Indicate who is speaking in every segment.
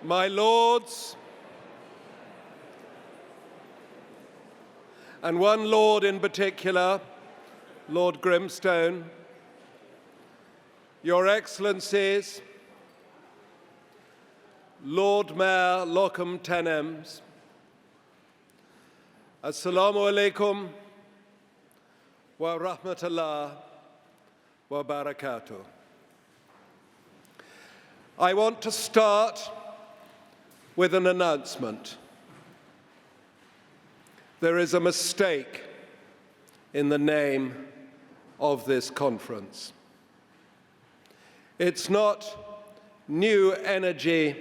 Speaker 1: My Lords, and one Lord in particular, Lord Grimstone, Your Excellencies, Lord Mayor Lockham Tenems, Assalamu alaikum wa rahmatullah wa barakatuh. I want to start with an announcement. There is a mistake in the name of this conference. It's not New Energy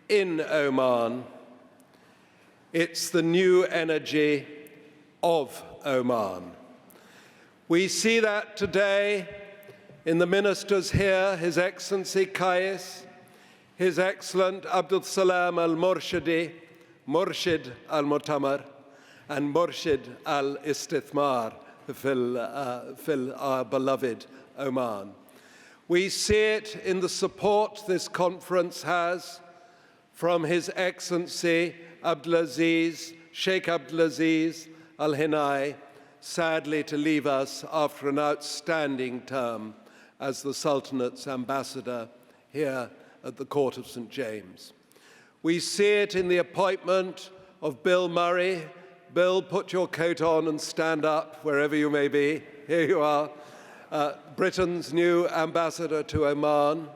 Speaker 1: in Oman, it's the new energy of Oman. We see that today in the ministers here, His Excellency Qais, His Excellent Abdul Salam al-Murshidi, Murshid al-Mutamar, and Murshid al-Istithmar fil our beloved Oman. We see it in the support this conference has from His Excellency Sheikh Abdulaziz Al-Hinai, sadly to leave us after an outstanding term as the Sultanate's ambassador here at the Court of St. James. We see it in the appointment of Bill Murray. Bill, put your coat on and stand up wherever you may be. Here you are, Britain's new ambassador to Oman.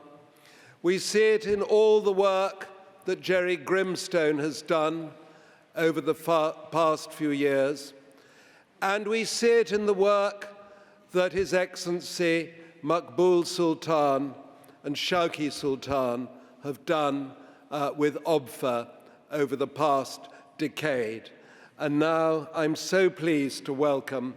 Speaker 1: We see it in all the work that Jerry Grimstone has done over the past few years. And we see it in the work that His Excellency Maqbool Sultan and Shawki Sultan have done with OBFA over the past decade. And now I'm so pleased to welcome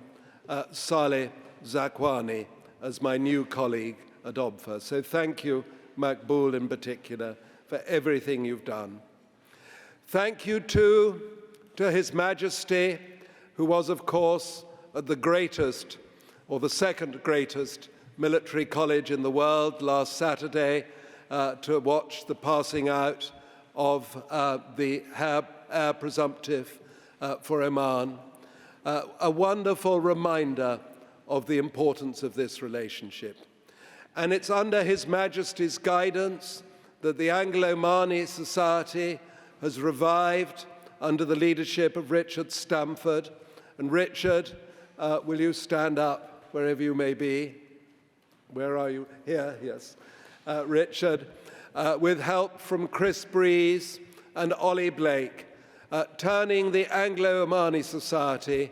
Speaker 1: Saleh Zakwani as my new colleague at OBFA. So thank you, Maqbool in particular, for everything you've done. Thank you too to His Majesty, who was, of course, at the greatest, or the second greatest, military college in the world last Saturday to watch the passing out of the heir presumptive for Oman. A wonderful reminder of the importance of this relationship. And it's under His Majesty's guidance that the Anglo-Omani Society has revived under the leadership of Richard Stamford. And Richard, will you stand up wherever you may be? Where are you? Here, yes. Richard, with help from Chris Breeze and Ollie Blake, turning the Anglo-Omani Society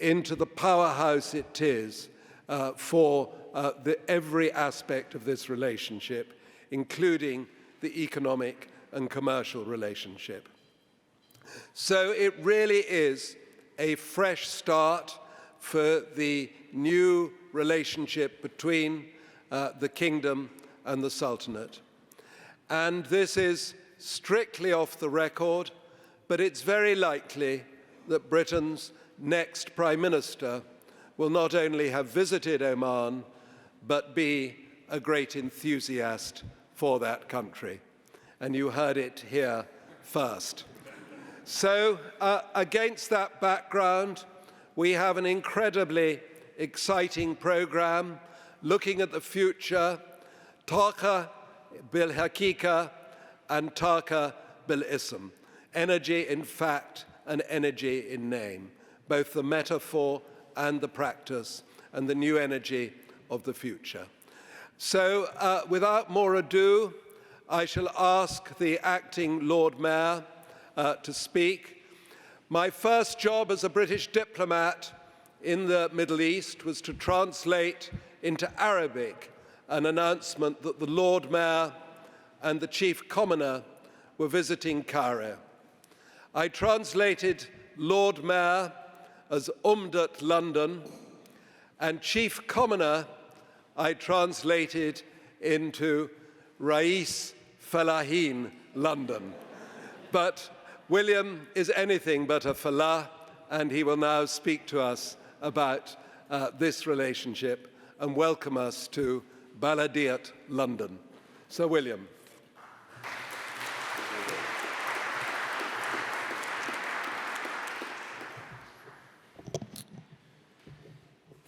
Speaker 1: into the powerhouse it is for every aspect of this relationship, including the economic and commercial relationship. So it really is a fresh start for the new relationship between the Kingdom and the Sultanate. And this is strictly off the record, but it's very likely that Britain's next Prime Minister will not only have visited Oman, but be a great enthusiast for that country. And you heard it here first. So against that background, we have an incredibly exciting program looking at the future, Taqa bil Hakika and Taqa bil Ism, energy in fact and energy in name, both the metaphor and the practice, and the new energy of the future. So without more ado, I shall ask the acting Lord Mayor to speak. My first job as a British diplomat in the Middle East was to translate into Arabic an announcement that the Lord Mayor and the Chief Commoner were visiting Cairo. I translated Lord Mayor as Umdat London, and Chief Commoner I translated into Rais Falahin London. But William is anything but a Falah, and he will now speak to us about this relationship and welcome us to Baladiyat London. Sir William.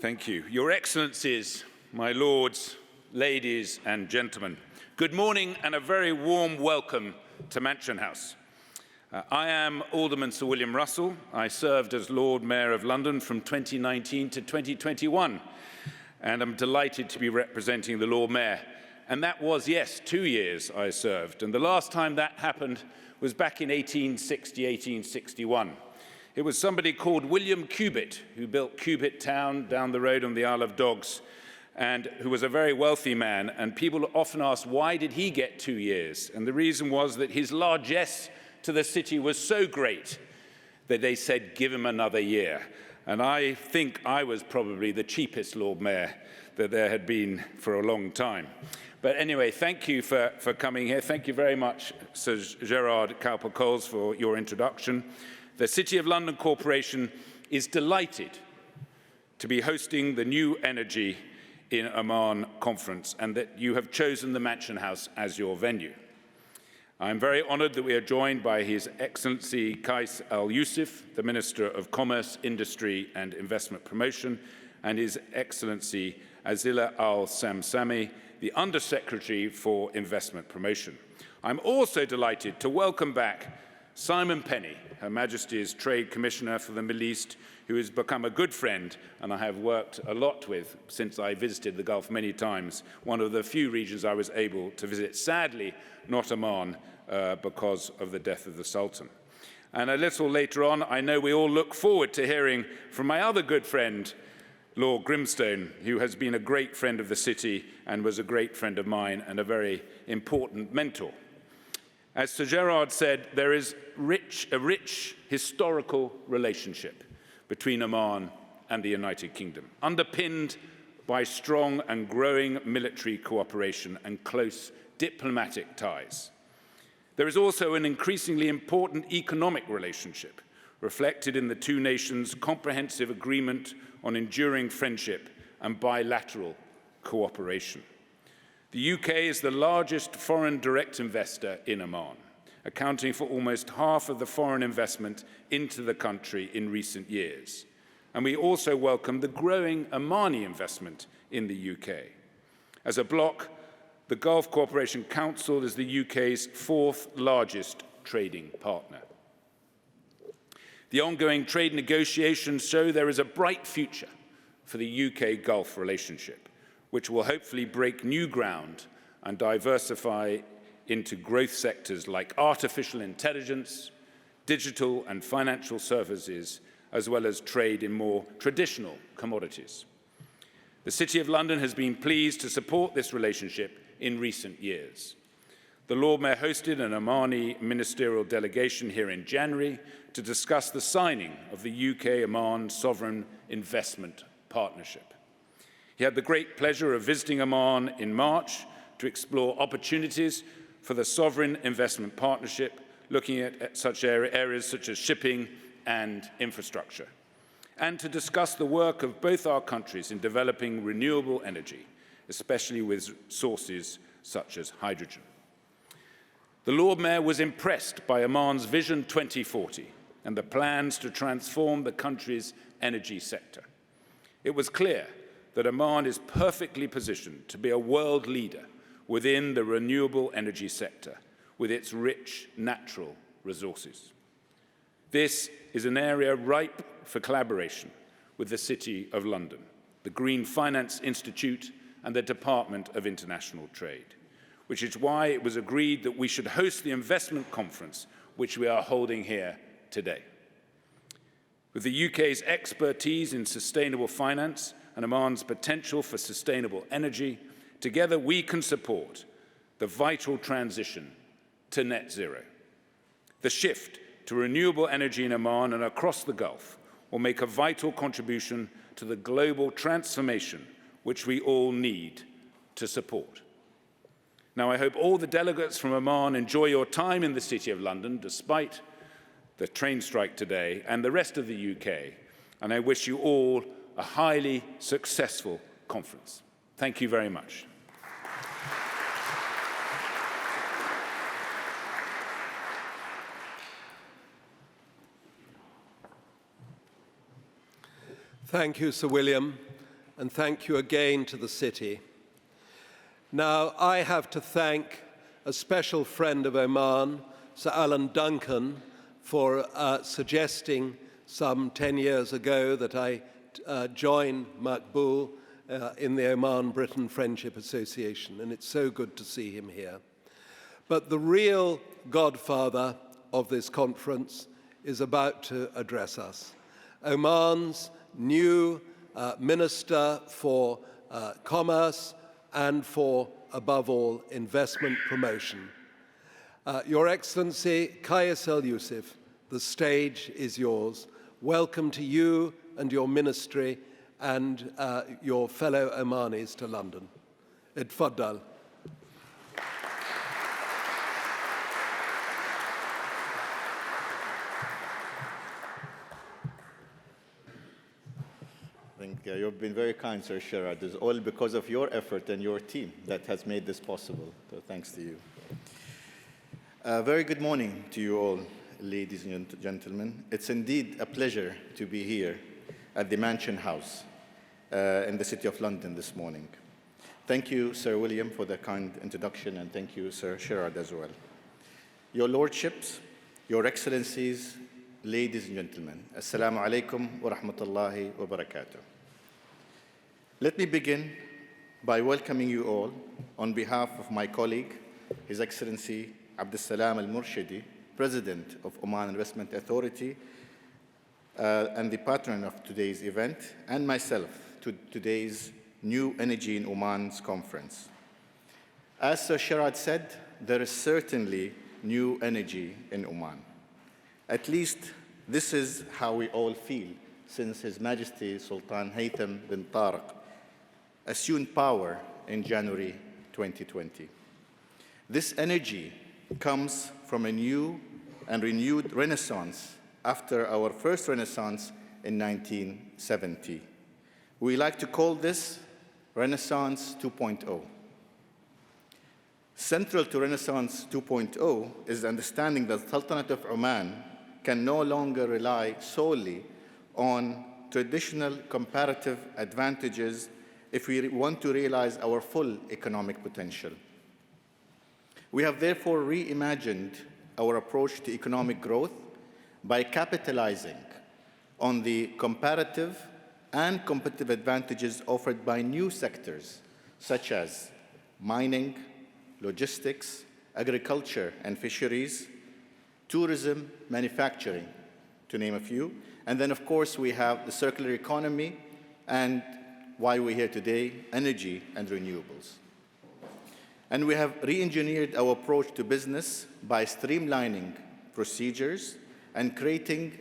Speaker 2: Thank you. Your Excellencies, my lords, ladies and gentlemen, good morning and a very warm welcome to Mansion House. I am Alderman Sir William Russell. I served as Lord Mayor of London from 2019 to 2021, and I'm delighted to be representing the Lord Mayor. And that was, yes, 2 years I served. And the last time that happened was back in 1860, 1861. It was somebody called William Cubitt who built Cubitt Town down the road on the Isle of Dogs, and who was a very wealthy man. And people often ask, why did he get 2 years? And the reason was that his largesse to the city was so great that they said, give him another year. And I think I was probably the cheapest Lord Mayor that there had been for a long time. But anyway, thank you for coming here. Thank you very much, Sir Gerard Cowper-Coles, for your introduction. The City of London Corporation is delighted to be hosting the New Energy in Oman conference, and that you have chosen the Mansion House as your venue. I'm very honoured that we are joined by His Excellency Qais Al Yousef, the Minister of Commerce, Industry and Investment Promotion, and His Excellency Asila Al Samsami, the Under-Secretary for Investment Promotion. I'm also delighted to welcome back Simon Penney, Her Majesty's Trade Commissioner for the Middle East, who has become a good friend and I have worked a lot with since I visited the Gulf many times, one of the few regions I was able to visit. Sadly, not Oman, because of the death of the Sultan. And a little later on, I know we all look forward to hearing from my other good friend, Lord Grimstone, who has been a great friend of the city and was a great friend of mine and a very important mentor. As Sir Gerard said, there is a rich historical relationship between Oman and the United Kingdom, underpinned by strong and growing military cooperation and close diplomatic ties. There is also an increasingly important economic relationship, reflected in the two nations' comprehensive agreement on enduring friendship and bilateral cooperation. The UK is the largest foreign direct investor in Oman, accounting for almost half of the foreign investment into the country in recent years. And we also welcome the growing Omani investment in the UK. As a bloc, the Gulf Cooperation Council is the UK's fourth largest trading partner. The ongoing trade negotiations show there is a bright future for the UK Gulf relationship, which will hopefully break new ground and diversify into growth sectors like artificial intelligence, digital and financial services, as well as trade in more traditional commodities. The City of London has been pleased to support this relationship in recent years. The Lord Mayor hosted an Omani ministerial delegation here in January to discuss the signing of the UK-Oman Sovereign Investment Partnership. He had the great pleasure of visiting Oman in March to explore opportunities for the Sovereign Investment Partnership, looking at such areas such as shipping and infrastructure, and to discuss the work of both our countries in developing renewable energy, especially with sources such as hydrogen. The Lord Mayor was impressed by Oman's Vision 2040 and the plans to transform the country's energy sector. It was clear that Oman is perfectly positioned to be a world leader within the renewable energy sector with its rich natural resources. This is an area ripe for collaboration with the City of London, the Green Finance Institute and the Department of International Trade, which is why it was agreed that we should host the investment conference which we are holding here today. With the UK's expertise in sustainable finance and Oman's potential for sustainable energy, together we can support the vital transition to net zero. The shift to renewable energy in Oman and across the Gulf will make a vital contribution to the global transformation which we all need to support. Now, I hope all the delegates from Oman enjoy your time in the City of London, despite the train strike today, and the rest of the UK, and I wish you all a highly successful conference. Thank you very much.
Speaker 1: Thank you, Sir William. and thank you again to the city. Now, I have to thank a special friend of Oman, Sir Alan Duncan, for suggesting some 10 years ago that I join Maqbool in the Oman-Britain Friendship Association, and it's so good to see him here. But the real godfather of this conference is about to address us. Oman's new Minister for Commerce and for, above all, investment promotion. Your Excellency, Qais Al Yousef, the stage is yours. Welcome to you and your ministry and your fellow Omanis to London. Itfaddal.
Speaker 3: You've been very kind, Sir Sherrod. It's all because of your effort and your team that has made this possible. So thanks to you. Very good morning to you all, ladies and gentlemen. It's indeed a pleasure to be here at the Mansion House in the City of London this morning. Thank you, Sir William, for the kind introduction, and thank you, Sir Sherrod, as well. Your Lordships, Your Excellencies, ladies and gentlemen, Assalamu alaikum wa rahmatullahi wa barakatuh. Let me begin by welcoming you all on behalf of my colleague, His Excellency Abdussalam Al-Murshidi, President of Oman Investment Authority, and the patron of today's event, and myself to today's New Energy in Oman's conference. As Sir Sherrod said, there is certainly new energy in Oman. At least this is how we all feel since His Majesty Sultan Haytham bin Tariq assumed power in January 2020. This energy comes from a new and renewed renaissance after our first renaissance in 1970. We like to call this Renaissance 2.0. Central to Renaissance 2.0 is the understanding that the Sultanate of Oman can no longer rely solely on traditional comparative advantages if we want to realize our full economic potential. We have therefore reimagined our approach to economic growth by capitalizing on the comparative and competitive advantages offered by new sectors such as mining, logistics, agriculture and fisheries, tourism, manufacturing, to name a few. And then, of course, we have the circular economy and why we're here today, energy and renewables. And we have re-engineered our approach to business by streamlining procedures and creating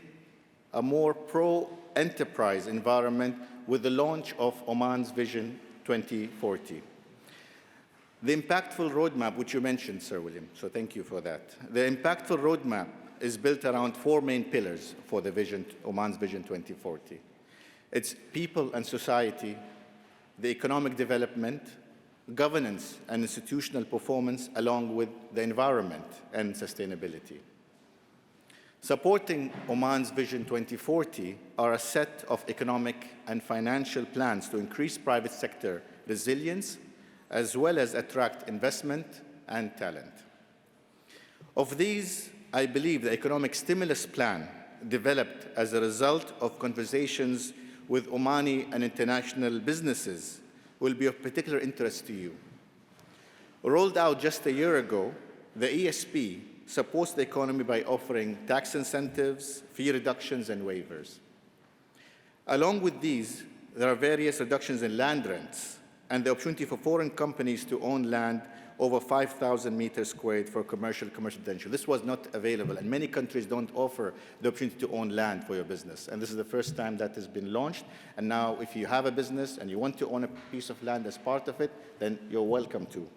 Speaker 3: a more pro-enterprise environment with the launch of Oman's Vision 2040. The impactful roadmap, which you mentioned, Sir William, so thank you for that. The impactful roadmap is built around four main pillars for the vision, Oman's Vision 2040. It's people and society, the economic development, governance and institutional performance, along with the environment and sustainability. Supporting Oman's Vision 2040 are a set of economic and financial plans to increase private sector resilience, as well as attract investment and talent. Of these, I believe the economic stimulus plan developed as a result of conversations with Omani and international businesses will be of particular interest to you. Rolled out just a year ago, the ESP supports the economy by offering tax incentives, fee reductions, and waivers. Along with these, there are various reductions in land rents and the opportunity for foreign companies to own land over 5,000 meters squared for commercial potential. This was not available, and many countries don't offer the opportunity to own land for your business. And this is the first time that has been launched. And now, if you have a business and you want to own a piece of land as part of it, then you're welcome to.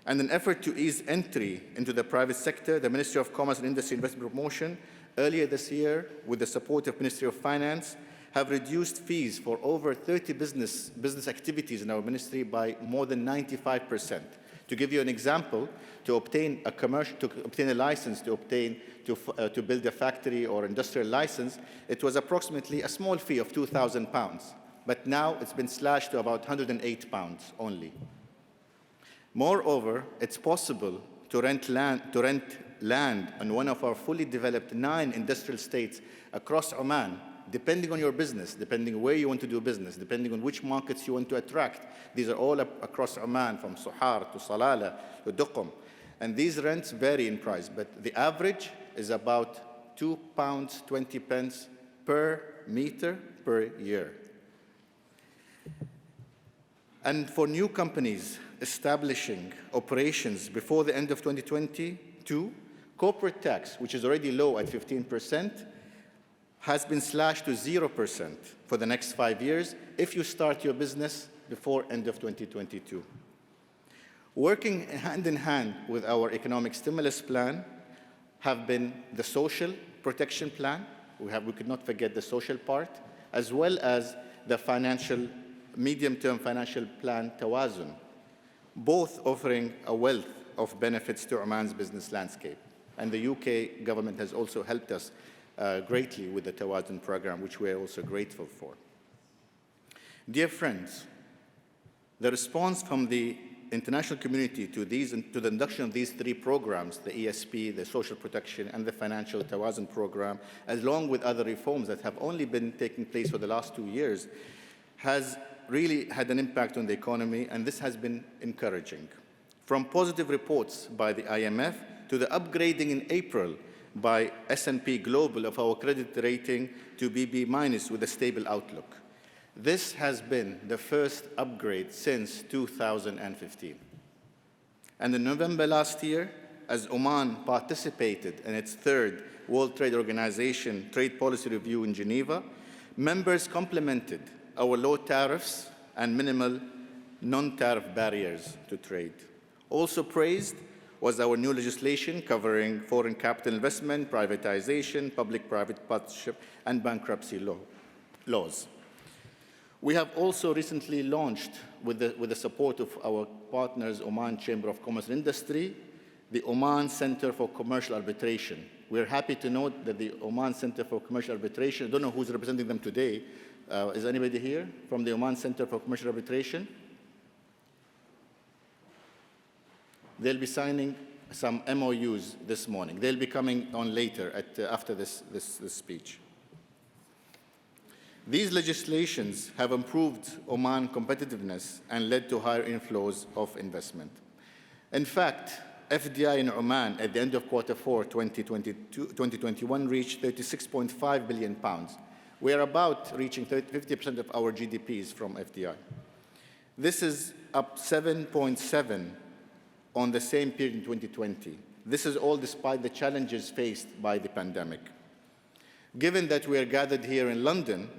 Speaker 3: And in an effort to ease entry into the private sector, the Ministry of Commerce and Industry Investment Promotion, earlier this year, with the support of Ministry of Finance, have reduced fees for over 30 business activities in our ministry by more than 95%. To give you an example, to obtain a license, to build a factory or industrial license, it was approximately a small fee of £2,000. but now it's been slashed to about 108 pounds only. Moreover, it's possible to rent land on one of our fully developed 9 industrial estates across Oman, depending on your business, depending where you want to do business, depending on which markets you want to attract. These are all across Oman, from Suhar to Salalah to Duqm. And these rents vary in price, but the average is about £2.20 per meter per year. And for new companies establishing operations before the end of 2022, corporate tax, which is already low at 15%, has been slashed to 0% for the next 5 years if you start your business before end of 2022. Working hand in hand with our economic stimulus plan have been the social protection plan. We could not forget the social part, as well as the medium-term financial plan Tawazun, both offering a wealth of benefits to Oman's business landscape. And the UK government has also helped us greatly with the Tawazun program, which we are also grateful for. Dear friends, the response from the international community to the induction of these 3 programs, the ESP, the social protection, and the financial Tawazun program, along with other reforms that have only been taking place for the last 2 years, has really had an impact on the economy, and this has been encouraging. From positive reports by the IMF to the upgrading in April by S&P Global of our credit rating to BB- with a stable outlook. This has been the first upgrade since 2015. And in November last year, as Oman participated in its 3rd World Trade Organization Trade Policy Review in Geneva, members complimented our low tariffs and minimal non-tariff barriers to trade. Also praised was our new legislation covering foreign capital investment, privatization, public-private partnership, and bankruptcy laws. We have also recently launched, with the support of our partners, Oman Chamber of Commerce and Industry, the Oman Center for Commercial Arbitration. We're happy to note that the Oman Center for Commercial Arbitration, I don't know who's representing them today. Is anybody here from the Oman Center for Commercial Arbitration? They'll be signing some MOUs this morning. They'll be coming on later after this speech. These legislations have improved Oman competitiveness and led to higher inflows of investment. In fact, FDI in Oman at the end of Q4 2021 reached £36.5 billion. We are about reaching 50% of our GDPs from FDI. This is up 7.7 on the same period in 2020. This is all despite the challenges faced by the pandemic. Given that we are gathered here in London,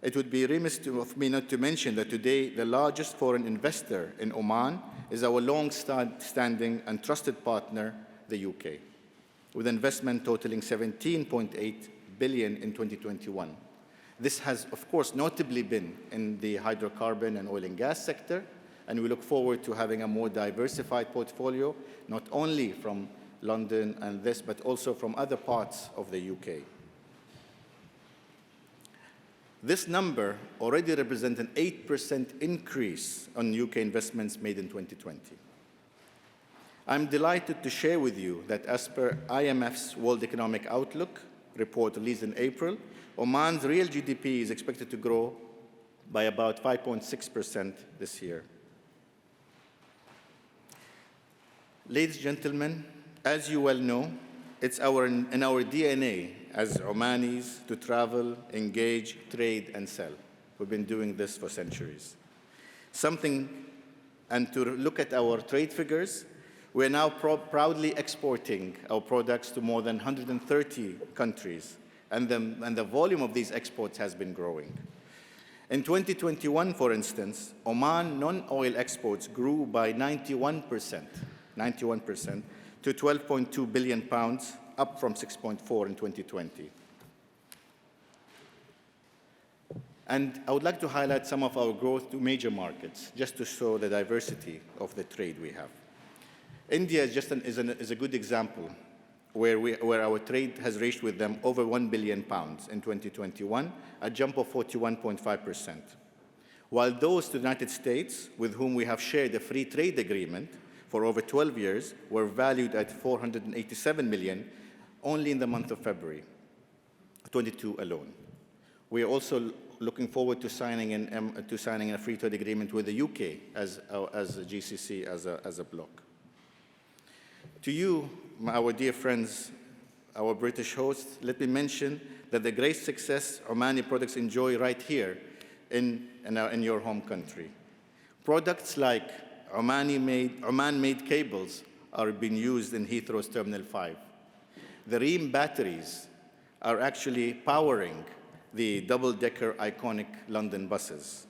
Speaker 3: it would be remiss of me not to mention that today the largest foreign investor in Oman is our long-standing and trusted partner, the UK, with investment totaling $17.8 billion in 2021. This has, of course, notably been in the hydrocarbon and oil and gas sector, and we look forward to having a more diversified portfolio, not only from London and this, but also from other parts of the UK. This number already represents an 8% increase on UK investments made in 2020. I'm delighted to share with you that as per IMF's World Economic Outlook report released in April, Oman's real GDP is expected to grow by about 5.6% this year. Ladies and gentlemen, as you well know, it's in our DNA as Omanis to travel, engage, trade, and sell. We've been doing this for centuries. And to look at our trade figures, we're now proudly exporting our products to more than 130 countries, and the volume of these exports has been growing. In 2021, for instance, Oman non-oil exports grew by 91% to £12.2 billion, up from 6.4 in 2020. And I would like to highlight some of our growth to major markets, just to show the diversity of the trade we have. India is a good example, where our trade has reached with them over £1 billion in 2021, a jump of 41.5%. while those to the United States, with whom we have shared a free trade agreement for over 12 years, were valued at $487 million only in the month of February, 22 alone. We are also looking forward to signing a free trade agreement with the UK as a GCC, as a bloc. To you, our dear friends, our British hosts, let me mention that the great success Omani products enjoy right here in your home country. Products like Oman-made cables are being used in Heathrow's Terminal 5. The Ream batteries are actually powering the double-decker iconic London buses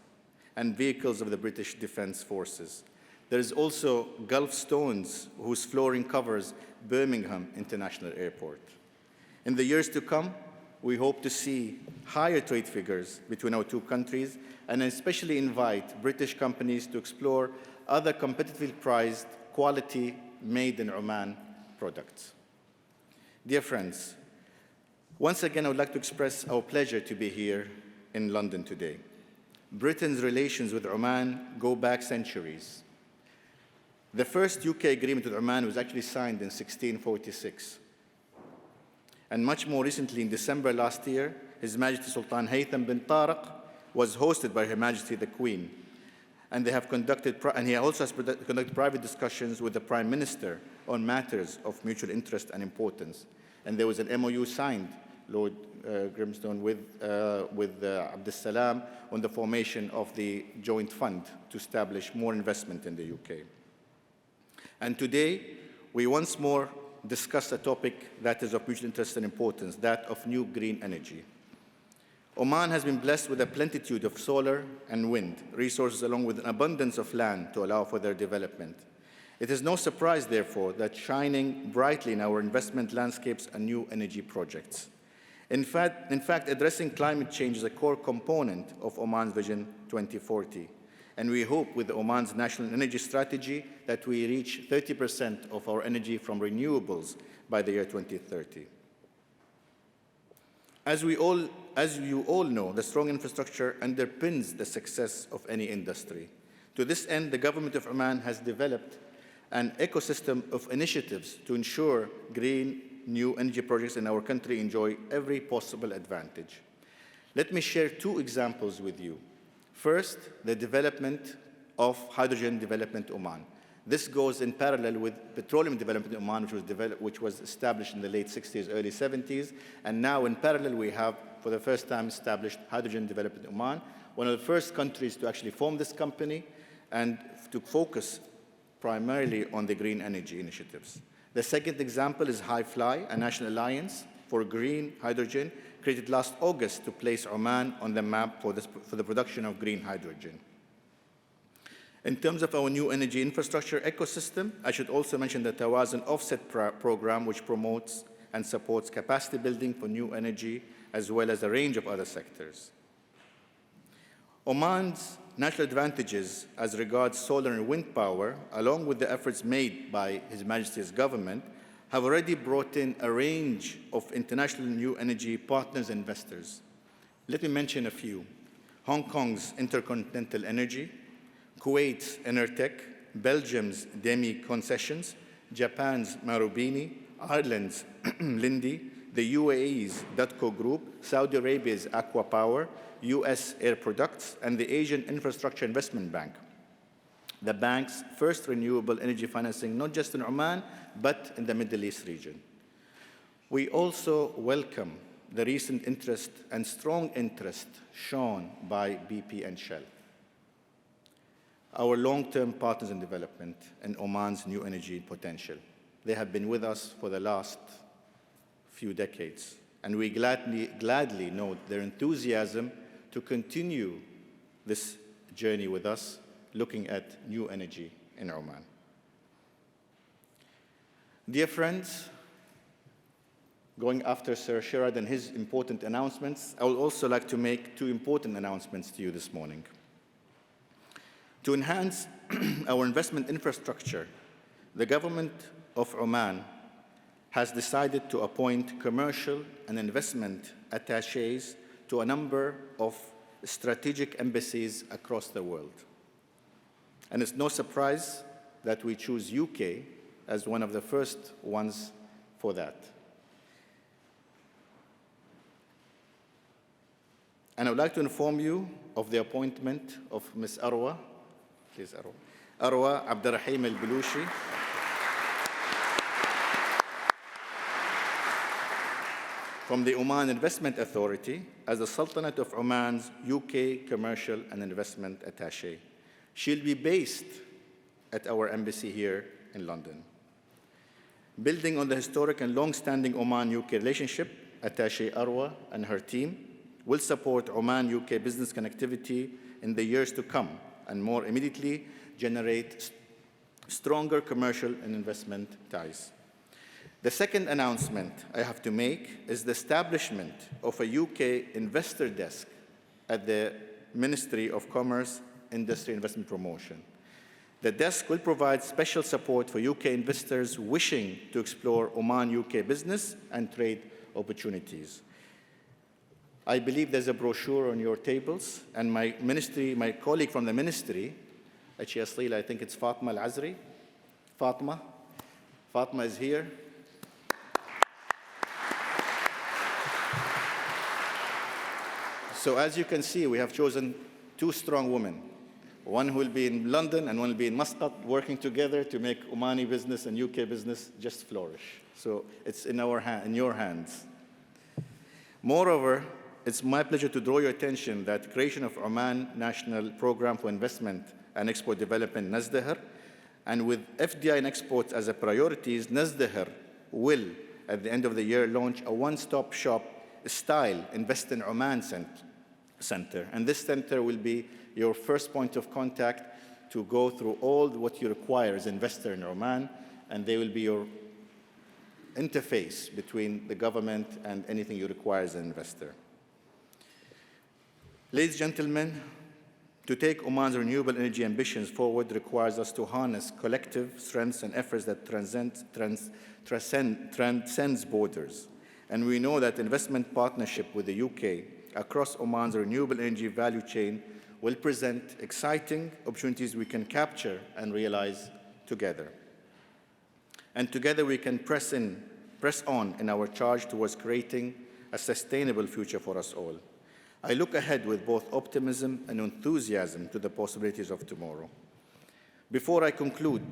Speaker 3: and vehicles of the British Defence Forces. There is also Gulf Stones, whose flooring covers Birmingham International Airport. In the years to come, we hope to see higher trade figures between our two countries and especially invite British companies to explore other competitively priced, quality, made in Oman products. Dear friends, once again, I would like to express our pleasure to be here in London today. Britain's relations with Oman go back centuries. The first UK agreement with Oman was actually signed in 1646. And much more recently, in December last year, His Majesty Sultan Haytham bin Tariq was hosted by Her Majesty the Queen. And he also has conducted private discussions with the Prime Minister on matters of mutual interest and importance. And there was an MOU signed, Lord Grimstone, with Abdus Salam on the formation of the joint fund to establish more investment in the UK. And today, we once more discuss a topic that is of mutual interest and importance, that of new green energy. Oman has been blessed with a plenitude of solar and wind resources, along with an abundance of land to allow for their development. It is no surprise, therefore, that shining brightly in our investment landscapes are new energy projects. In fact, addressing climate change is a core component of Oman's Vision 2040. And we hope with Oman's national energy strategy that we reach 30% of our energy from renewables by the year 2030. As you all know, the strong infrastructure underpins the success of any industry. To this end, the government of Oman has developed an ecosystem of initiatives to ensure green new energy projects in our country enjoy every possible advantage. Let me share two examples with you. First, the development of hydrogen development Oman. This goes in parallel with petroleum development in Oman, which was established in the late 60s, early 70s. And now in parallel, we have, for the first time, established hydrogen development in Oman, one of the first countries to actually form this company and to focus primarily on the green energy initiatives. The second example is HyFly, a national alliance for green hydrogen, created last August to place Oman on the map for the production of green hydrogen. In terms of our new energy infrastructure ecosystem, I should also mention the Tawazun Offset program, which promotes and supports capacity building for new energy, as well as a range of other sectors. Oman's natural advantages as regards solar and wind power, along with the efforts made by His Majesty's government, have already brought in a range of international new energy partners and investors. Let me mention a few. Hong Kong's Intercontinental Energy, Kuwait's Enertech, Belgium's Demi Concessions, Japan's Marubeni, Ireland's Linde, the UAE's Datco Group, Saudi Arabia's Aqua Power, US Air Products, and the Asian Infrastructure Investment Bank. The bank's first renewable energy financing, not just in Oman, but in the Middle East region. We also welcome the recent interest and strong interest shown by BP and Shell, our long-term partners in development and Oman's new energy potential. They have been with us for the last few decades, and we gladly note their enthusiasm to continue this journey with us, looking at new energy in Oman. Dear friends, going after Sir Sherrod and his important announcements, I would also like to make two important announcements to you this morning. To enhance our investment infrastructure, the government of Oman has decided to appoint commercial and investment attachés to a number of strategic embassies across the world. And it's no surprise that we choose UK as one of the first ones for that. And I would like to inform you of the appointment of Ms. Arwa, please Arwa Al Balushi, from the Oman Investment Authority as the Sultanate of Oman's UK Commercial and Investment Attaché. She'll be based at our embassy here in London. Building on the historic and long-standing Oman-UK relationship, Attaché Arwa and her team will support Oman-UK business connectivity in the years to come and more immediately generate stronger commercial and investment ties. The second announcement I have to make is the establishment of a UK investor desk at the Ministry of Commerce, Industry and Investment Promotion. The desk will provide special support for UK investors wishing to explore Oman-UK business and trade opportunities. I believe there's a brochure on your tables, and my colleague from the ministry, Asila, I think it's Fatma Al-Azri. Fatma is here. So as you can see, we have chosen two strong women, one who will be in London and one will be in Muscat, working together to make Omani business and UK business just flourish. So it's in your hands. Moreover, it's my pleasure to draw your attention that creation of Oman National Program for Investment and Export Development, NASDHR, and with FDI and exports as a priorities, NASDHR will, at the end of the year, launch a one-stop shop style Invest in Oman center. And this center will be your first point of contact to go through all what you require as an investor in Oman, and they will be your interface between the government and anything you require as an investor. Ladies and gentlemen, to take Oman's renewable energy ambitions forward requires us to harness collective strengths and efforts that transcends borders. And we know that investment partnership with the UK across Oman's renewable energy value chain will present exciting opportunities we can capture and realize together. And together we can press on in our charge towards creating a sustainable future for us all. I look ahead with both optimism and enthusiasm to the possibilities of tomorrow. Before I conclude,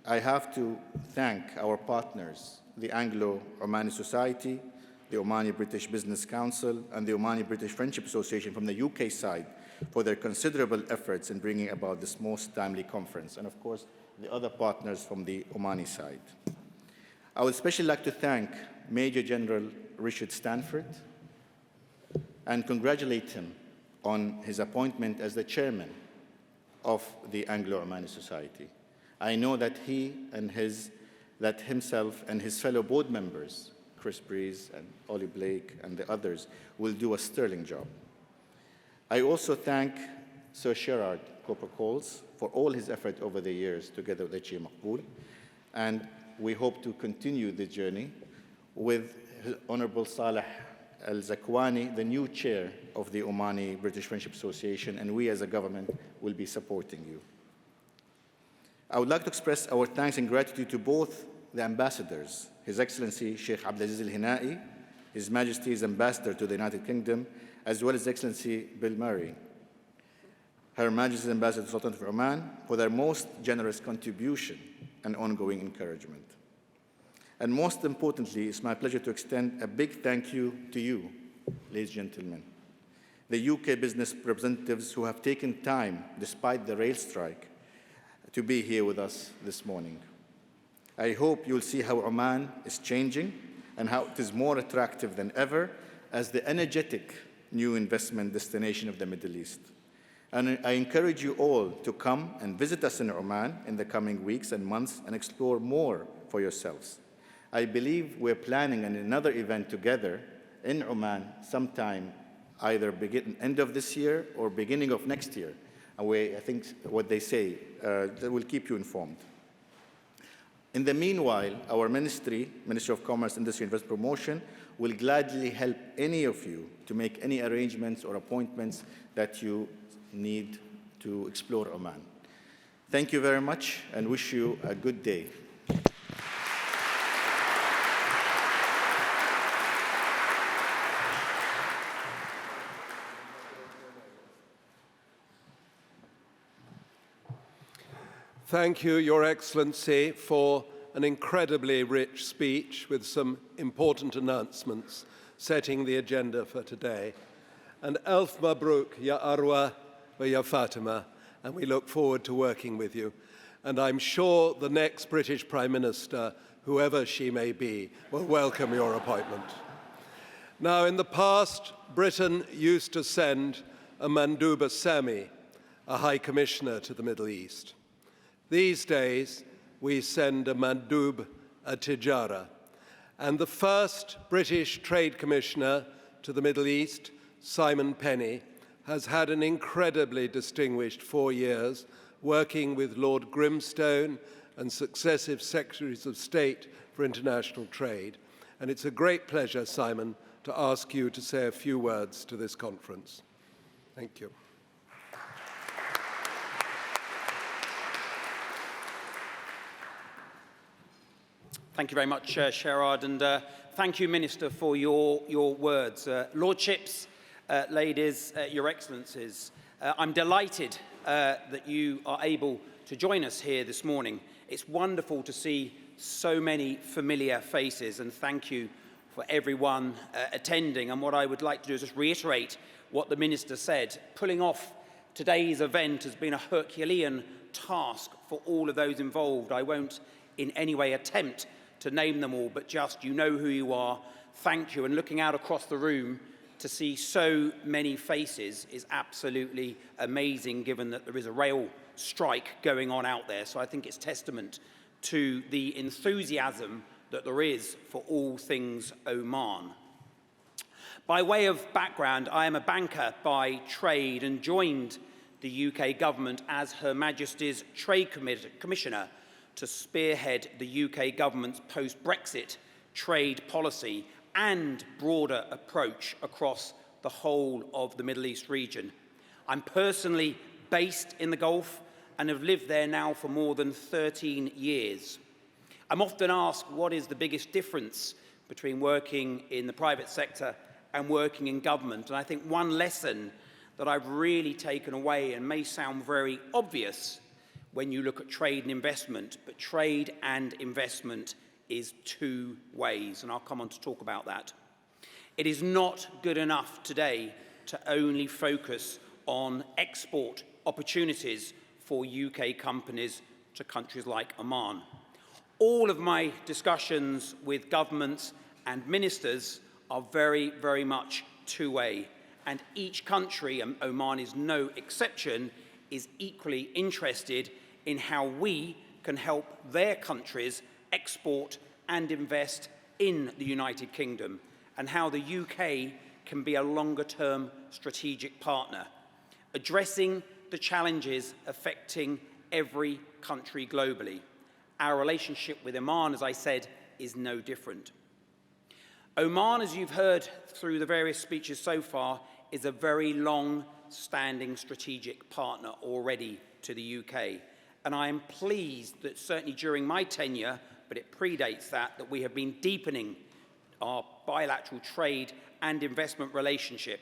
Speaker 3: I have to thank our partners, the Anglo-Omani Society, the Omani British Business Council, and the Omani British Friendship Association from the UK side for their considerable efforts in bringing about this most timely conference, and of course, the other partners from the Omani side. I would especially like to thank Major General Richard Stanford and congratulate him on his appointment as the chairman of the Anglo-Omani Society. I know that himself and his fellow board members, Chris Breeze and Ollie Blake and the others, will do a sterling job. I also thank Sir Sherard Copper-Coles for all his effort over the years together with H.E. Maqbool, and we hope to continue the journey with Honorable Saleh Zakwani, the new chair of the Omani British Friendship Association, and we as a government will be supporting you. I would like to express our thanks and gratitude to both the ambassadors, His Excellency Sheikh Abdulaziz Al Hinai, His Majesty's Ambassador to the United Kingdom, as well as Excellency Bill Murray, Her Majesty's Ambassador to Sultanate of Oman, for their most generous contribution and ongoing encouragement. And most importantly, it's my pleasure to extend a big thank you to you, ladies and gentlemen, the UK business representatives who have taken time, despite the rail strike, to be here with us this morning. I hope you'll see how Oman is changing and how it is more attractive than ever as the energetic new investment destination of the Middle East. And I encourage you all to come and visit us in Oman in the coming weeks and months and explore more for yourselves. I believe we're planning another event together in Oman sometime either end of this year or beginning of next year. And I think what they say, that will keep you informed. In the meanwhile, our Ministry of Commerce, Industry and Investment Promotion, will gladly help any of you to make any arrangements or appointments that you need to explore Oman. Thank you very much and wish you a good day.
Speaker 1: Thank you, Your Excellency, for an incredibly rich speech with some important announcements setting the agenda for today. And Alf Mabruk, Ya Arwa wa Ya Fatima, and we look forward to working with you. And I'm sure the next British Prime Minister, whoever she may be, will welcome your appointment. Now, in the past, Britain used to send a Mandub Sami, a High Commissioner to the Middle East. These days, we send a Mandub Tijara. And the first British Trade Commissioner to the Middle East, Simon Penney, has had an incredibly distinguished 4 years working with Lord Grimstone and successive Secretaries of State for International Trade. And it's a great pleasure, Simon, to ask you to say a few words to this conference. Thank you.
Speaker 4: Thank you very much, Sherard, and thank you, Minister, for your words. Lordships, ladies, Your Excellencies, I'm delighted that you are able to join us here this morning. It's wonderful to see so many familiar faces, and thank you for everyone attending. And what I would like to do is just reiterate what the Minister said. Pulling off today's event has been a Herculean task for all of those involved. I won't in any way attempt to name them all, but just, you know who you are. Thank you. And looking out across the room to see so many faces is absolutely amazing, given that there is a rail strike going on out there. So I think it's testament to the enthusiasm that there is for all things Oman. By way of background, I am a banker by trade and joined the UK government as Her Majesty's Trade Commissioner to spearhead the UK government's post-Brexit trade policy and broader approach across the whole of the Middle East region. I'm personally based in the Gulf and have lived there now for more than 13 years. I'm often asked what is the biggest difference between working in the private sector and working in government. And I think one lesson that I've really taken away, and may sound very obvious when you look at trade and investment, but trade and investment is two ways, and I'll come on to talk about that. It is not good enough today to only focus on export opportunities for UK companies to countries like Oman. All of my discussions with governments and ministers are very, very much two-way, and each country, and Oman is no exception, is equally interested in how we can help their countries export and invest in the United Kingdom, and how the UK can be a longer-term strategic partner, addressing the challenges affecting every country globally. Our relationship with Oman, as I said, is no different. Oman, as you've heard through the various speeches so far, is a very long-standing strategic partner already to the UK. And I am pleased that certainly during my tenure, but it predates that we have been deepening our bilateral trade and investment relationship.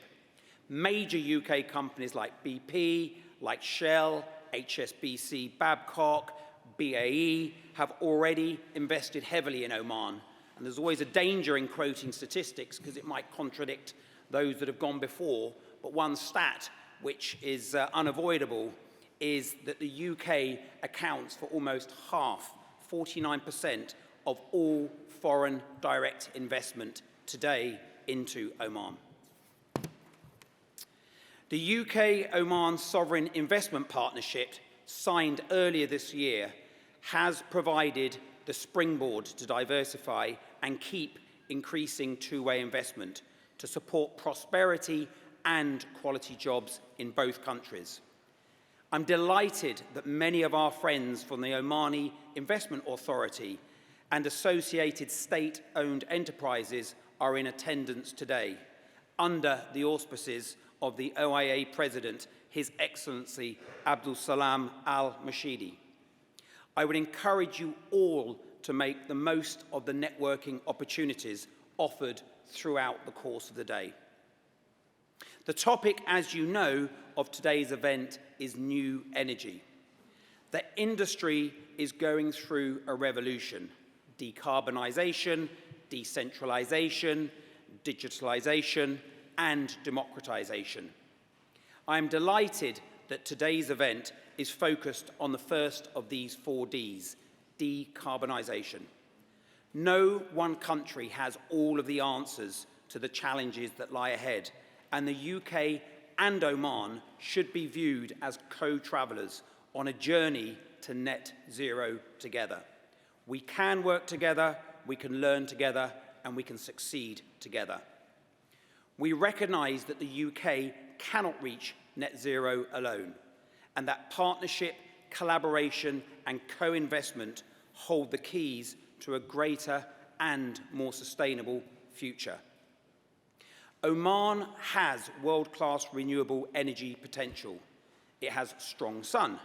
Speaker 4: Major UK companies like BP, like Shell, HSBC, Babcock, BAE have already invested heavily in Oman. And there's always a danger in quoting statistics because it might contradict those that have gone before. But one stat which is unavoidable is that the UK accounts for almost half, 49%, of all foreign direct investment today into Oman. The UK-Oman Sovereign Investment Partnership, signed earlier this year, has provided the springboard to diversify and keep increasing two-way investment to support prosperity and quality jobs in both countries. I'm delighted that many of our friends from the Omani Investment Authority and associated state-owned enterprises are in attendance today, under the auspices of the OIA President, His Excellency Abdul Salam Al Mashidi. I would encourage you all to make the most of the networking opportunities offered throughout the course of the day. The topic, as you know, of today's event is new energy. The industry is going through a revolution: decarbonisation, decentralisation, digitalisation, and democratisation. I am delighted that today's event is focused on the first of these 4 Ds, decarbonisation. No one country has all of the answers to the challenges that lie ahead, and the UK and Oman should be viewed as co-travellers on a journey to net zero together. We can work together, we can learn together, and we can succeed together. We recognise that the UK cannot reach net zero alone, and that partnership, collaboration, and co-investment hold the keys to a greater and more sustainable future. Oman has world-class renewable energy potential. It has strong sun,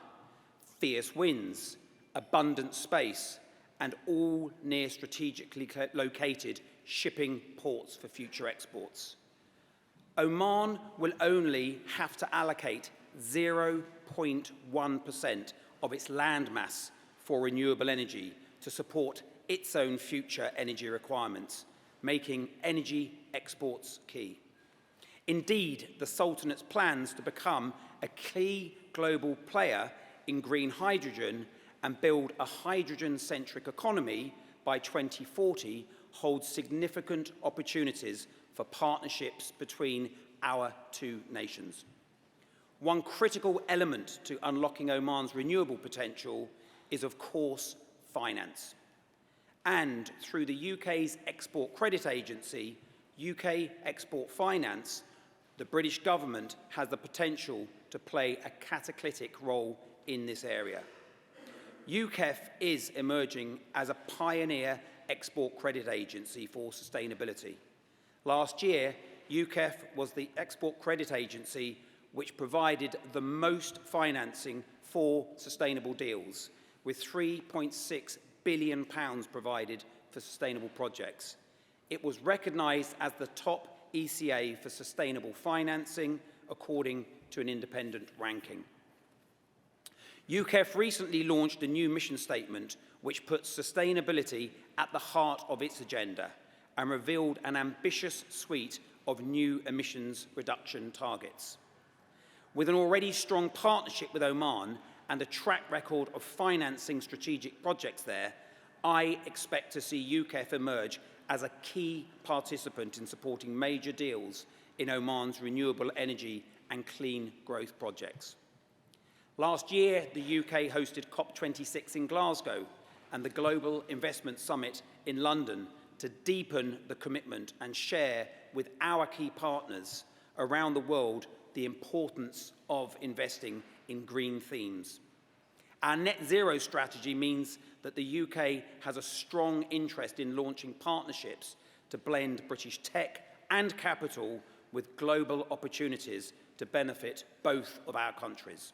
Speaker 4: fierce winds, abundant space, and all near strategically located shipping ports for future exports. Oman will only have to allocate 0.1% of its landmass for renewable energy to support its own future energy requirements, making energy exports key. Indeed, the Sultanate's plans to become a key global player in green hydrogen and build a hydrogen-centric economy by 2040 holds significant opportunities for partnerships between our 2 nations. One critical element to unlocking Oman's renewable potential is, of course, finance. And through the UK's Export Credit Agency, UK Export Finance, the British Government has the potential to play a catalytic role in this area. UKEF is emerging as a pioneer export credit agency for sustainability. Last year, UKEF was the export credit agency which provided the most financing for sustainable deals, with £3.6 billion provided for sustainable projects. It was recognised as the top ECA for sustainable financing, according to an independent ranking. UKEF recently launched a new mission statement which puts sustainability at the heart of its agenda and revealed an ambitious suite of new emissions reduction targets. With an already strong partnership with Oman and a track record of financing strategic projects there, I expect to see UKEF emerge as a key participant in supporting major deals in Oman's renewable energy and clean growth projects. Last year, the UK hosted COP26 in Glasgow and the Global Investment Summit in London to deepen the commitment and share with our key partners around the world the importance of investing in green themes. Our net zero strategy means that the UK has a strong interest in launching partnerships to blend British tech and capital with global opportunities to benefit both of our countries.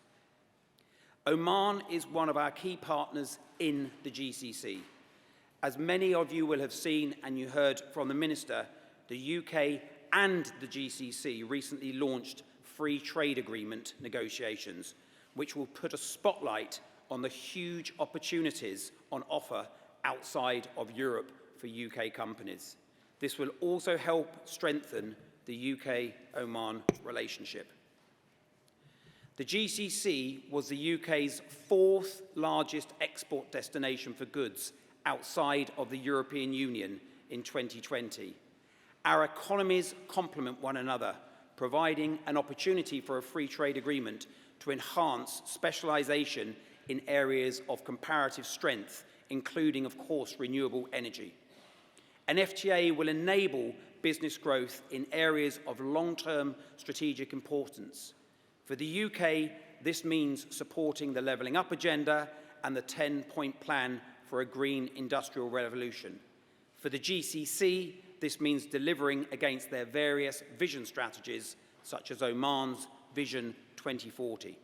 Speaker 4: Oman is one of our key partners in the GCC. As many of you will have seen and you heard from the Minister, the UK and the GCC recently launched free trade agreement negotiations, which will put a spotlight on the huge opportunities on offer outside of Europe for UK companies. This will also help strengthen the UK-Oman relationship. The GCC was the UK's 4th largest export destination for goods outside of the European Union in 2020. Our economies complement one another, providing an opportunity for a free trade agreement to enhance specialisation in areas of comparative strength, including, of course, renewable energy. An FTA will enable business growth in areas of long-term strategic importance. For the UK, this means supporting the Levelling Up agenda and the 10-point plan for a green industrial revolution. For the GCC, this means delivering against their various vision strategies, such as Oman's Vision 2040.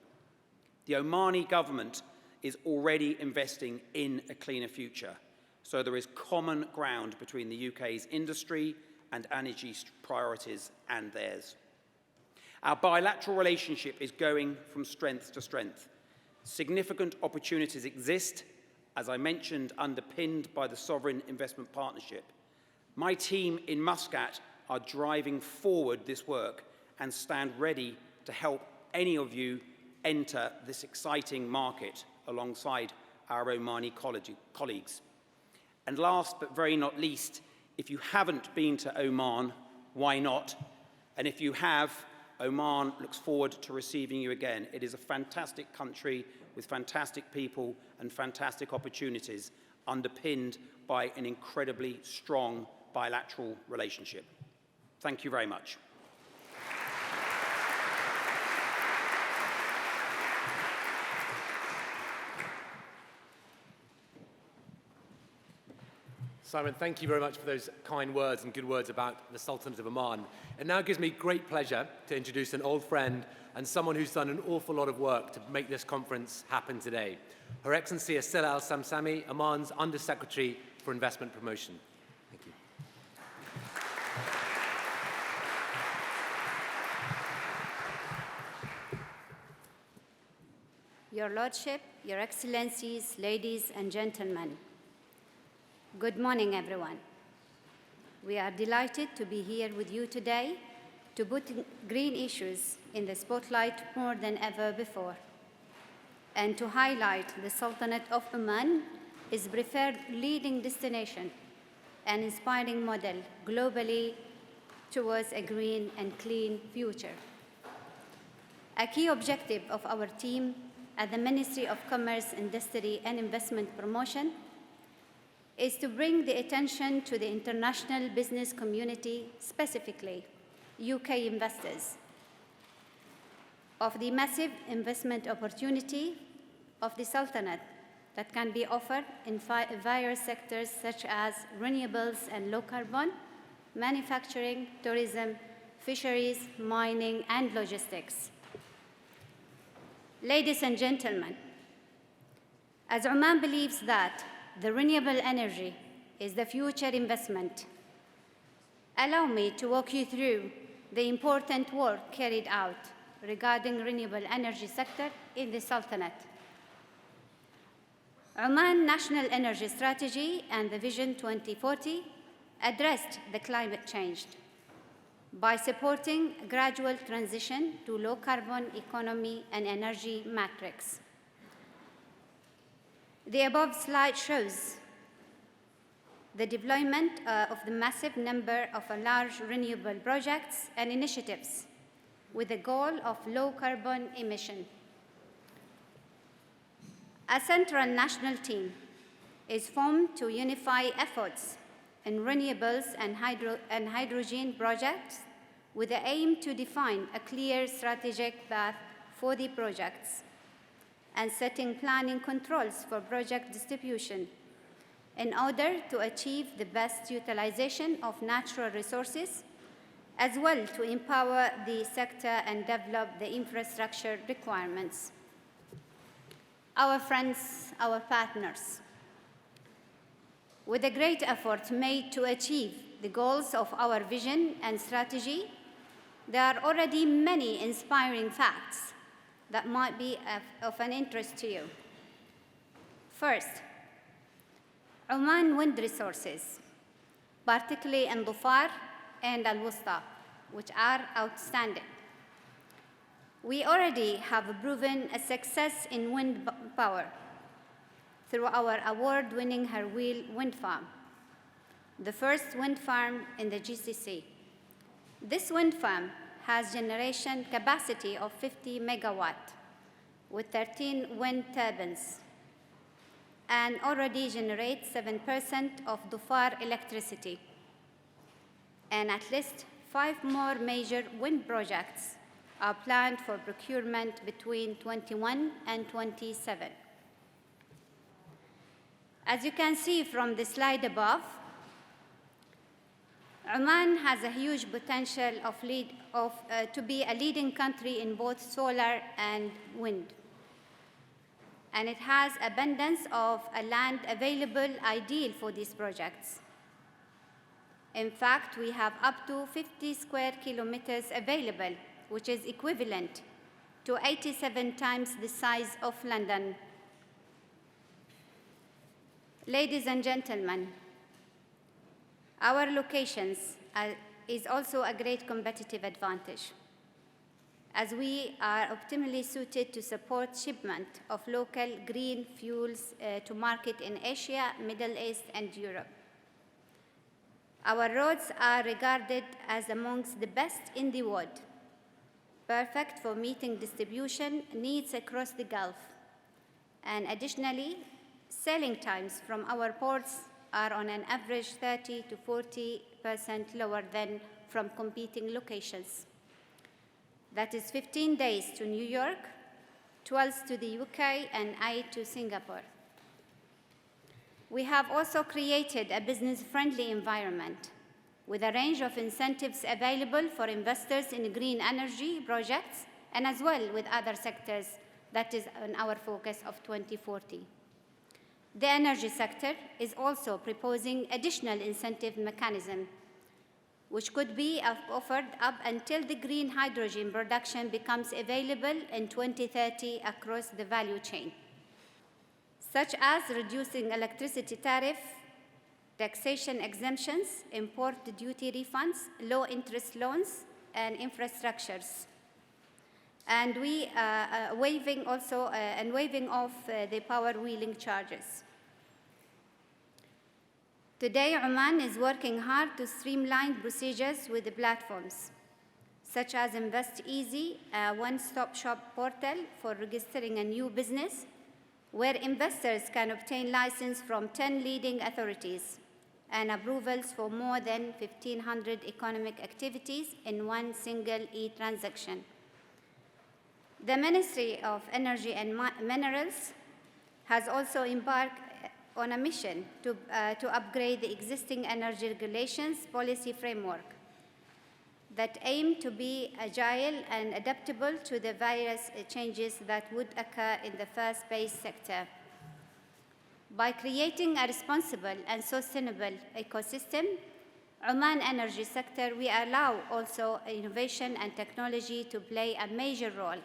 Speaker 4: The Omani government is already investing in a cleaner future, so there is common ground between the UK's industry and energy priorities and theirs. Our bilateral relationship is going from strength to strength. Significant opportunities exist, as I mentioned, underpinned by the Sovereign Investment Partnership. My team in Muscat are driving forward this work and stand ready to help any of you enter this exciting market alongside our Omani colleagues. And last but very not least, if you haven't been to Oman, why not? And if you have, Oman looks forward to receiving you again. It is a fantastic country with fantastic people and fantastic opportunities, underpinned by an incredibly strong bilateral relationship. Thank you very much.
Speaker 5: Simon, thank you very much for those kind words and good words about the Sultanate of Oman. It now gives me great pleasure to introduce an old friend and someone who's done an awful lot of work to make this conference happen today. Her Excellency Asila Al Samsami, Oman's Under-Secretary for Investment Promotion. Thank you.
Speaker 6: Your Lordship, Your Excellencies, ladies and gentlemen, good morning, everyone. We are delighted to be here with you today to put green issues in the spotlight more than ever before, and to highlight the Sultanate of Oman is preferred leading destination and inspiring model globally towards a green and clean future. A key objective of our team at the Ministry of Commerce, Industry and Investment Promotion is to bring the attention to the international business community, specifically UK investors, of the massive investment opportunity of the Sultanate that can be offered in various sectors such as renewables and low carbon, manufacturing, tourism, fisheries, mining, and logistics. Ladies and gentlemen, as Oman believes that the renewable energy is the future investment, allow me to walk you through the important work carried out regarding renewable energy sector in the Sultanate. Oman National Energy Strategy and the Vision 2040 addressed the climate change by supporting a gradual transition to low-carbon economy and energy matrix. The above slide shows the deployment of the massive number of large renewable projects and initiatives with the goal of low carbon emission. A central national team is formed to unify efforts in renewables and hydrogen projects with the aim to define a clear strategic path for the projects and setting planning controls for project distribution in order to achieve the best utilization of natural resources, as well to empower the sector and develop the infrastructure requirements. Our friends, our partners, with a great effort made to achieve the goals of our vision and strategy, there are already many inspiring facts that might be of an interest to you. First, Oman wind resources, particularly in Dhofar and Al-Wusta, which are outstanding. We already have proven a success in wind power through our award-winning Harweel wind farm, the first wind farm in the GCC. This wind farm has generation capacity of 50 megawatt with 13 wind turbines and already generates 7% of Dhofar electricity. And at least 5 more major wind projects are planned for procurement between 21 and 27. As you can see from the slide above, Oman has a huge potential to be a leading country in both solar and wind. And it has abundance of land available ideal for these projects. In fact, we have up to 50 square kilometers available, which is equivalent to 87 times the size of London. Ladies and gentlemen, our locations is also a great competitive advantage, as we are optimally suited to support shipment of local green fuels to market in Asia, Middle East, and Europe. Our roads are regarded as amongst the best in the world, perfect for meeting distribution needs across the Gulf. And additionally, sailing times from our ports are on an average 30 to 40% lower than from competing locations. That is 15 days to New York, 12 to the UK, and 8 to Singapore. We have also created a business-friendly environment with a range of incentives available for investors in green energy projects and as well with other sectors that is on our focus of 2040. The energy sector is also proposing additional incentive mechanism, which could be offered up until the green hydrogen production becomes available in 2030 across the value chain, such as reducing electricity tariff, taxation exemptions, import duty refunds, low-interest loans, and infrastructures. And waiving off the power wheeling charges. Today, Oman is working hard to streamline procedures with the platforms, such as Invest Easy, a one-stop shop portal for registering a new business, where investors can obtain license from 10 leading authorities and approvals for more than 1,500 economic activities in one single e-transaction. The Ministry of Energy and Minerals has also embarked on a mission to upgrade the existing energy regulations policy framework that aim to be agile and adaptable to the various changes that would occur in the first-based sector. By creating a responsible and sustainable ecosystem, Oman energy sector, we allow also innovation and technology to play a major role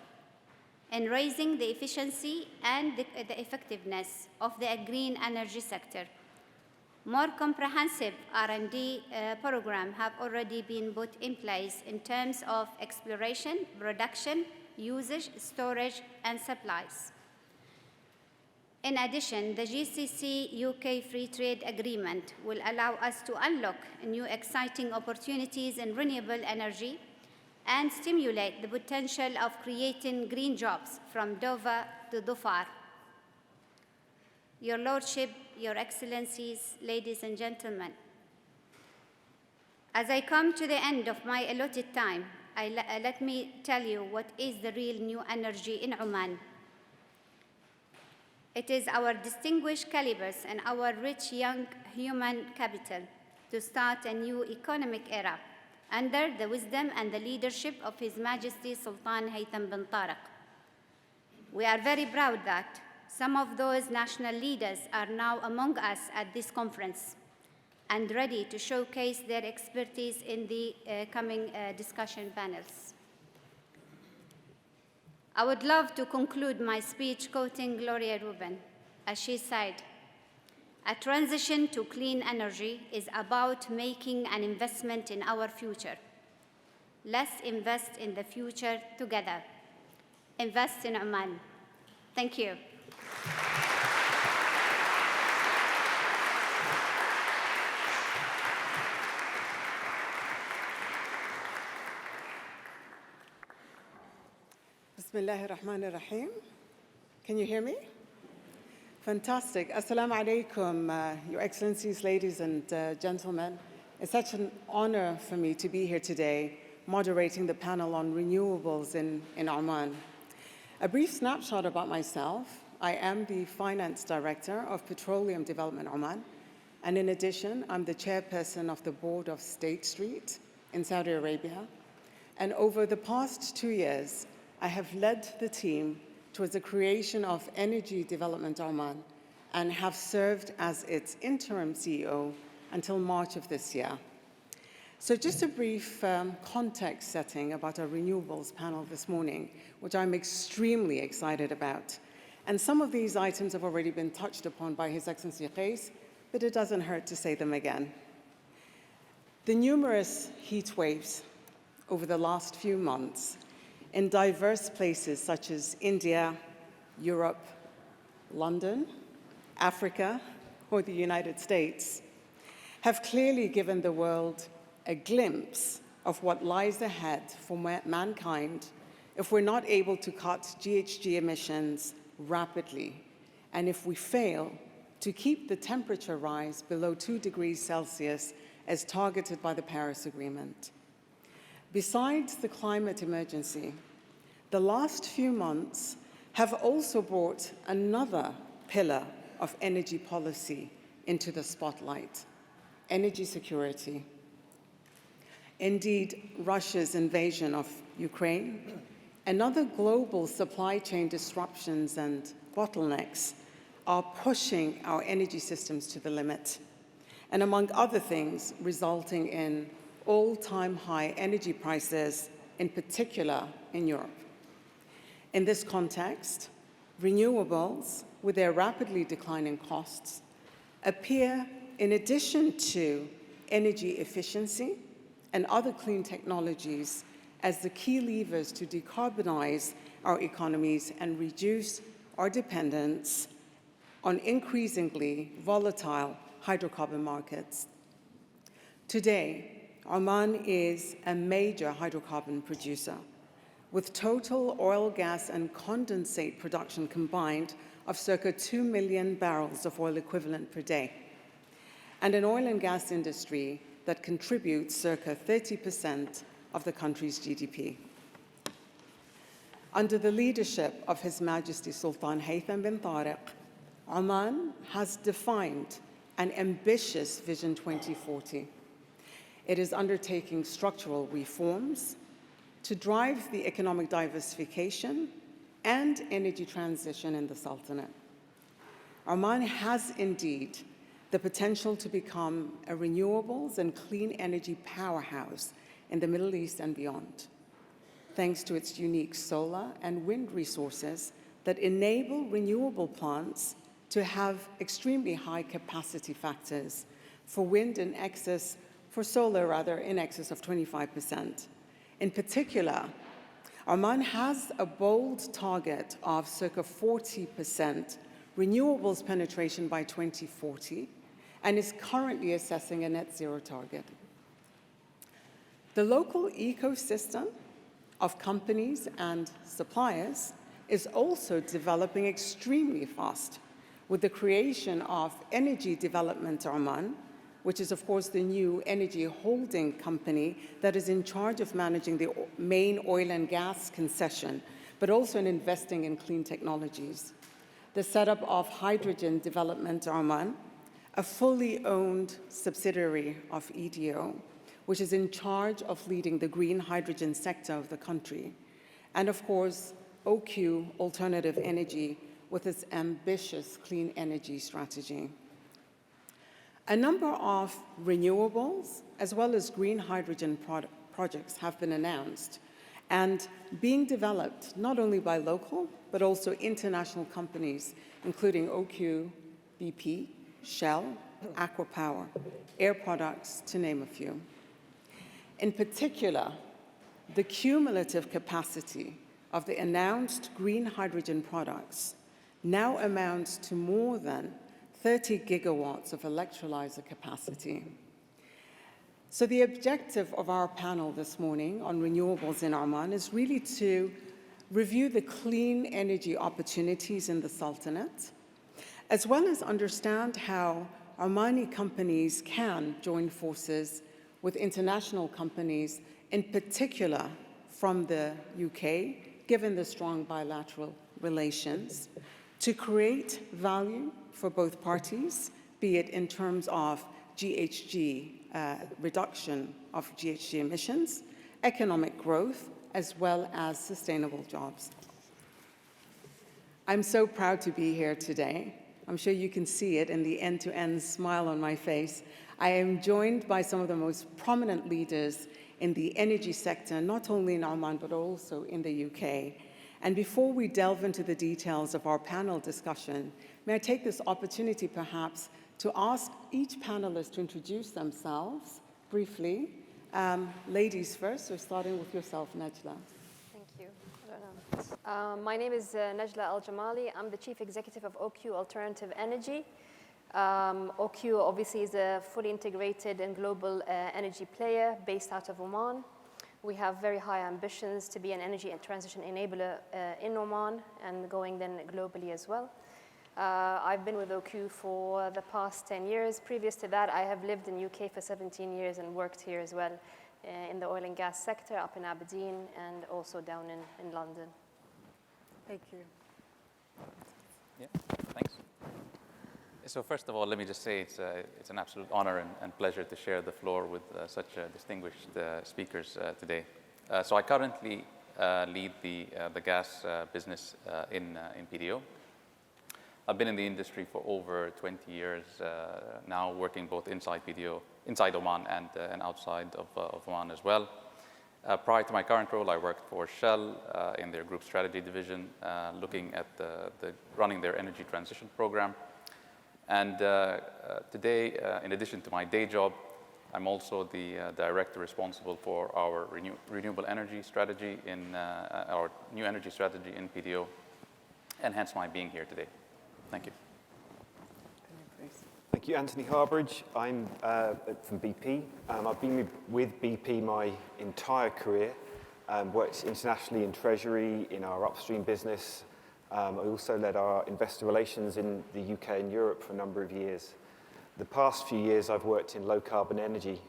Speaker 6: in raising the efficiency and the effectiveness of the green energy sector. More comprehensive R&D programs have already been put in place in terms of exploration, production, usage, storage, and supplies. In addition, the GCC-UK Free Trade Agreement will allow us to unlock new exciting opportunities in renewable energy and stimulate the potential of creating green jobs from Dover to Dhofar. Your Lordship, Your Excellencies, ladies and gentlemen, as I come to the end of my allotted time, let me tell you what is the real new energy in Oman. It is our distinguished calibers and our rich young human capital to start a new economic era under the wisdom and the leadership of His Majesty Sultan Haytham bin Tariq. We are very proud that some of those national leaders are now among us at this conference and ready to showcase their expertise in the coming discussion panels. I would love to conclude my speech quoting Gloria Rubin, as she said, "A transition to clean energy is about making an investment in our future. Let's invest in the future together. Invest in Oman." Thank you.
Speaker 7: Bismillahir Rahmanir Rahim. Can you hear me? Fantastic. Assalamu alaikum, Your Excellencies, ladies and gentlemen. It's such an honor for me to be here today, moderating the panel on renewables in Oman. A brief snapshot about myself. I am the Finance Director of Petroleum Development Oman, and in addition, I'm the chairperson of the board of State Street in Saudi Arabia. And over the past 2 years, I have led the team towards the creation of Energy Development Oman and have served as its interim CEO until March of this year. So just a brief context setting about our renewables panel this morning, which I'm extremely excited about. And some of these items have already been touched upon by His Excellency Qais, but it doesn't hurt to say them again. The numerous heat waves over the last few months in diverse places such as India, Europe, London, Africa, or the United States have clearly given the world a glimpse of what lies ahead for mankind if we're not able to cut GHG emissions rapidly, and if we fail to keep the temperature rise below 2 degrees Celsius as targeted by the Paris Agreement. Besides the climate emergency, the last few months have also brought another pillar of energy policy into the spotlight: energy security. Indeed, Russia's invasion of Ukraine and other global supply chain disruptions and bottlenecks are pushing our energy systems to the limit, and among other things, resulting in all-time high energy prices, in particular in Europe. In this context, renewables, with their rapidly declining costs, appear, in addition to energy efficiency and other clean technologies, as the key levers to decarbonize our economies and reduce our dependence on increasingly volatile hydrocarbon markets. Today, Oman is a major hydrocarbon producer, with total oil, gas, and condensate production combined of circa 2 million barrels of oil equivalent per day, and an oil and gas industry that contributes circa 30% of the country's GDP. Under the leadership of His Majesty Sultan Haytham bin Tariq, Oman has defined an ambitious Vision 2040. It is undertaking structural reforms to drive the economic diversification and energy transition in the Sultanate. Oman has indeed the potential to become a renewables and clean energy powerhouse in the Middle East and beyond, thanks to its unique solar and wind resources that enable renewable plants to have extremely high capacity factors for wind in excess, for solar rather, in excess of 25%. In particular, Oman has a bold target of circa 40% renewables penetration by 2040 and is currently assessing a net zero target. The local ecosystem of companies and suppliers is also developing extremely fast, with the creation of Energy Development Oman, which is, of course, the new energy holding company that is in charge of managing the main oil and gas concession, but also in investing in clean technologies. The setup of Hydrogen Development Oman, a fully owned subsidiary of EDO, which is in charge of leading the green hydrogen sector of the country. And of course, OQ Alternative Energy, with its ambitious clean energy strategy. A number of renewables, as well as green hydrogen projects have been announced and being developed not only by local, but also international companies, including OQ, BP, Shell, Aqua Power, Air Products, to name a few. In particular, the cumulative capacity of the announced green hydrogen products now amounts to more than 30 gigawatts of electrolyzer capacity. So the objective of our panel this morning on renewables in Oman is really to review the clean energy opportunities in the Sultanate, as well as understand how Omani companies can join forces with international companies in particular from the UK, given the strong bilateral relations, to create value for both parties, be it in terms of GHG, reduction of GHG emissions, economic growth, as well as sustainable jobs. I'm so proud to be here today. I'm sure you can see it in the end-to-end smile on my face. I am joined by some of the most prominent leaders in the energy sector, not only in Oman, but also in the UK. And before we delve into the details of our panel discussion, may I take this opportunity perhaps to ask each panelist to introduce themselves briefly. Ladies first, so starting with yourself, Najla.
Speaker 8: Thank you. My name is Najla Al Jamali. I'm the Chief Executive of OQ Alternative Energy. OQ obviously is a fully integrated and global energy player based out of Oman. We have very high ambitions to be an energy and transition enabler in Oman and going then globally as well. I've been with OQ for the past 10 years. Previous to that, I have lived in UK for 17 years and worked here as well in the oil and gas sector up in Aberdeen and also down in London.
Speaker 7: Thank you.
Speaker 9: Yeah, thanks. So first of all, let me just say it's an absolute honor and pleasure to share the floor with such distinguished speakers today. So I currently lead the gas business in PDO. I've been in the industry for over 20 years now, working both inside PDO, inside Oman and outside of Oman as well. Prior to my current role, I worked for Shell in their group strategy division, looking at running their energy transition program. And today, in addition to my day job, I'm also the director responsible for our renewable energy strategy our new energy strategy in PDO, and hence my being here today. Thank you.
Speaker 10: Thank you, Anthony Harbridge. I'm from BP. I've been with BP my entire career, worked internationally in Treasury, in our upstream business. I also led our investor relations in the UK and Europe for a number of years. The past few years, I've worked in low carbon energy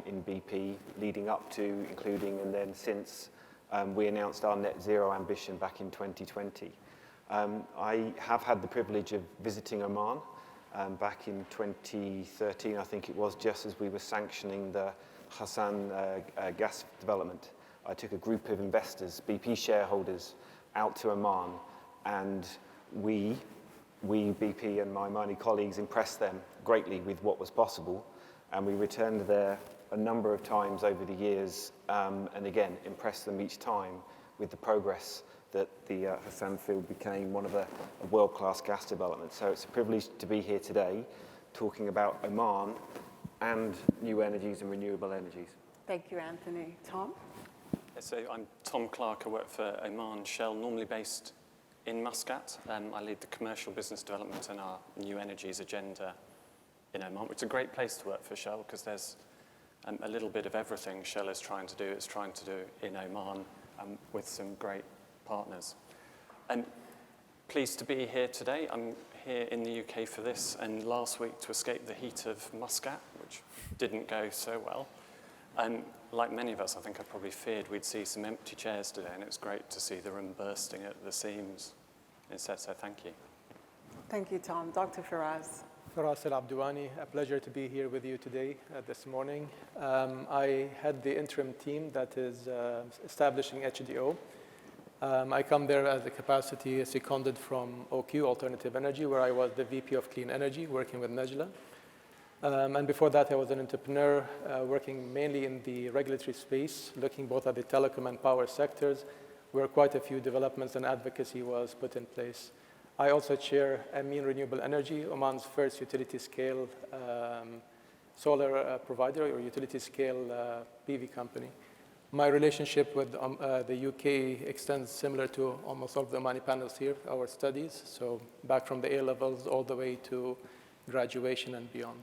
Speaker 10: in BP, leading up to, including, and then since we announced our net zero ambition back in 2020. I have had the privilege of visiting Oman back in 2013, I think it was, just as we were sanctioning the Hassan gas development. I took a group of investors, BP shareholders, out to Oman, and we, BP and my Omani colleagues, impressed them greatly with what was possible, and we returned there a number of times over the years, and again, impressed them each time with the progress that the Hassan field became one of a world-class gas development. So it's a privilege to be here today talking about Oman and new energies and renewable energies.
Speaker 7: Thank you, Anthony. Tom?
Speaker 11: So I'm Tom Clark. I work for Oman Shell, normally based in Muscat. I lead the commercial business development and our new energies agenda in Oman. It's a great place to work for Shell because there's a little bit of everything Shell is trying to do. It's trying to do in Oman with some great partners. I'm pleased to be here today. I'm here in the UK for this, and last week to escape the heat of Muscat, which didn't go so well. And like many of us, I think I probably feared we'd see some empty chairs today, and it's great to see the room bursting at the seams instead, so thank you.
Speaker 7: Thank you, Tom. Dr. Firas.
Speaker 12: Firas Al Abdouani, a pleasure to be here with you today, this morning. I head the interim team that is establishing HDO. I come there as a capacity seconded from OQ Alternative Energy, where I was the VP of Clean Energy, working with Najla. And before that, I was an entrepreneur working mainly in the regulatory space, looking both at the telecom and power sectors, where quite a few developments and advocacy was put in place. I also chair Amin Renewable Energy, Oman's first utility-scale solar provider or utility-scale PV company. My relationship with the UK extends similar to almost all of the Omani panels here, our studies, so back from the A-levels all the way to graduation and beyond.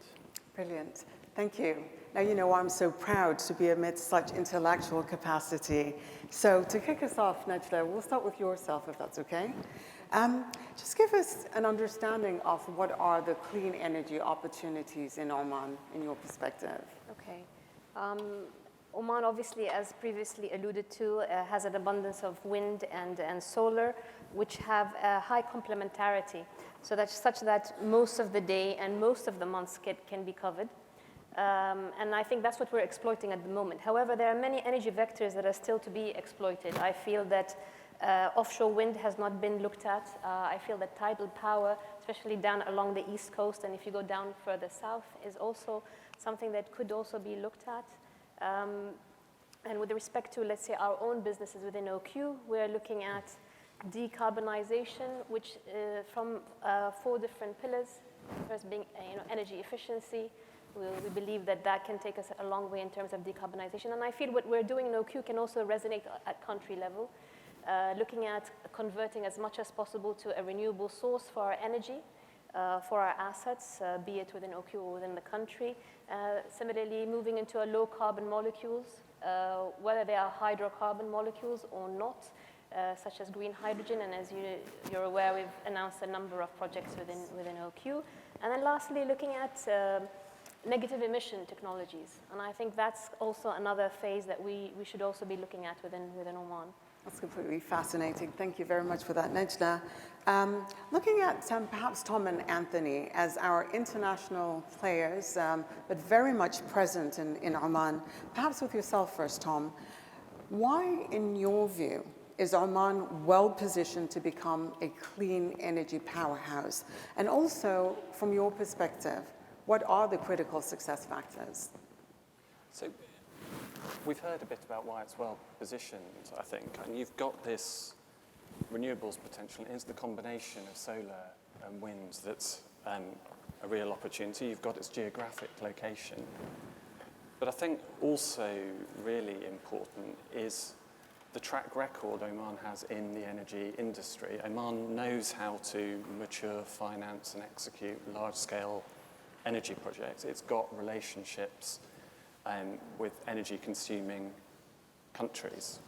Speaker 7: Brilliant. Thank you. Now, you know, I'm so proud to be amidst such intellectual capacity. So to kick us off, Najla, we'll start with yourself, if that's okay. Just give us an understanding of what are the clean energy opportunities in Oman, in your perspective.
Speaker 8: Okay. Oman, obviously, as previously alluded to, has an abundance of wind and solar, which have a high complementarity, so that's such that most of the day and most of the months can be covered. And I think that's what we're exploiting at the moment. However, there are many energy vectors that are still to be exploited. I feel that offshore wind has not been looked at. I feel that tidal power, especially down along the east coast, and if you go down further south, is also something that could also be looked at. And with respect to, let's say, our own businesses within OQ, we're looking at decarbonization, which from 4 different pillars. First being energy efficiency. We believe that that can take us a long way in terms of decarbonization. And I feel what we're doing in OQ can also resonate at country level, looking at converting as much as possible to a renewable source for our energy, for our assets, be it within OQ or within the country. Similarly, moving into a low carbon molecules, whether they are hydrocarbon molecules or not, such as green hydrogen. And as you're aware, we've announced a number of projects within OQ. And then lastly, looking at negative emission technologies. And I think that's also another phase that we should also be looking at within Oman.
Speaker 7: That's completely fascinating. Thank you very much for that, Nejla. Looking at perhaps Tom and Anthony as our international players, but very much present in Oman. Perhaps with yourself first, Tom. Why, in your view, is Oman well positioned to become a clean energy powerhouse? And also, from your perspective, what are the critical success factors?
Speaker 11: So we've heard a bit about why it's well positioned, I think. And you've got this renewables potential. It's the combination of solar and wind that's a real opportunity. You've got its geographic location. But I think also really important is the track record Oman has in the energy industry. Oman knows how to mature, finance, and execute large-scale energy projects. It's got relationships with energy-consuming countries.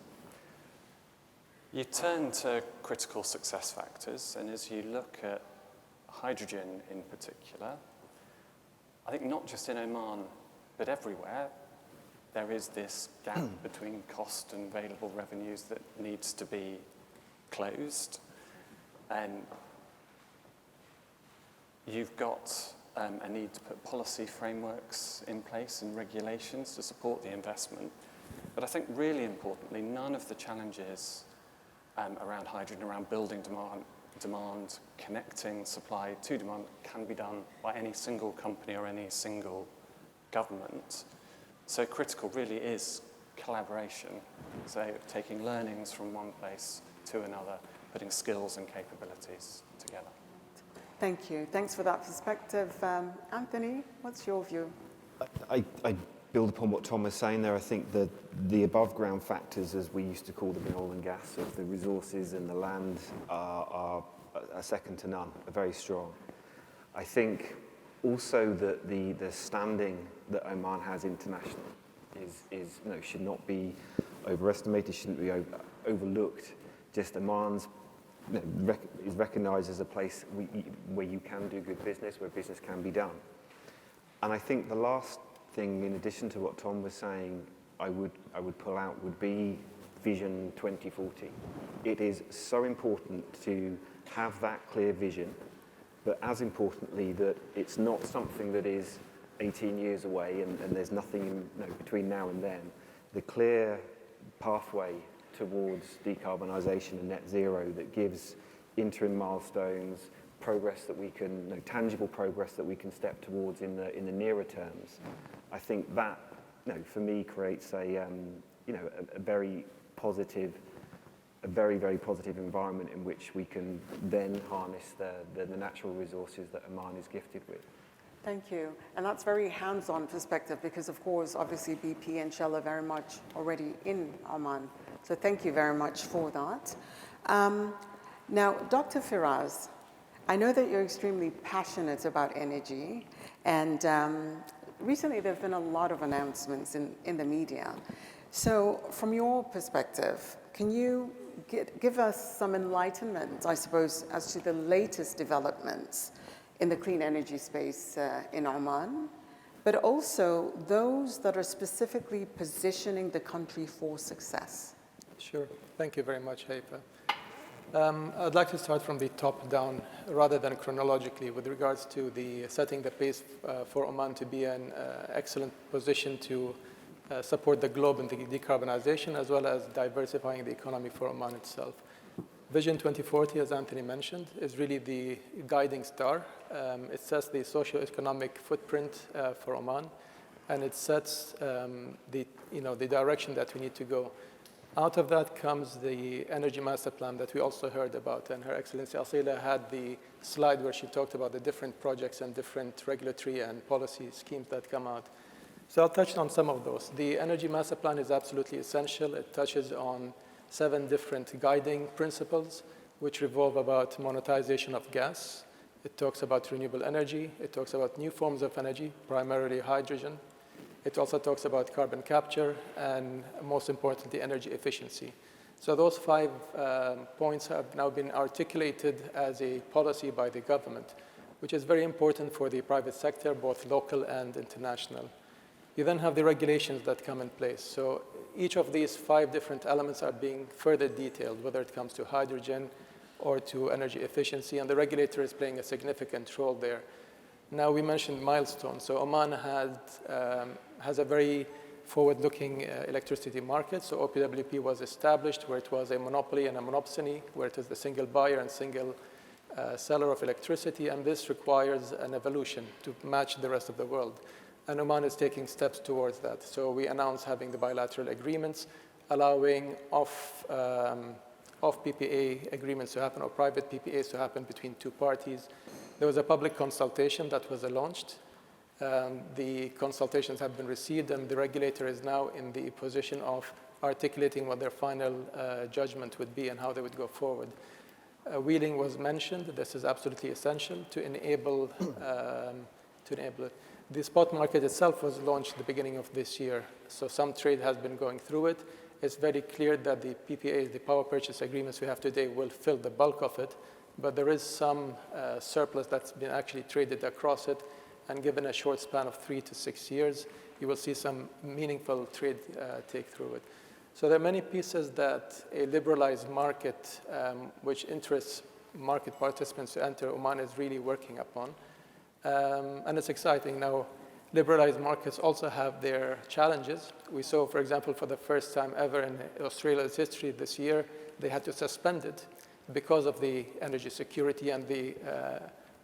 Speaker 11: You turn to critical success factors, and as you look at hydrogen in particular, I think not just in Oman, but everywhere, there is this gap between cost and available revenues that needs to be closed. You've got a need to put policy frameworks in place and regulations to support the investment. But I think really importantly, none of the challenges around hydrogen, around building demand, connecting supply to demand can be done by any single company or any single government. So critical really is collaboration. So taking learnings from one place to another, putting skills and capabilities together.
Speaker 7: Thank you. Thanks for that perspective. Anthony, what's your view?
Speaker 10: I build upon what Tom was saying there. I think that the above ground factors, as we used to call them in oil and gas, of the resources and the land are second to none, are very strong. I think also that the standing that Oman has internationally is should not be overestimated, shouldn't be overlooked. Just Oman's is recognised as a place where you can do good business, where business can be done. And I think the last thing, in addition to what Tom was saying, I would pull out would be Vision 2040. It is so important to have that clear vision, but as importantly that it's not something that is 18 years away and there's nothing between now and then. The clear pathway towards decarbonisation and net zero that gives interim milestones, progress that we can, tangible progress that we can step towards in the nearer terms. I think that, for me, creates a very positive, a very, very positive environment in which we can then harness the natural resources that Oman is gifted with.
Speaker 7: Thank you. And that's very hands-on perspective because, of course, obviously BP and Shell are very much already in Oman. So thank you very much for that. Now, Dr. Firaz, I know that you're extremely passionate about energy, and recently there have been a lot of announcements in the media. So from your perspective, can you give us some enlightenment, I suppose, as to the latest developments in the clean energy space in Oman? but also those that are specifically positioning the country for success?
Speaker 12: Sure. Thank you very much, Haifa. I'd like to start from the top down rather than chronologically with regards to the setting the pace for Oman to be an excellent position to support the globe in the decarbonization as well as diversifying the economy for Oman itself. Vision 2040, as Anthony mentioned, is really the guiding star. It sets the socio-economic footprint for Oman, and it sets the direction that we need to go. Out of that comes the energy master plan that we also heard about, and Her Excellency Asila had the slide where she talked about the different projects and different regulatory and policy schemes that come out. So I'll touch on some of those. The energy master plan is absolutely essential. It touches on 7 different guiding principles, which revolve about monetization of gas. It talks about renewable energy. It talks about new forms of energy, primarily hydrogen. It also talks about carbon capture and, most importantly, energy efficiency. So those 5 points have now been articulated as a policy by the government, which is very important for the private sector, both local and international. You then have the regulations that come in place. So each of these 5 different elements are being further detailed, whether it comes to hydrogen or to energy efficiency, and the regulator is playing a significant role there. Now, we mentioned milestones. So Oman has a very forward-looking electricity market. So OPWP was established where it was a monopoly and a monopsony, where it is the single buyer and single seller of electricity, and this requires an evolution to match the rest of the world. And Oman is taking steps towards that. So we announced having the bilateral agreements, allowing off PPA agreements to happen, or private PPAs to happen between 2 parties. There was a public consultation that was launched. The consultations have been received, and the regulator is now in the position of articulating what their final judgment would be and how they would go forward. Wheeling was mentioned. This is absolutely essential to enable it. The spot market itself was launched at the beginning of this year, so some trade has been going through it. It's very clear that the PPAs, the power purchase agreements we have today, will fill the bulk of it, but there is some surplus that's been actually traded across it, and given a short span of 3 to 6 years, you will see some meaningful trade take through it. So there are many pieces that a liberalized market, which interests market participants to enter Oman, is really working upon. And it's exciting. Now, liberalized markets also have their challenges. We saw, for example, for the first time ever in Australia's history this year, they had to suspend it because of the energy security and the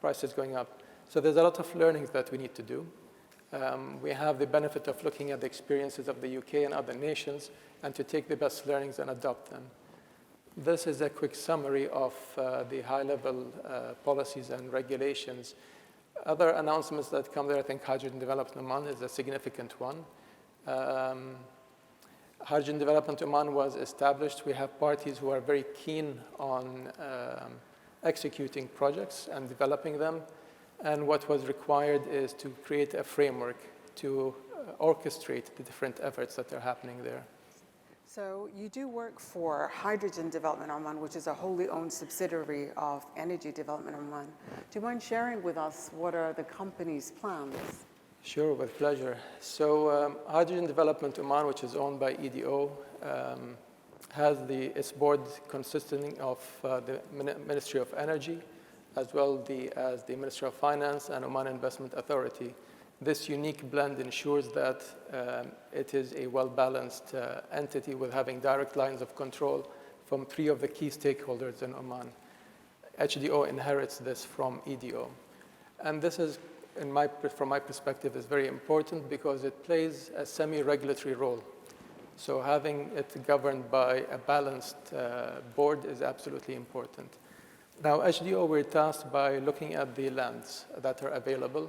Speaker 12: prices going up. So there's a lot of learnings that we need to do. We have the benefit of looking at the experiences of the UK and other nations and to take the best learnings and adopt them. This is a quick summary of the high-level policies and regulations. Other announcements that come there, I think hydrogen development Oman is a significant one. Hydrogen development Oman was established. We have parties who are very keen on executing projects and developing them. And what was required is to create a framework to orchestrate the different efforts that are happening there.
Speaker 7: So you do work for Hydrogen Development Oman, which is a wholly owned subsidiary of Energy Development Oman. Do you mind sharing with us what are the company's plans?
Speaker 12: Sure, with pleasure. So Hydrogen Development Oman, which is owned by EDO, has its board consisting of the Ministry of Energy, as well as the Ministry of Finance and Oman Investment Authority. This unique blend ensures that it is a well-balanced entity with having direct lines of control from 3 of the key stakeholders in Oman. HDO inherits this from EDO. And this is, from my perspective, is very important because it plays a semi-regulatory role. So having it governed by a balanced board is absolutely important. Now, HDO, we're tasked by looking at the lands that are available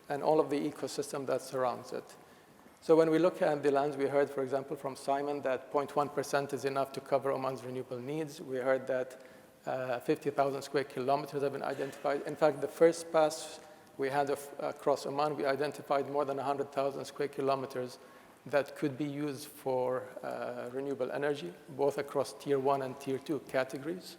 Speaker 12: and all of the ecosystem that surrounds it. So when we look at the lands, we heard, for example, from Simon that 0.1% is enough to cover Oman's renewable needs. We heard that 50,000 square kilometers have been identified. In fact, the first pass we had across Oman, we identified more than 100,000 square kilometers that could be used for renewable energy, both across Tier 1 and Tier 2 categories.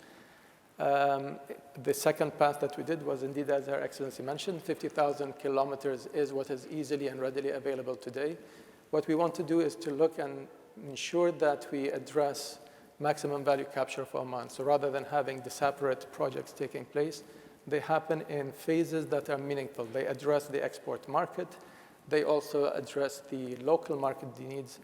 Speaker 12: The second path that we did was indeed, as Her Excellency mentioned, 50,000 kilometers is what is easily and readily available today. What we want to do is to look and ensure that we address maximum value capture for Oman. So rather than having the separate projects taking place, they happen in phases that are meaningful. They address the export market. They also address the local market needs.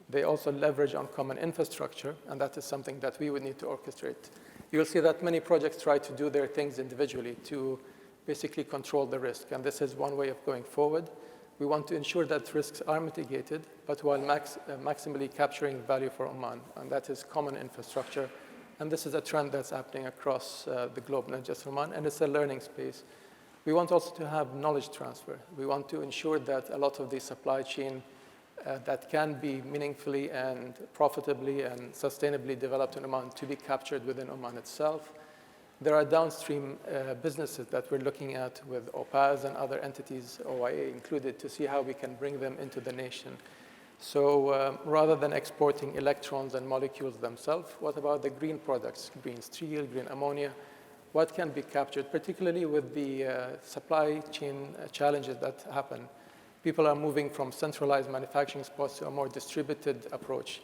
Speaker 12: They also leverage on common infrastructure, and that is something that we would need to orchestrate. You'll see that many projects try to do their things individually to basically control the risk, and this is one way of going forward. We want to ensure that risks are mitigated, but while maximally capturing value for Oman, and that is common infrastructure. And this is a trend that's happening across the globe, not just Oman, and it's a learning space. We want also to have knowledge transfer. We want to ensure that a lot of the supply chain that can be meaningfully and profitably and sustainably developed in Oman to be captured within Oman itself. There are downstream businesses that we're looking at with OPAS and other entities, OIA included, to see how we can bring them into the nation. So rather than exporting electrons and molecules themselves, what about the green products, green steel, green ammonia? What can be captured, particularly with the supply chain challenges that happen? People are moving from centralized manufacturing spots to a more distributed approach.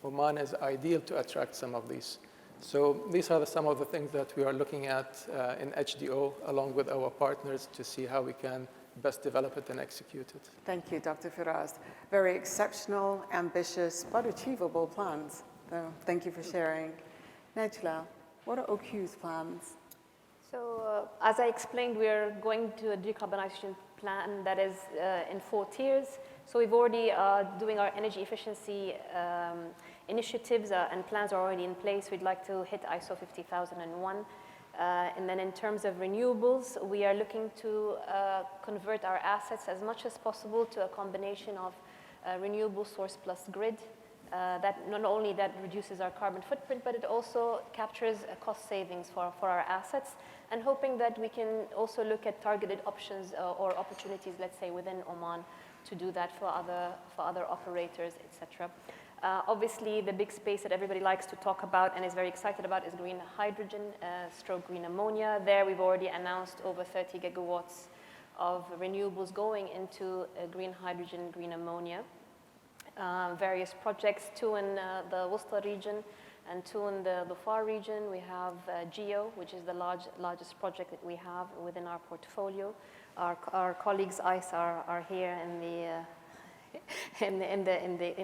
Speaker 12: Oman is ideal to attract some of these. So these are some of the things that we are looking at in HDO, along with our partners, to see how we can best develop it and execute it.
Speaker 7: Thank you, Dr. Firas. Very exceptional, ambitious, but achievable plans. So thank you for sharing. Najla, what are OQ's plans?
Speaker 8: So as I explained, we are going to a decarbonization plan that is in 4 tiers. So we've already doing our energy efficiency initiatives and plans are already in place. We'd like to hit ISO 50001. And then in terms of renewables, we are looking to convert our assets as much as possible to a combination of renewable source plus grid. That not only that reduces our carbon footprint, but it also captures cost savings for our assets, and hoping that we can also look at targeted options or opportunities, let's say, within Oman to do that for other operators, etc. Obviously, the big space that everybody likes to talk about and is very excited about is green hydrogen, stroke green ammonia. There, we've already announced over 30 gigawatts of renewables going into green hydrogen, green ammonia. Various projects, 2 in the Wusta region and 2 in the Dhofar region. We have GEO, which is the largest project that we have within our portfolio. Our colleagues, ICE, are here in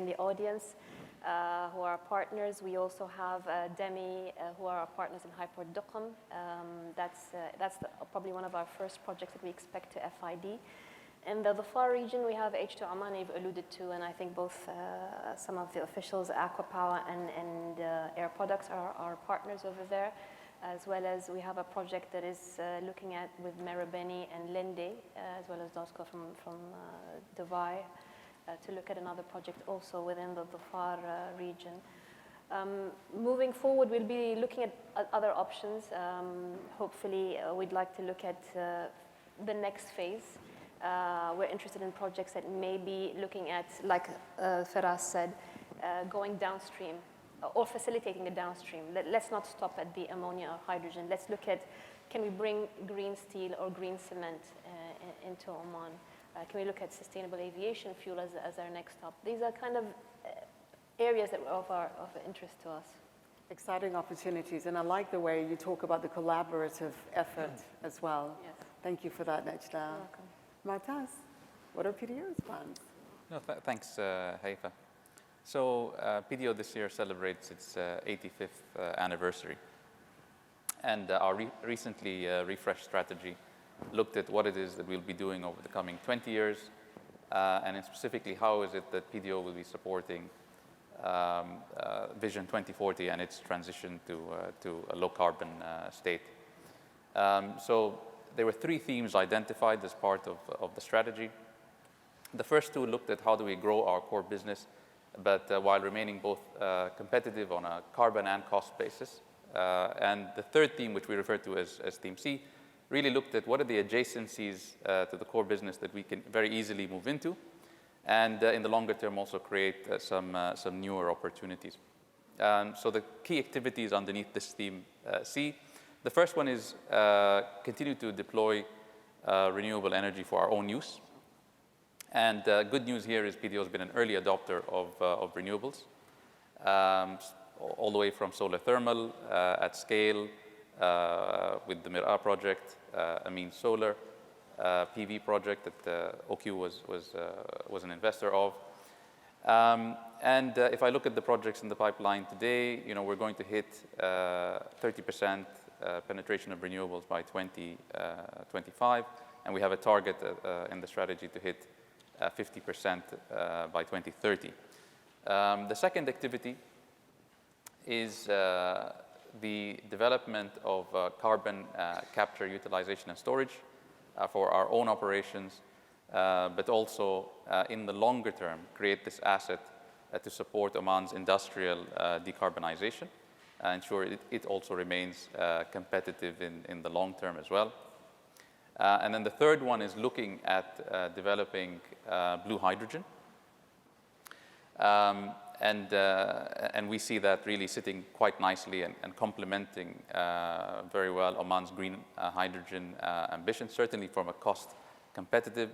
Speaker 8: the audience, who are partners. We also have DEMI, who are our partners in Hyport Duqm. That's probably one of our first projects that we expect to FID. In the Dhofar region, we have H2 Oman, you've alluded to, and I think both some of the officials, Aqua Power and Air Products, are partners over there, as well as we have a project that is looking at with Marubeni and Linde, as well as Dosco from Dubai, to look at another project also within the Dhofar region. Moving forward, we'll be looking at other options. Hopefully, we'd like to look at the next phase. We're interested in projects that may be looking at, like Firas said, going downstream or facilitating the downstream. Let's not stop at the ammonia or hydrogen. Let's look at, can we bring green steel or green cement into Oman? Can we look at sustainable aviation fuel as our next stop? These are kind of areas that are of interest to us.
Speaker 7: Exciting opportunities, and I like the way you talk about the collaborative effort as well.
Speaker 8: Yes.
Speaker 7: Thank you for that, Najla.
Speaker 8: You're welcome.
Speaker 7: Martaz, what are PDO's plans?
Speaker 9: No, thanks, Haifa. So PDO this year celebrates its 85th anniversary. And our recently refreshed strategy looked at what it is that we'll be doing over the coming 20 years, and specifically how is it that PDO will be supporting Vision 2040 and its transition to a low-carbon state. So there were 3 themes identified as part of the strategy. The first 2 looked at how do we grow our core business, but while remaining both competitive on a carbon and cost basis. And the third theme, which we refer to as Theme C, really looked at what are the adjacencies to the core business that we can very easily move into, and in the longer term also create some newer opportunities. So the key activities underneath this Theme C The first one is continue to deploy renewable energy for our own use. And good news here is PDO has been an early adopter of renewables, all the way from solar thermal at scale with the Mir'ah project, Amin Solar, PV project that OQ was an investor of. And if I look at the projects in the pipeline today, we're going to hit 30% penetration of renewables by 2025, and we have a target in the strategy to hit 50% by 2030. The second activity is the development of carbon capture, utilization, and storage for our own operations, but also in the longer term, create this asset to support Oman's industrial decarbonization, ensure it also remains competitive in the long term as well. And then the third one is looking at developing blue hydrogen. And we see that really sitting quite nicely and complementing very well Oman's green hydrogen ambition, certainly from a cost competitive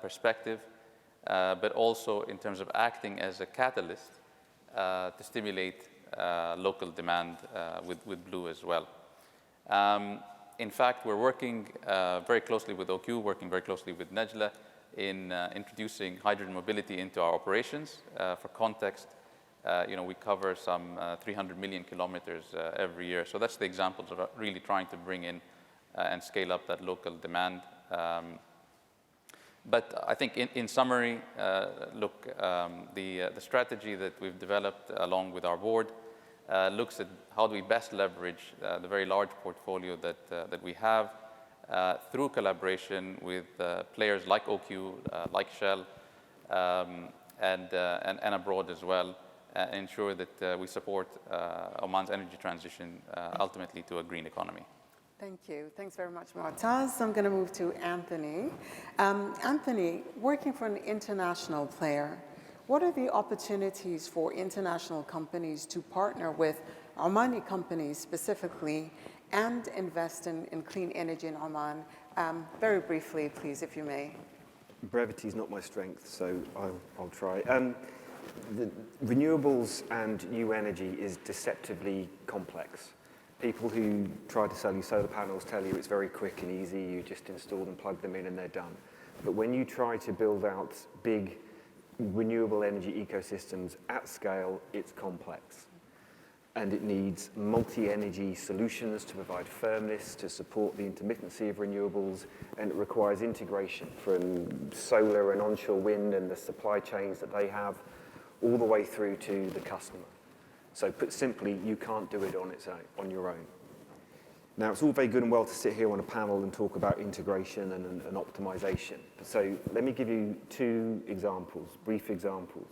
Speaker 9: perspective, but also in terms of acting as a catalyst to stimulate local demand with blue as well. In fact, we're working very closely with OQ, working very closely with Najla in introducing hydrogen mobility into our operations. For context, we cover some 300 million kilometers every year. So that's the examples of really trying to bring in and scale up that local demand. But I think in summary, look, the strategy that we've developed along with our board looks at how do we best leverage the very large portfolio that we have through collaboration with players like OQ, like Shell, and abroad as well, ensure that we support Oman's energy transition ultimately to a green economy.
Speaker 7: Thank you. Thanks very much, Mu'taz. I'm going to move to Anthony. Anthony, working for an international player, what are the opportunities for international companies to partner with Omani companies specifically and invest in clean energy in Oman? Very briefly, please, if you may.
Speaker 10: Brevity is not my strength, so I'll try. The renewables and new energy is deceptively complex. People who try to sell you solar panels tell you it's very quick and easy, you just install them, plug them in, and they're done. But when you try to build out big renewable energy ecosystems at scale, it's complex. And it needs multi-energy solutions to provide firmness, to support the intermittency of renewables, and it requires integration from solar and onshore wind and the supply chains that they have, all the way through to the customer. So put simply, you can't do it on your own. Now, it's all very good and well to sit here on a panel and talk about integration and optimization. So let me give you two examples, brief examples.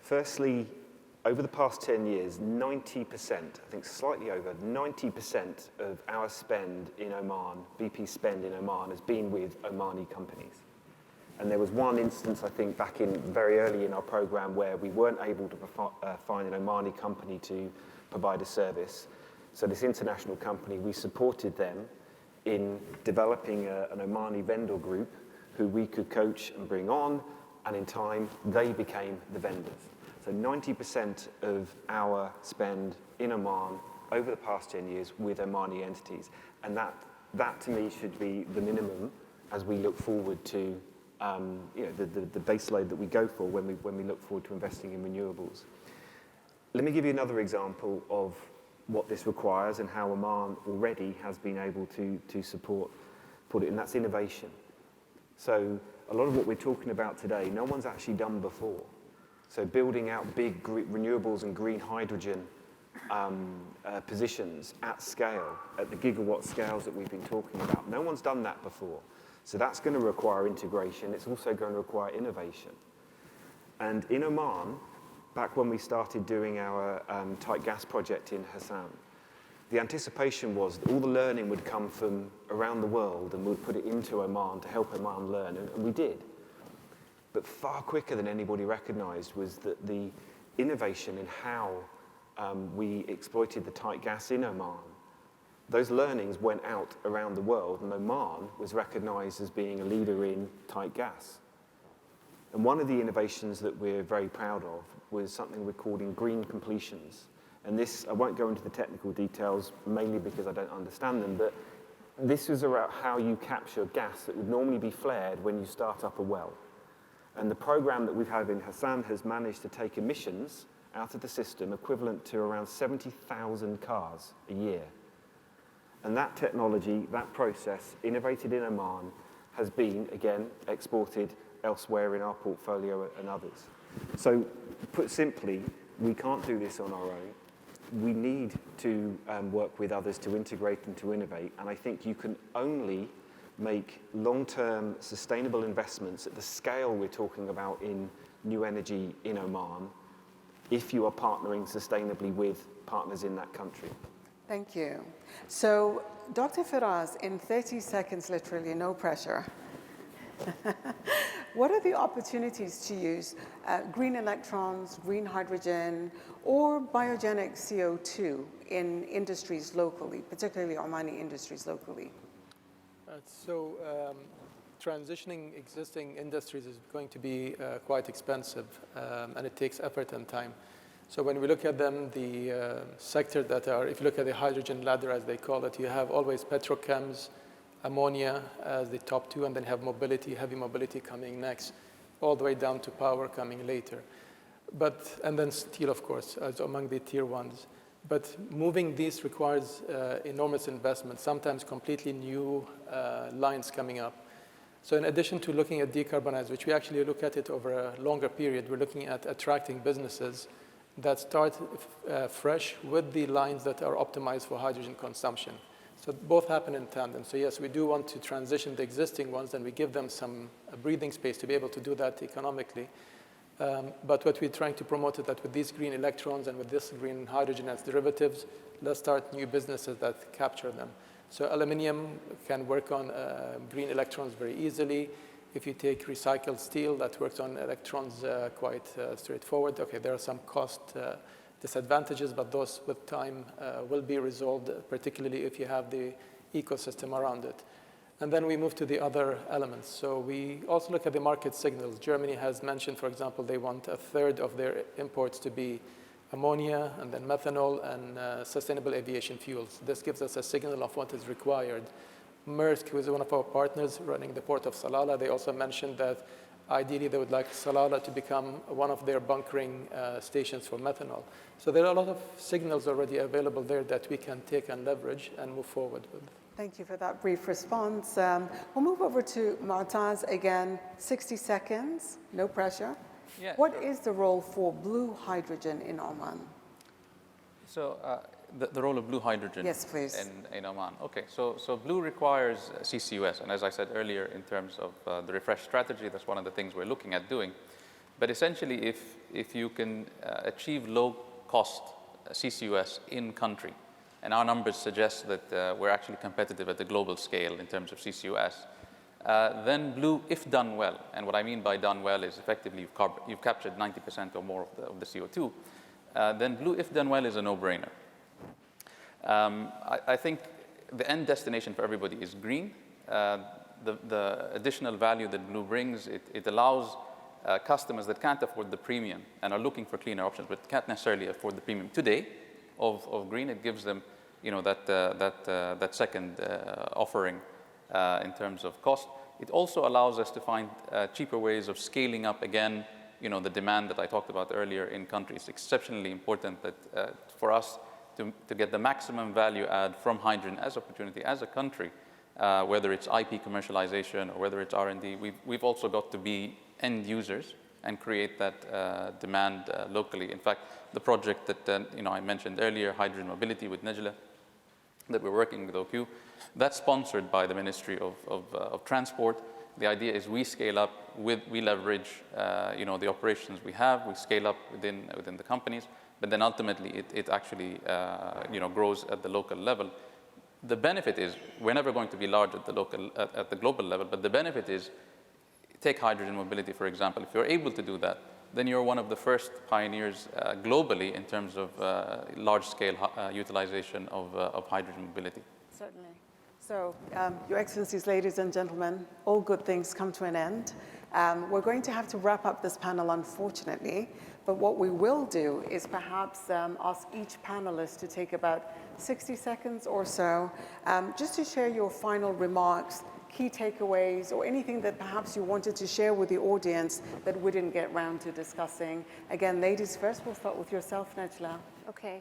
Speaker 10: Firstly, over the past 10 years, 90%, I think slightly over 90% of our spend in Oman, BP spend in Oman, has been with Omani companies. And there was one instance, I think, back in very early in our program where we weren't able to find an Omani company to provide a service. So this international company, we supported them in developing an Omani vendor group who we could coach and bring on, and in time, they became the vendors. So 90% of our spend in Oman over the past 10 years with Omani entities. And that to me should be the minimum as we look forward to the base load that we go for when we look forward to investing in renewables. Let me give you another example of what this requires and how Oman already has been able to put it, and that's innovation. So a lot of what we're talking about today, no one's actually done before. So building out big renewables and green hydrogen positions at scale, at the gigawatt scales that we've been talking about, no one's done that before. So that's going to require integration. It's also going to require innovation. And in Oman, back when we started doing our tight gas project in Hassan, the anticipation was that all the learning would come from around the world and we'd put it into Oman to help Oman learn, and we did. But far quicker than anybody recognized was that the innovation in how we exploited the tight gas in Oman Those learnings went out around the world, and Oman was recognized as being a leader in tight gas. And one of the innovations that we're very proud of was something we're calling green completions. And this, I won't go into the technical details, mainly because I don't understand them, but this is about how you capture gas that would normally be flared when you start up a well. And the program that we've had in Hassan has managed to take emissions out of the system equivalent to around 70,000 cars a year. And that technology, that process, innovated in Oman, has been, again, exported elsewhere in our portfolio and others. So, put simply, we can't do this on our own. We need to work with others to integrate and to innovate. And I think you can only make long-term sustainable investments at the scale we're talking about in new energy in Oman if you are partnering sustainably with partners in that country.
Speaker 7: Thank you. So, Dr. Firas, in 30 seconds, literally, no pressure. What are the opportunities to use green electrons, green hydrogen, or biogenic CO2 in industries locally, particularly Omani industries locally?
Speaker 12: Transitioning existing industries is going to be quite expensive, and it takes effort and time. So when we look at them, the sector that are, if you look at the hydrogen ladder, as they call it, you have always petrochems, ammonia as the top two, and then have mobility, heavy mobility coming next, all the way down to power coming later. And then steel, of course, as among the tier ones. But moving these requires enormous investment, sometimes completely new lines coming up. So in addition to looking at decarbonize, which we actually look at it over a longer period, we're looking at attracting businesses that start fresh with the lines that are optimized for hydrogen consumption. So both happen in tandem. So yes, we do want to transition the existing ones, and we give them some breathing space to be able to do that economically. But what we're trying to promote is that with these green electrons and with this green hydrogen as derivatives, let's start new businesses that capture them. So aluminum can work on green electrons very easily. If you take recycled steel, that works on electrons quite straightforward. Okay, there are some cost disadvantages, but those with time will be resolved, particularly if you have the ecosystem around it. And then we move to the other elements. So we also look at the market signals. Germany has mentioned, for example, they want a third of their imports to be ammonia, and then methanol, and sustainable aviation fuels. This gives us a signal of what is required. Maersk, who is one of our partners running the port of Salalah, they also mentioned that ideally they would like Salalah to become one of their bunkering stations for methanol. So there are a lot of signals already available there that we can take and leverage and move forward with.
Speaker 7: Thank you for that brief response. We'll move over to Mu'taz again, 60 seconds, no pressure.
Speaker 9: Yeah.
Speaker 7: What is the role for blue hydrogen in Oman?
Speaker 9: So the role of blue hydrogen,
Speaker 7: yes, please,
Speaker 9: in Oman. Okay, so blue requires CCUS, and as I said earlier, in terms of the refresh strategy, that's one of the things we're looking at doing. But essentially, if you can achieve low-cost CCUS in country, and our numbers suggest that we're actually competitive at the global scale in terms of CCUS, then blue, if done well, and what I mean by done well is effectively you've captured 90% or more of the CO2, then blue, if done well, is a no-brainer. I think the end destination for everybody is green. The additional value that blue brings, it allows customers that can't afford the premium and are looking for cleaner options, but can't necessarily afford the premium today of green. It gives them, that second offering in terms of cost. It also allows us to find cheaper ways of scaling up again, the demand that I talked about earlier in countries. It's exceptionally important that for us to get the maximum value add from hydrogen as opportunity as a country, whether it's IP commercialization or whether it's R&D, we've also got to be end users and create that demand locally. In fact, the project that I mentioned earlier, hydrogen mobility with Najla, that we're working with OQ, that's sponsored by the Ministry of Transport. The idea is we scale up we leverage the operations we have, we scale up within the companies, but then ultimately it actually grows at the local level. The benefit is we're never going to be large at the global level, but the benefit is, take hydrogen mobility, for example. If you're able to do that, then you're one of the first pioneers globally in terms of large-scale utilization of hydrogen mobility.
Speaker 7: Certainly. So, Your Excellencies, ladies and gentlemen, all good things come to an end. We're going to have to wrap up this panel, unfortunately, but what we will do is perhaps ask each panelist to take about 60 seconds or so, just to share your final remarks, key takeaways, or anything that perhaps you wanted to share with the audience that we didn't get round to discussing. Again, ladies first, we'll start with yourself, Najla.
Speaker 8: Okay.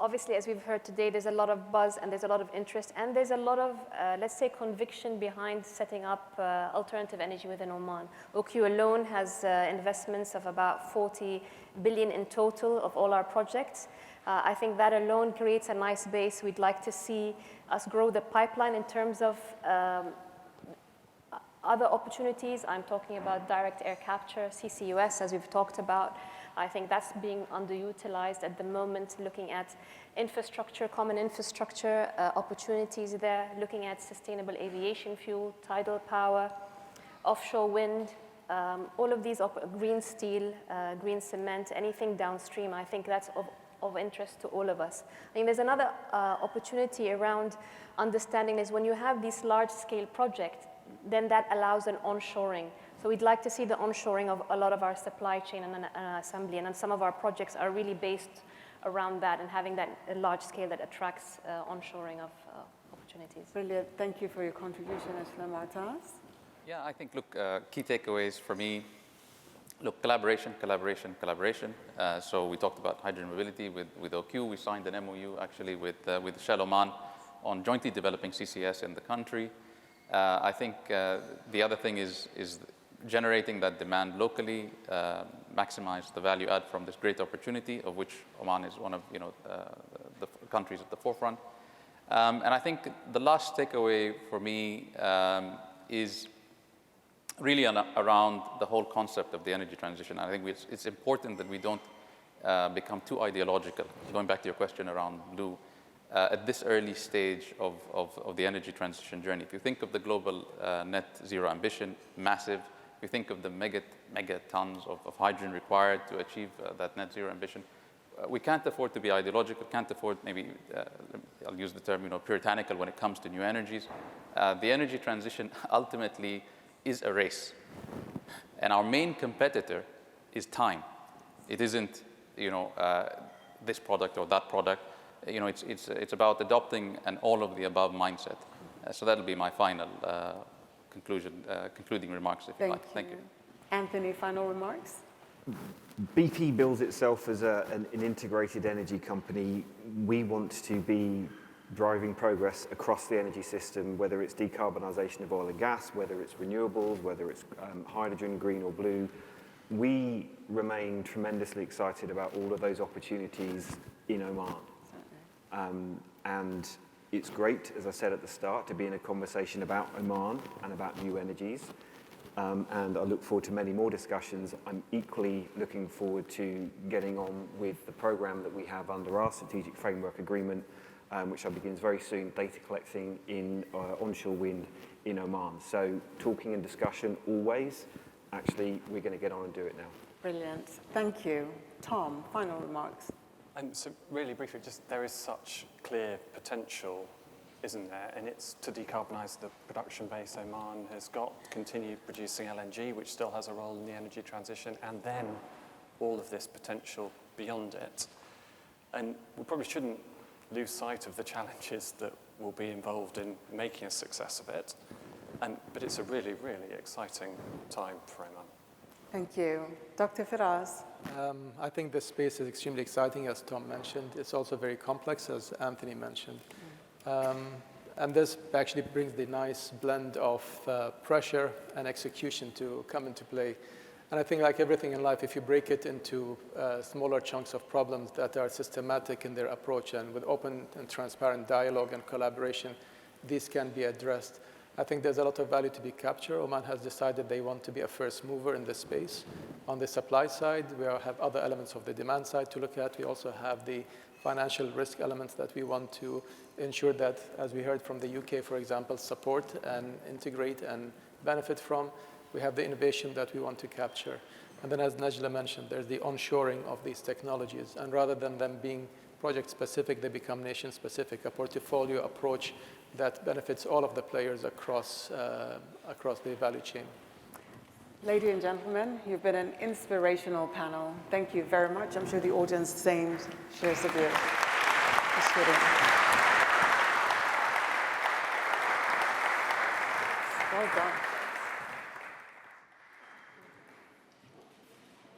Speaker 8: Obviously, as we've heard today, there's a lot of buzz and there's a lot of interest and there's a lot of, let's say, conviction behind setting up alternative energy within Oman. OQ alone has investments of about 40 billion in total of all our projects. I think that alone creates a nice base. We'd like to see us grow the pipeline in terms of other opportunities. I'm talking about direct air capture, CCUS, as we've talked about. I think that's being underutilized at the moment, looking at infrastructure, common infrastructure opportunities there, looking at sustainable aviation fuel, tidal power, offshore wind, all of these, green steel, green cement, anything downstream. I think that's of interest to all of us. I think there's another opportunity around understanding is when you have these large-scale projects, then that allows an onshoring. So we'd like to see the onshoring of a lot of our supply chain and assembly, and some of our projects are really based around that and having that large scale that attracts onshoring of opportunities.
Speaker 7: Brilliant. Thank you for your contribution, Asila Martaz.
Speaker 9: Yeah, I think, look, key takeaways for me, look, collaboration. So we talked about hydrogen mobility with OQ. We signed an MOU actually with Shell Oman on jointly developing CCS in the country. I think the other thing is generating that demand locally, maximize the value add from this great opportunity, of which Oman is one of the countries at the forefront. And I think the last takeaway for me is really around the whole concept of the energy transition. I think it's important that we don't become too ideological. Going back to your question around blue, at this early stage of the energy transition journey. If you think of the global net zero ambition, massive. If you think of the mega tons of hydrogen required to achieve that net zero ambition, we can't afford to be ideological, can't afford maybe, I'll use the term, puritanical when it comes to new energies. The energy transition ultimately is a race. And our main competitor is time. It isn't, this product or that product. It's about adopting an all of the above mindset. So that'll be my final concluding remarks, if you like. Thank you.
Speaker 7: Anthony, final remarks?
Speaker 10: BP bills itself as an integrated energy company. We want to be driving progress across the energy system, whether it's decarbonisation of oil and gas, whether it's renewables, whether it's hydrogen, green or blue. We remain tremendously excited about all of those opportunities in Oman. And it's great, as I said at the start, to be in a conversation about Oman and about new energies. And I look forward to many more discussions. I'm equally looking forward to getting on with the program that we have under our strategic framework agreement, which begins very soon, data collecting in onshore wind in Oman. So talking and discussion always. Actually, we're going to get on and do it now.
Speaker 7: Brilliant. Thank you. Tom, final remarks.
Speaker 11: So really briefly, just there is such clear potential, isn't there? And it's to decarbonise the production base. Oman has got continued producing LNG, which still has a role in the energy transition, and then all of this potential beyond it. And we probably shouldn't lose sight of the challenges that will be involved in making a success of it. But it's a really, really exciting time for Oman.
Speaker 7: Thank you. Dr. Firas.
Speaker 12: I think this space is extremely exciting, as Tom mentioned. It's also very complex, as Anthony mentioned. And this actually brings the nice blend of pressure and execution to come into play. And I think, like everything in life, if you break it into smaller chunks of problems that are systematic in their approach and with open and transparent dialogue and collaboration, these can be addressed. I think there's a lot of value to be captured. Oman has decided they want to be a first mover in this space. On the supply side, we have other elements of the demand side to look at. We also have the financial risk elements that we want to ensure that, as we heard from the UK, for example, support and integrate and benefit from. We have the innovation that we want to capture. And then, as Najla mentioned, there's the onshoring of these technologies. And rather than them being project-specific, they become nation-specific, a portfolio approach that benefits all of the players across the value chain.
Speaker 7: Ladies and gentlemen, you've been an inspirational panel. Thank you very much. I'm sure the audience same shares of you. Well done.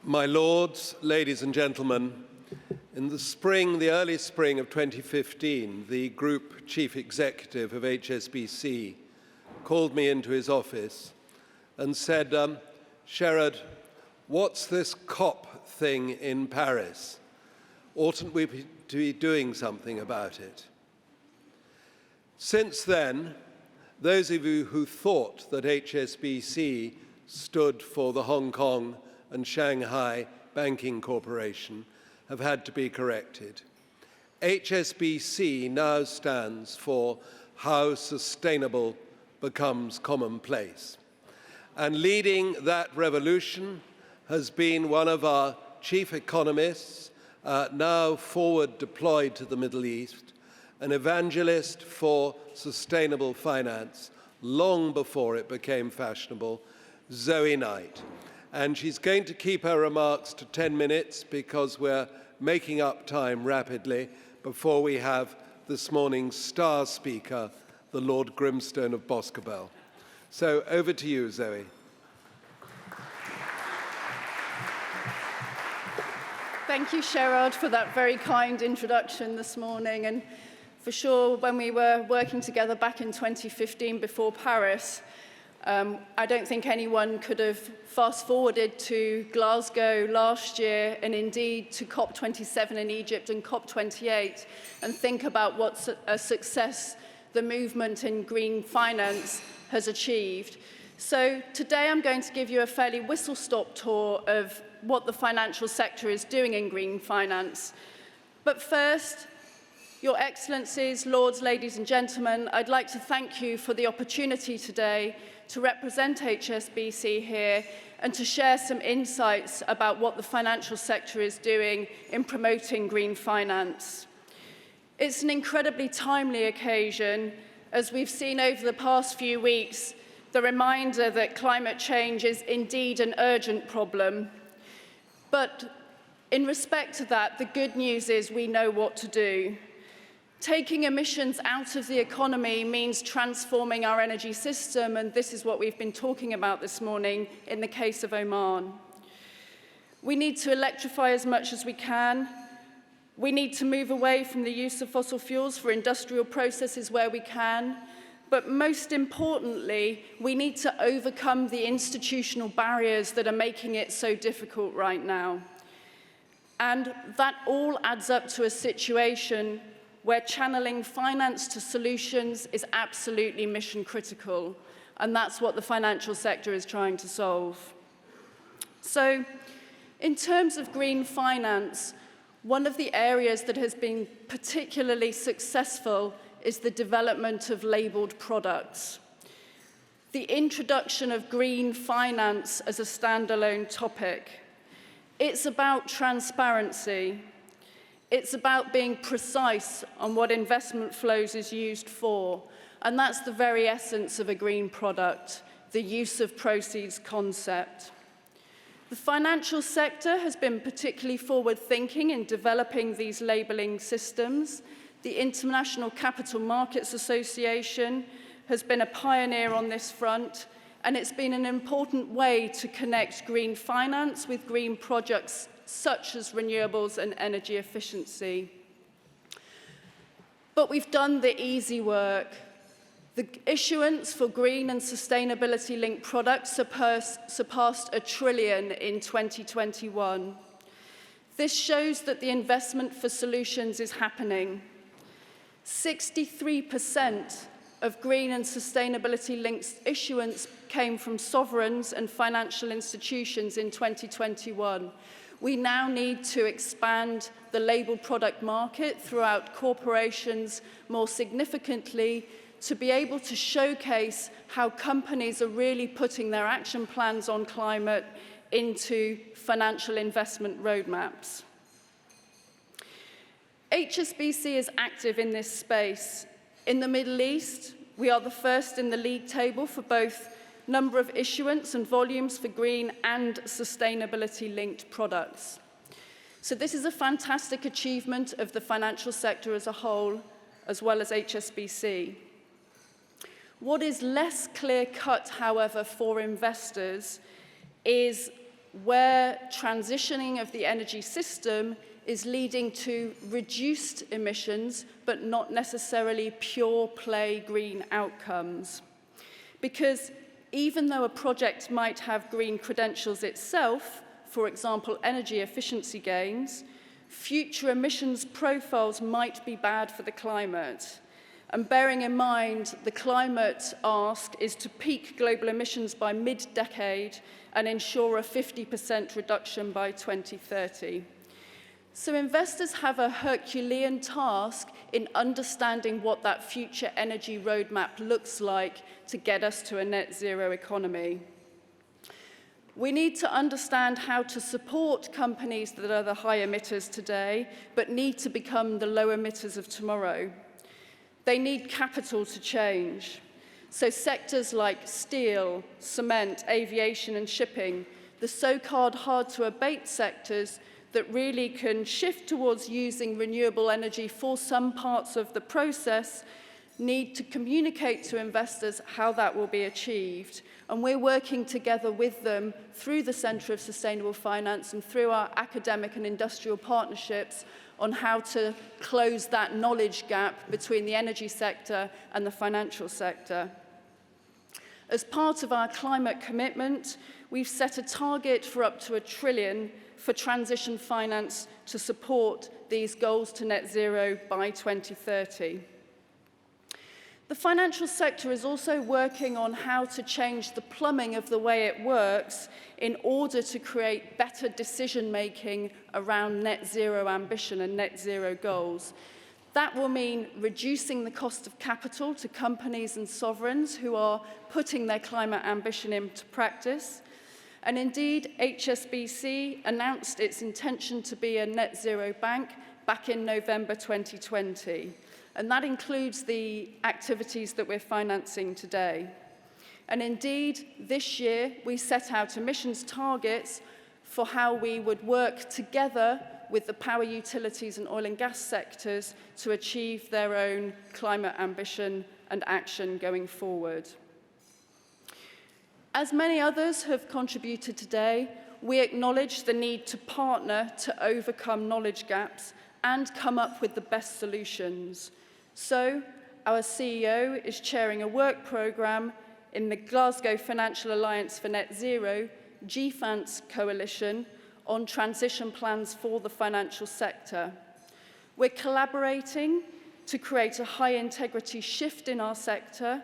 Speaker 1: My lords, ladies and gentlemen, in the early spring of 2015, the group chief executive of HSBC called me into his office and said, Sherrod, what's this COP thing in Paris? Oughtn't we to be doing something about it? Since then, those of you who thought that HSBC stood for the Hong Kong and Shanghai Banking Corporation have had to be corrected. HSBC now stands for How Sustainable Becomes Commonplace. And leading that revolution has been one of our chief economists, now forward deployed to the Middle East, an evangelist for sustainable finance long before it became fashionable, Zoë Knight. And she's going to keep her remarks to 10 minutes because we're making up time rapidly before we have this morning's star speaker, the Lord Grimstone of Boscobel. So over to you, Zoë.
Speaker 13: Thank you, Sherrod, for that very kind introduction this morning. And for sure, when we were working together back in 2015 before Paris, I don't think anyone could have fast-forwarded to Glasgow last year and indeed to COP27 in Egypt and COP28 and think about what a success the movement in green finance has achieved. So today I'm going to give you a fairly whistle-stop tour of what the financial sector is doing in green finance. But first, Your Excellencies, Lords, ladies and gentlemen, I'd like to thank you for the opportunity today to represent HSBC here and to share some insights about what the financial sector is doing in promoting green finance. It's an incredibly timely occasion, as we've seen over the past few weeks, the reminder that climate change is indeed an urgent problem. But in respect to that, the good news is we know what to do. Taking emissions out of the economy means transforming our energy system, and this is what we've been talking about this morning in the case of Oman. We need to electrify as much as we can. We need to move away from the use of fossil fuels for industrial processes where we can. But most importantly, we need to overcome the institutional barriers that are making it so difficult right now. And that all adds up to a situation where channeling finance to solutions is absolutely mission critical. And that's what the financial sector is trying to solve. So, in terms of green finance, one of the areas that has been particularly successful is the development of labelled products. The introduction of green finance as a standalone topic. It's about transparency. It's about being precise on what investment flows is used for. And that's the very essence of a green product, the use of proceeds concept. The financial sector has been particularly forward-thinking in developing these labelling systems. The International Capital Markets Association has been a pioneer on this front, and it's been an important way to connect green finance with green projects such as renewables and energy efficiency. But we've done the easy work. The issuance for green and sustainability-linked products surpassed $1 trillion in 2021. This shows that the investment for solutions is happening. 63% of green and sustainability-linked issuance came from sovereigns and financial institutions in 2021. We now need to expand the labelled product market throughout corporations more significantly to be able to showcase how companies are really putting their action plans on climate into financial investment roadmaps. HSBC is active in this space. In the Middle East, we are the first in the league table for both number of issuance and volumes for green and sustainability-linked products. So this is a fantastic achievement of the financial sector as a whole, as well as HSBC. What is less clear-cut, however, for investors is where transitioning of the energy system is leading to reduced emissions, but not necessarily pure play green outcomes. Because even though a project might have green credentials itself, for example, energy efficiency gains, future emissions profiles might be bad for the climate. And bearing in mind the climate ask is to peak global emissions by mid-decade and ensure a 50% reduction by 2030. So investors have a Herculean task in understanding what that future energy roadmap looks like to get us to a net zero economy. We need to understand how to support companies that are the high emitters today, but need to become the low emitters of tomorrow. They need capital to change. So sectors like steel, cement, aviation, and shipping, the so-called hard-to-abate sectors that really can shift towards using renewable energy for some parts of the process, need to communicate to investors how that will be achieved. And we're working together with them through the Centre of Sustainable Finance and through our academic and industrial partnerships on how to close that knowledge gap between the energy sector and the financial sector. As part of our climate commitment, we've set a target for up to $1 trillion for transition finance to support these goals to net zero by 2030. The financial sector is also working on how to change the plumbing of the way it works in order to create better decision-making around net zero ambition and net zero goals. That will mean reducing the cost of capital to companies and sovereigns who are putting their climate ambition into practice. And indeed, HSBC announced its intention to be a net zero bank back in November 2020. And that includes the activities that we're financing today. And indeed, this year, we set out emissions targets for how we would work together with the power utilities and oil and gas sectors to achieve their own climate ambition and action going forward. As many others have contributed today, we acknowledge the need to partner to overcome knowledge gaps and come up with the best solutions. So, our CEO is chairing a work programme in the Glasgow Financial Alliance for Net Zero, GFANS coalition, on transition plans for the financial sector. We're collaborating to create a high-integrity shift in our sector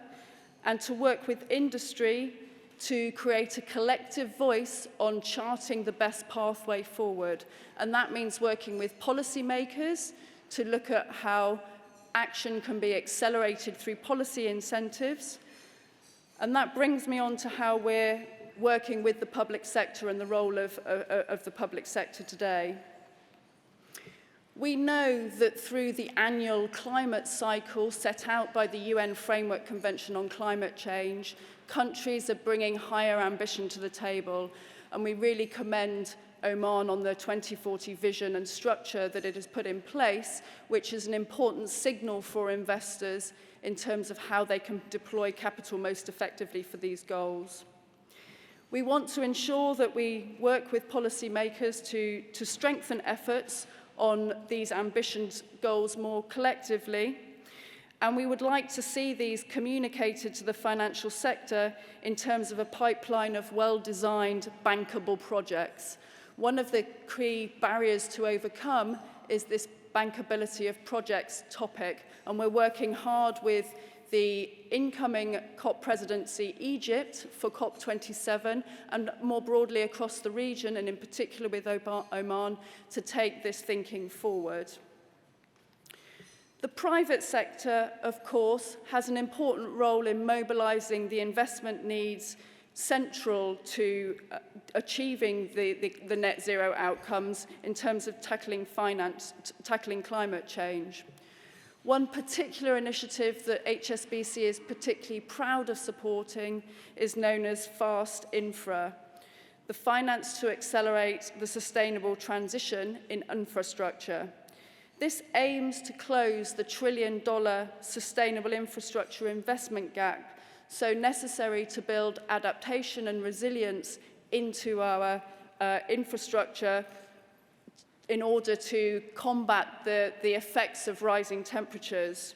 Speaker 13: and to work with industry to create a collective voice on charting the best pathway forward. And that means working with policymakers to look at how action can be accelerated through policy incentives. And that brings me on to how we're working with the public sector and the role of the public sector today. We know that through the annual climate cycle set out by the UN Framework Convention on Climate Change, countries are bringing higher ambition to the table, and we really commend Oman on the 2040 vision and structure that it has put in place, which is an important signal for investors in terms of how they can deploy capital most effectively for these goals. We want to ensure that we work with policymakers to strengthen efforts on these ambitious goals more collectively, and we would like to see these communicated to the financial sector in terms of a pipeline of well-designed, bankable projects. One of the key barriers to overcome is this bankability of projects topic, and we're working hard with the incoming COP presidency, Egypt, for COP27, and more broadly across the region, and in particular with Oman, to take this thinking forward. The private sector, of course, has an important role in mobilizing the investment needs central to achieving the net zero outcomes in terms of tackling climate change. One particular initiative that HSBC is particularly proud of supporting is known as Fast Infra, the finance to accelerate the sustainable transition in infrastructure. This aims to close the $1 trillion sustainable infrastructure investment gap so necessary to build adaptation and resilience into our infrastructure in order to combat the effects of rising temperatures.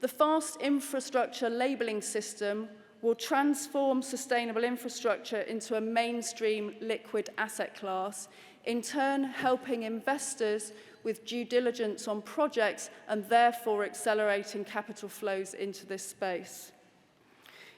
Speaker 13: The fast infrastructure labelling system will transform sustainable infrastructure into a mainstream liquid asset class, in turn helping investors with due diligence on projects and therefore accelerating capital flows into this space.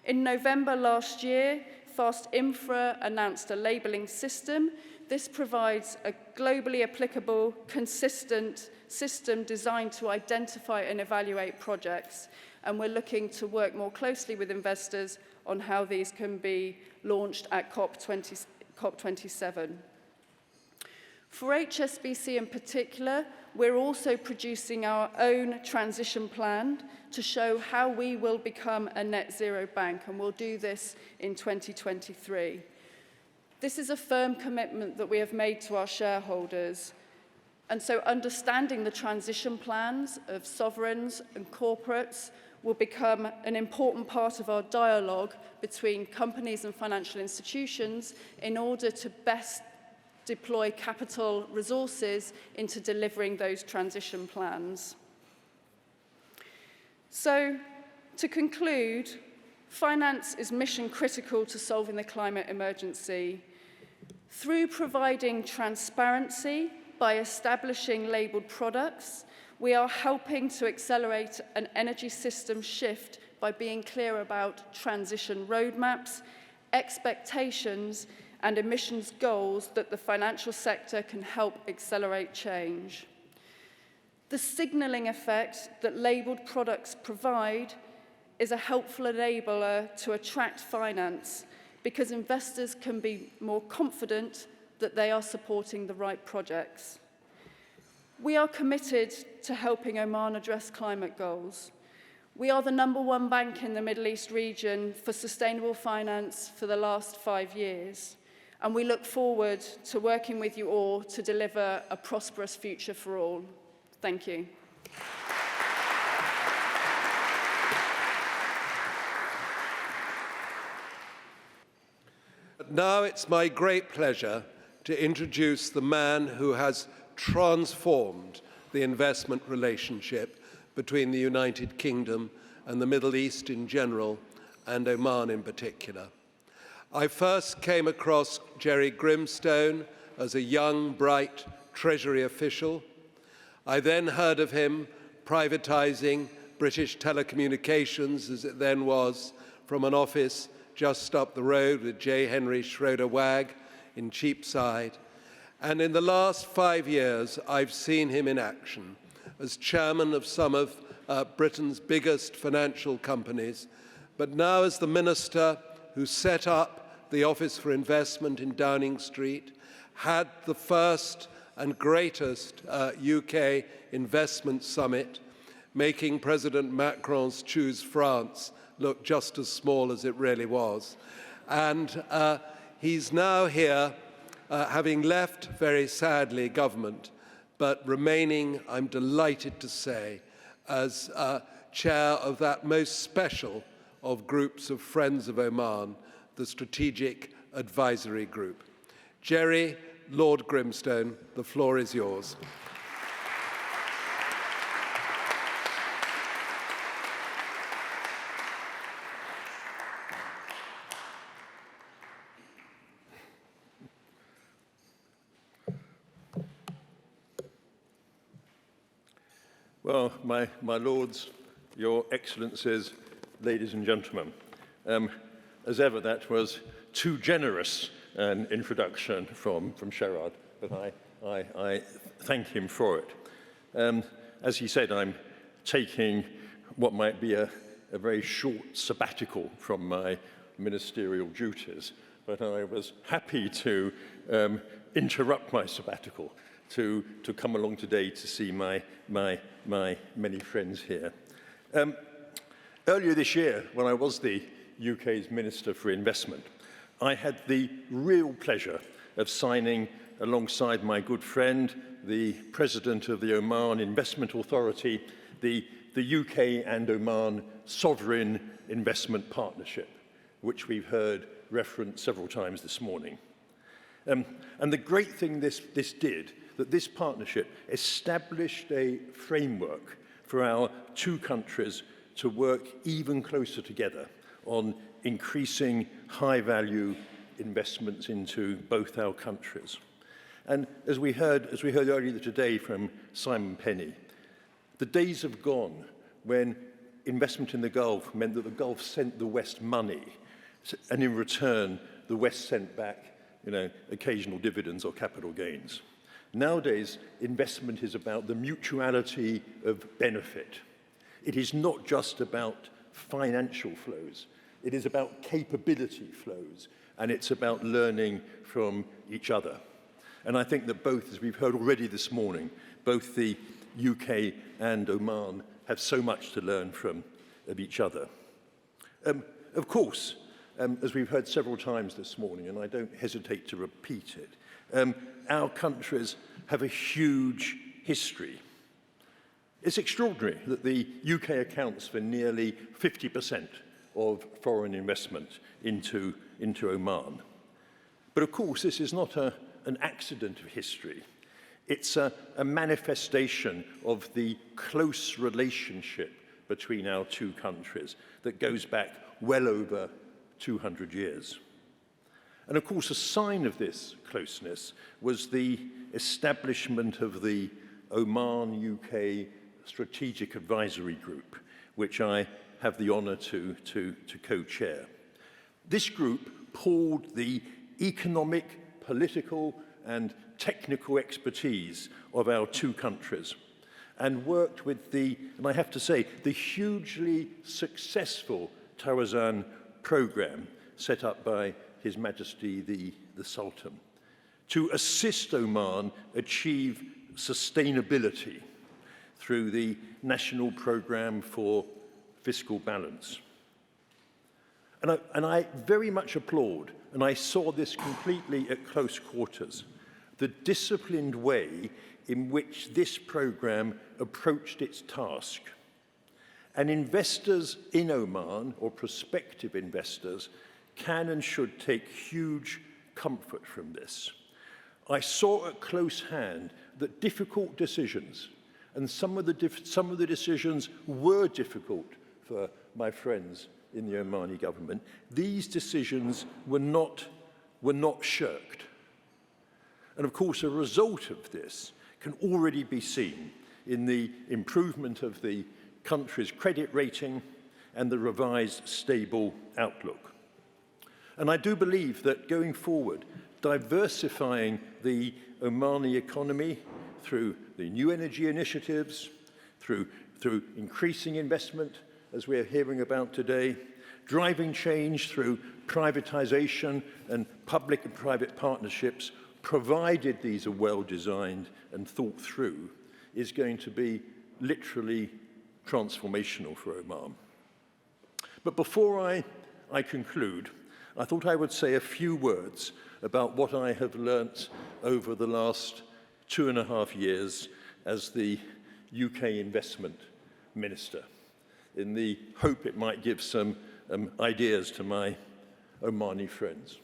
Speaker 13: In November last year, Fast Infra announced a labelling system. This provides a globally applicable, consistent system designed to identify and evaluate projects. And we're looking to work more closely with investors on how these can be launched at COP27. For HSBC in particular, we're also producing our own transition plan to show how we will become a net zero bank, and we'll do this in 2023. This is a firm commitment that we have made to our shareholders. And so understanding the transition plans of sovereigns and corporates will become an important part of our dialogue between companies and financial institutions in order to best deploy capital resources into delivering those transition plans. So, to conclude, finance is mission critical to solving the climate emergency. Through providing transparency by establishing labelled products, we are helping to accelerate an energy system shift by being clear about transition roadmaps, expectations, and emissions goals that the financial sector can help accelerate change. The signalling effect that labelled products provide is a helpful enabler to attract finance because investors can be more confident that they are supporting the right projects. We are committed to helping Oman address climate goals. We are the #1 bank in the Middle East region for sustainable finance for the last 5 years. And we look forward to working with you all to deliver a prosperous future for all. Thank you.
Speaker 1: Now it's my great pleasure to introduce the man who has transformed the investment relationship between the United Kingdom and the Middle East in general, and Oman in particular. I first came across Jerry Grimstone as a young, bright Treasury official. I then heard of him privatising British telecommunications, as it then was, from an office just up the road with J. Henry Schroeder-Wagg in Cheapside. And in the last 5 years, I've seen him in action as chairman of some of Britain's biggest financial companies, but now as the minister who set up the Office for Investment in Downing Street, had the first and greatest UK investment summit, making President Macron's Choose France look just as small as it really was. And he's now here, having left, very sadly, government, but remaining, I'm delighted to say, as chair of that most special of groups of Friends of Oman, the Strategic Advisory Group. Jerry, Lord Grimstone, the floor is yours.
Speaker 14: Well, my lords, your excellencies, ladies and gentlemen, as ever, that was too generous an introduction from Sherard, but I thank him for it. As he said, I'm taking what might be a very short sabbatical from my ministerial duties, but I was happy to interrupt my sabbatical to come along today to see my many friends here. Earlier this year, when I was the UK's Minister for Investment, I had the real pleasure of signing, alongside my good friend, the President of the Oman Investment Authority, the UK and Oman Sovereign Investment Partnership, which we've heard referenced several times this morning. And the great thing this did, that this partnership established a framework for our two countries to work even closer together on increasing high-value investments into both our countries. And as we heard earlier today from Simon Penney, the days have gone when investment in the Gulf meant that the Gulf sent the West money, and in return, the West sent back, occasional dividends or capital gains. Nowadays, investment is about the mutuality of benefit. It is not just about financial flows. It is about capability flows, and it's about learning from each other. And I think that both, as we've heard already this morning, both the UK and Oman have so much to learn from of each other. Of course, as we've heard several times this morning, and I don't hesitate to repeat it, our countries have a huge history. It's extraordinary that the UK accounts for nearly 50% of foreign investment into Oman. But of course, this is not an accident of history. It's a manifestation of the close relationship between our two countries that goes back well over 200 years. And of course, a sign of this closeness was the establishment of the Oman-UK Strategic Advisory Group, which I have the honour to co-chair. This group pooled the economic, political and technical expertise of our two countries and worked with and I have to say, the hugely successful Tarazan programme set up by His Majesty the Sultan to assist Oman achieve sustainability through the National Programme for Fiscal Balance. And I very much applaud, and I saw this completely at close quarters, the disciplined way in which this programme approached its task. And investors in Oman, or prospective investors, can and should take huge comfort from this. I saw at close hand that difficult decisions, and some of the decisions were difficult for my friends in the Omani government, these decisions were not shirked. And of course, a result of this can already be seen in the improvement of the country's credit rating and the revised stable outlook. And I do believe that going forward, diversifying the Omani economy through the new energy initiatives, through increasing investment, as we're hearing about today, driving change through privatization and public and private partnerships, provided these are well designed and thought through, is going to be literally transformational for Oman. But before I conclude, I thought I would say a few words about what I have learnt over the last 2.5 years as the UK Investment Minister, in the hope it might give some ideas to my Omani friends.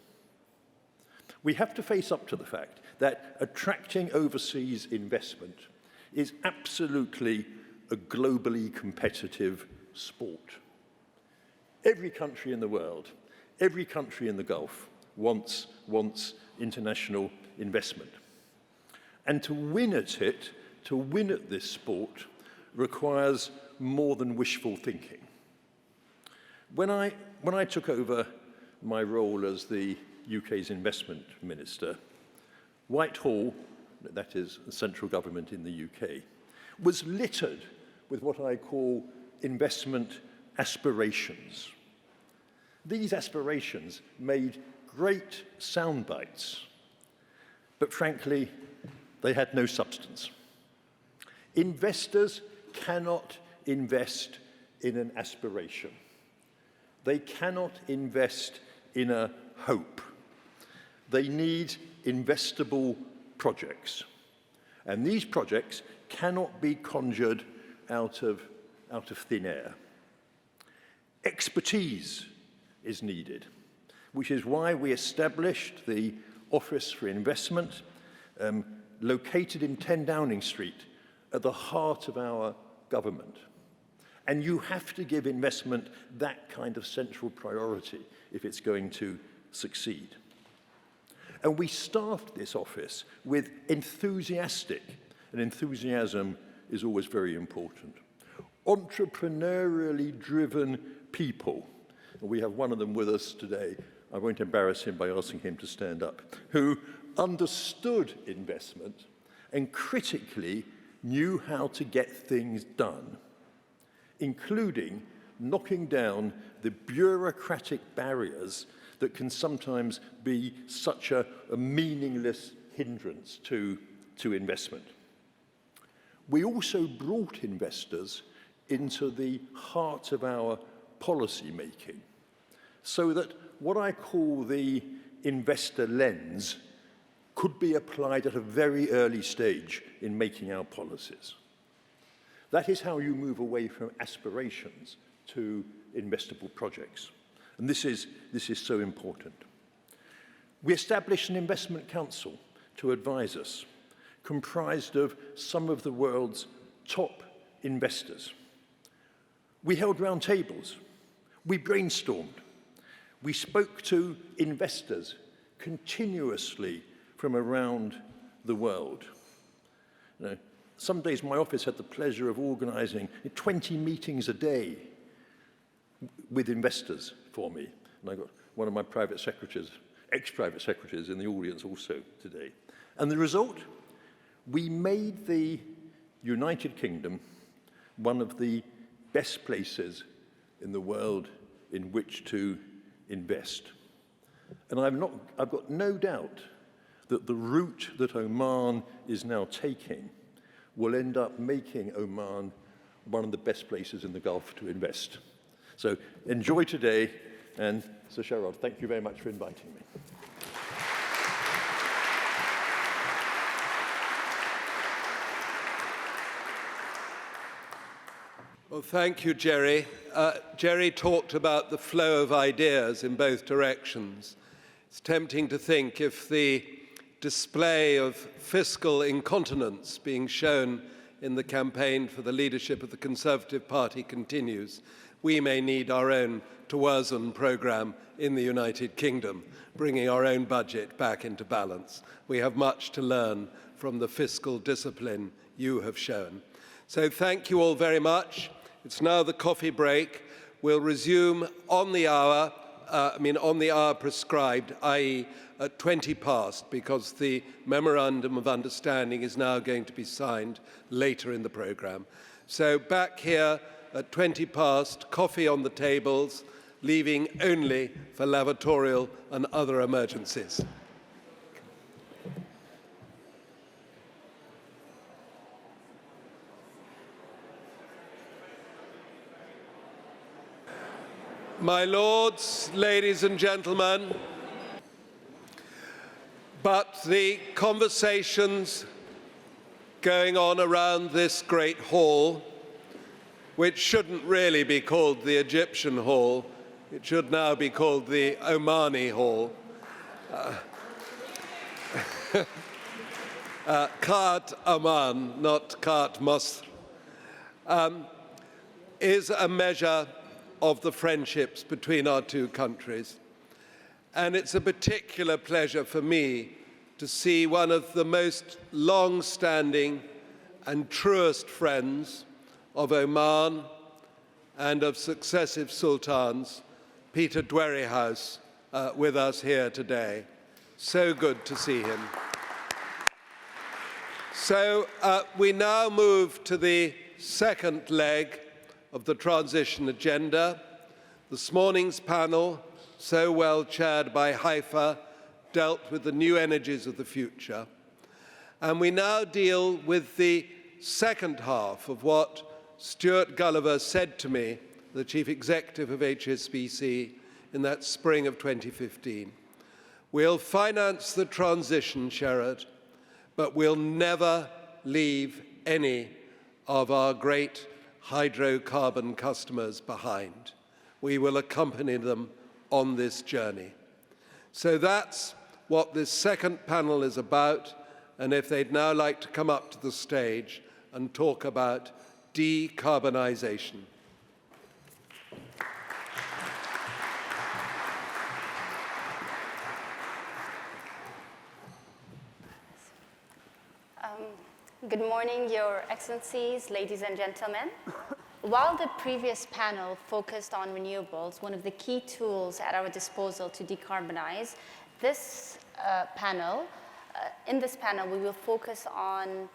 Speaker 14: We have to face up to the fact that attracting overseas investment is absolutely a globally competitive sport. Every country in the world, every country in the Gulf wants international investment. And to win at this sport, requires more than wishful thinking. When I took over my role as the UK's investment minister, Whitehall, that is the central government in the UK, was littered with what I call investment aspirations. These aspirations made great sound bites, but frankly, they had no substance. Investors cannot invest in an aspiration. They cannot invest in a hope. They need investable projects. And these projects cannot be conjured out of thin air. Expertise is needed, which is why we established the Office for Investment, located in 10 Downing Street, at the heart of our government. And you have to give investment that kind of central priority if it's going to succeed. And we staffed this office with enthusiastic, and enthusiasm is always very important, entrepreneurially driven people. And we have one of them with us today. I won't embarrass him by asking him to stand up, who understood investment and critically knew how to get things done, including knocking down the bureaucratic barriers that can sometimes be such a meaningless hindrance to investment. We also brought investors into the heart of our policy making, so that what I call the investor lens could be applied at a very early stage in making our policies. That is how you move away from aspirations to investable projects. And this is so important. We established an investment council to advise us, comprised of some of the world's top investors. We held round tables. We brainstormed. We spoke to investors continuously from around the world. You know, some days my office had the pleasure of organizing 20 meetings a day with investors for me. And I got one of my private secretaries, ex-private secretaries in the audience also today. And the result? We made the United Kingdom one of the best places in the world in which to invest. And I've got no doubt that the route that Oman is now taking will end up making Oman one of the best places in the Gulf to invest. So enjoy today, and Sir Sherrod, thank you very much for inviting me.
Speaker 1: Well, thank you, Jerry. Jerry talked about the flow of ideas in both directions. It's tempting to think if the display of fiscal incontinence being shown in the campaign for the leadership of the Conservative Party continues, we may need our own Tawazun programme in the United Kingdom, bringing our own budget back into balance. We have much to learn from the fiscal discipline you have shown. So thank you all very much. It's now the coffee break. We'll resume on the hour, on the hour prescribed, i.e. at 20 past, because the Memorandum of Understanding is now going to be signed later in the programme. So back here at 20 past, coffee on the tables, leaving only for lavatorial and other emergencies. My lords, ladies and gentlemen, but the conversations going on around this great hall, which shouldn't really be called the Egyptian Hall, it should now be called the Omani Hall. Qat Aman, not Qat Masr, is a measure of the friendships between our two countries. And it's a particular pleasure for me to see one of the most long-standing and truest friends of Oman and of successive sultans, Peter Dwerrihouse, with us here today. So good to see him. So we now move to the second leg of the transition agenda. This morning's panel so well chaired by Haifa, dealt with the new energies of the future. And we now deal with the second half of what Stuart Gulliver said to me, the Chief Executive of HSBC, in that spring of 2015. We'll finance the transition, Sherrod, but we'll never leave any of our great hydrocarbon customers behind. We will accompany them on this journey. So that's what this second panel is about, and if they'd now like to come up to the stage and talk about decarbonisation.
Speaker 15: Good morning, Your Excellencies, ladies and gentlemen. While the previous panel focused on renewables, one of the key tools at our disposal to decarbonize, in this panel, we will focus on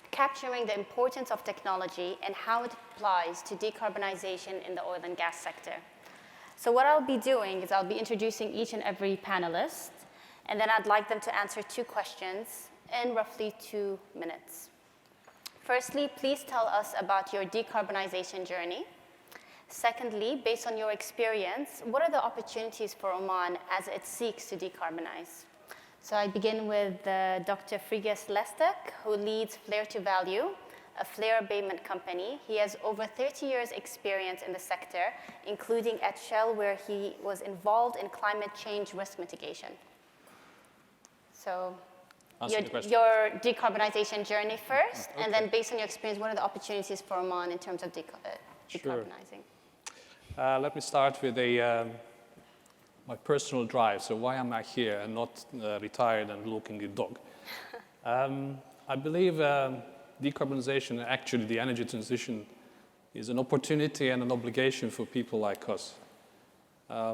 Speaker 15: capturing the importance of technology and how it applies to decarbonization in the oil and gas sector. So what I'll be doing is I'll be introducing each and every panelist, and then I'd like them to answer 2 questions in roughly 2 minutes. Firstly, please tell us about your decarbonization journey. Secondly, based on your experience, what are the opportunities for Oman as it seeks to decarbonize? So I begin with Dr. Frigyes Lestek, who leads Flare to Value, a flare abatement company. He has over 30 years experience in the sector, including at Shell, where he was involved in climate change risk mitigation. So your decarbonization journey first, and then based on your experience, what are the opportunities for Oman in terms of decarbonizing?
Speaker 16: Let me start with my personal drive. So why am I here and not retired and looking at a dog? I believe decarbonization, actually the energy transition, is an opportunity and an obligation for people like us.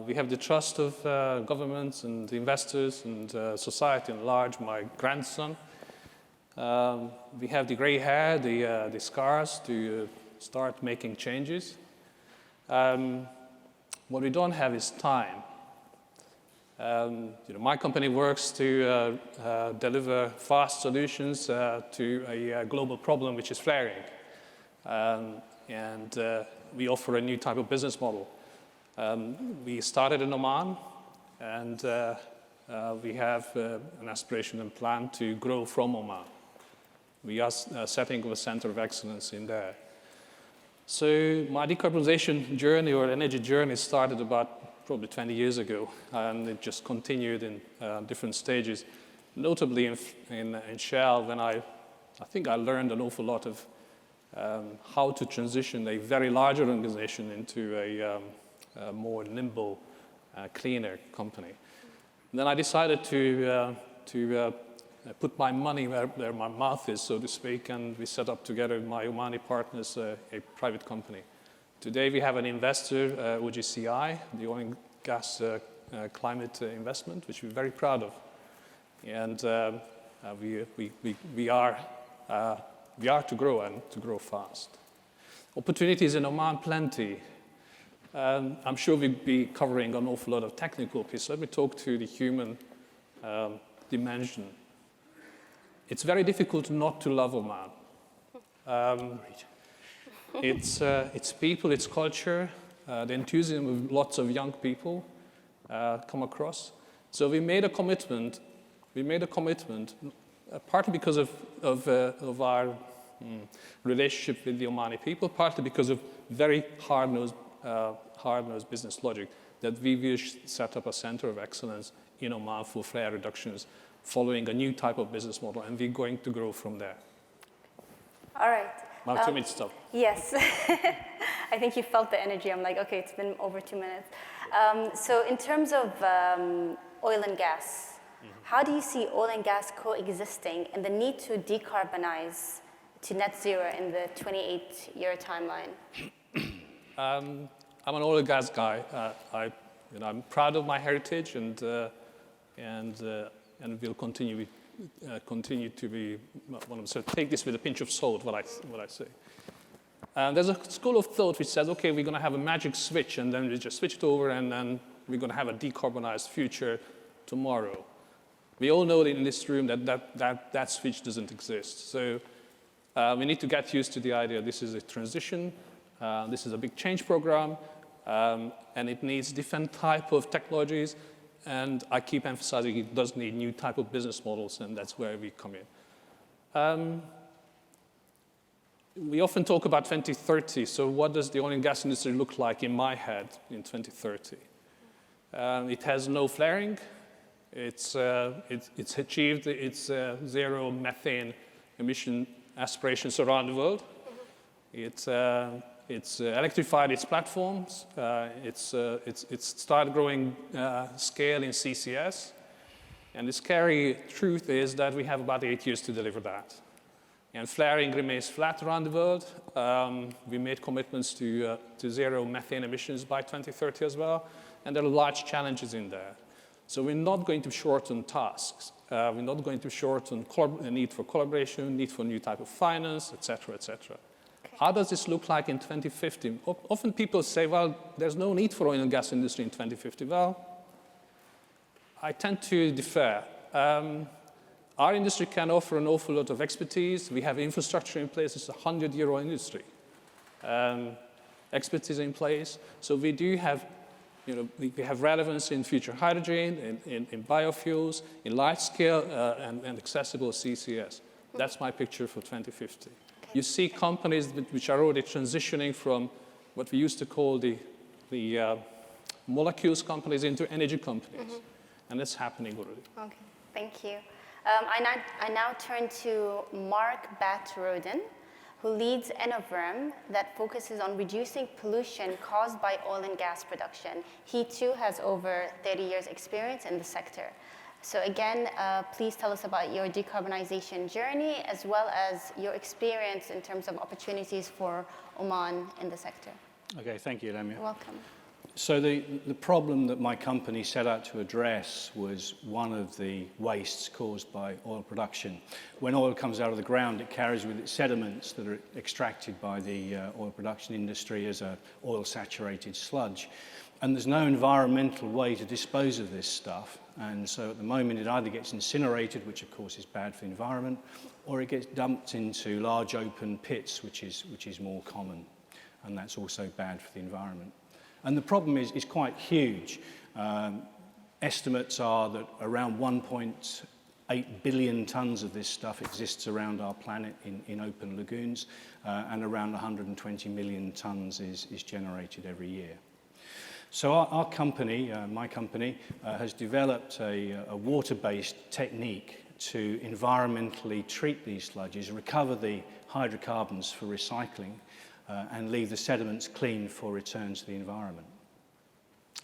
Speaker 16: We have the trust of governments and investors and society at large. My grandson, we have the gray hair, the scars to start making changes. What we don't have is time. My company works to deliver fast solutions to a global problem, which is flaring. And we offer a new type of business model. We started in Oman, and we have an aspiration and plan to grow from Oman. We are setting up a center of excellence in there. So my decarbonization journey or energy journey started about probably 20 years ago, and it just continued in different stages. Notably in Shell, when I think I learned an awful lot of how to transition a very large organization into a more nimble, cleaner company. And then I decided to put my money where my mouth is, so to speak, and we set up together with my Omani partners a private company. Today we have an investor, OGCI, the oil and gas climate investment, which we're very proud of. And we are to grow and to grow fast. Opportunities in Oman, plenty. I'm sure we'll be covering an awful lot of technical pieces. Let me talk to the human dimension. It's very difficult not to love Oman. It's people, it's culture, the enthusiasm of lots of young people come across. So we made a commitment. Partly because of our relationship with the Omani people, partly because of very hard-nosed business logic, that we will set up a center of excellence in Oman for flare reductions, following a new type of business model, and we're going to grow from there.
Speaker 15: All right.
Speaker 16: My 2 minutes stop.
Speaker 15: Yes. I think you felt the energy. I'm like, okay, it's been over 2 minutes. So in terms of oil and gas, how do you see oil and gas coexisting and the need to decarbonize to net zero in the 28-year timeline?
Speaker 16: I'm an oil and gas guy. I'm proud of my heritage, and will continue to be one of them. So take this with a pinch of salt, what I say. There's a school of thought which says, okay, we're going to have a magic switch, and then we just switch it over, and then we're going to have a decarbonized future tomorrow. We all know in this room that switch doesn't exist. So we need to get used to the idea this is a transition, this is a big change program, and it needs different type of technologies. And I keep emphasizing it does need new type of business models, and that's where we come in. We often talk about 2030, so what does the oil and gas industry look like in my head in 2030? It has no flaring. It's achieved its zero methane emission aspirations around the world. It's electrified its platforms. It's started growing scale in CCS. And the scary truth is that we have about 8 years to deliver that. And flaring remains flat around the world. We made commitments to zero methane emissions by 2030 as well. And there are large challenges in there. So we're not going to shorten tasks. We're not going to shorten the need for collaboration, need for new type of finance, et cetera, et cetera. Okay. How does this look like in 2050? Often people say, well, there's no need for oil and gas industry in 2050. Well, I tend to defer. Our industry can offer an awful lot of expertise. We have infrastructure in place. It's a 100-year-old industry. Expertise in place. So we do have, we have relevance in future hydrogen, in biofuels, in large-scale and accessible CCS. That's my picture for 2050. Okay. You see companies which are already transitioning from what we used to call the molecules companies into energy companies. And that's happening already.
Speaker 15: Okay, thank you. I now turn to Mark Batroden, who leads Enoverm that focuses on reducing pollution caused by oil and gas production. He too has over 30 years experience in the sector. So again, please tell us about your decarbonization journey as well as your experience in terms of opportunities for Oman in the sector.
Speaker 17: Okay, thank you, Lamia.
Speaker 15: You're welcome.
Speaker 17: So the problem that my company set out to address was one of the wastes caused by oil production. When oil comes out of the ground, it carries with it sediments that are extracted by the oil production industry as a oil-saturated sludge. And there's no environmental way to dispose of this stuff. And so at the moment, it either gets incinerated, which of course is bad for the environment, or it gets dumped into large open pits, which is more common. And that's also bad for the environment. And the problem is quite huge. Estimates are that around 1.8 billion tons of this stuff exists around our planet in open lagoons, and around 120 million tons is generated every year. So our company, my company, has developed a water-based technique to environmentally treat these sludges, recover the hydrocarbons for recycling, and leave the sediments clean for return to the environment.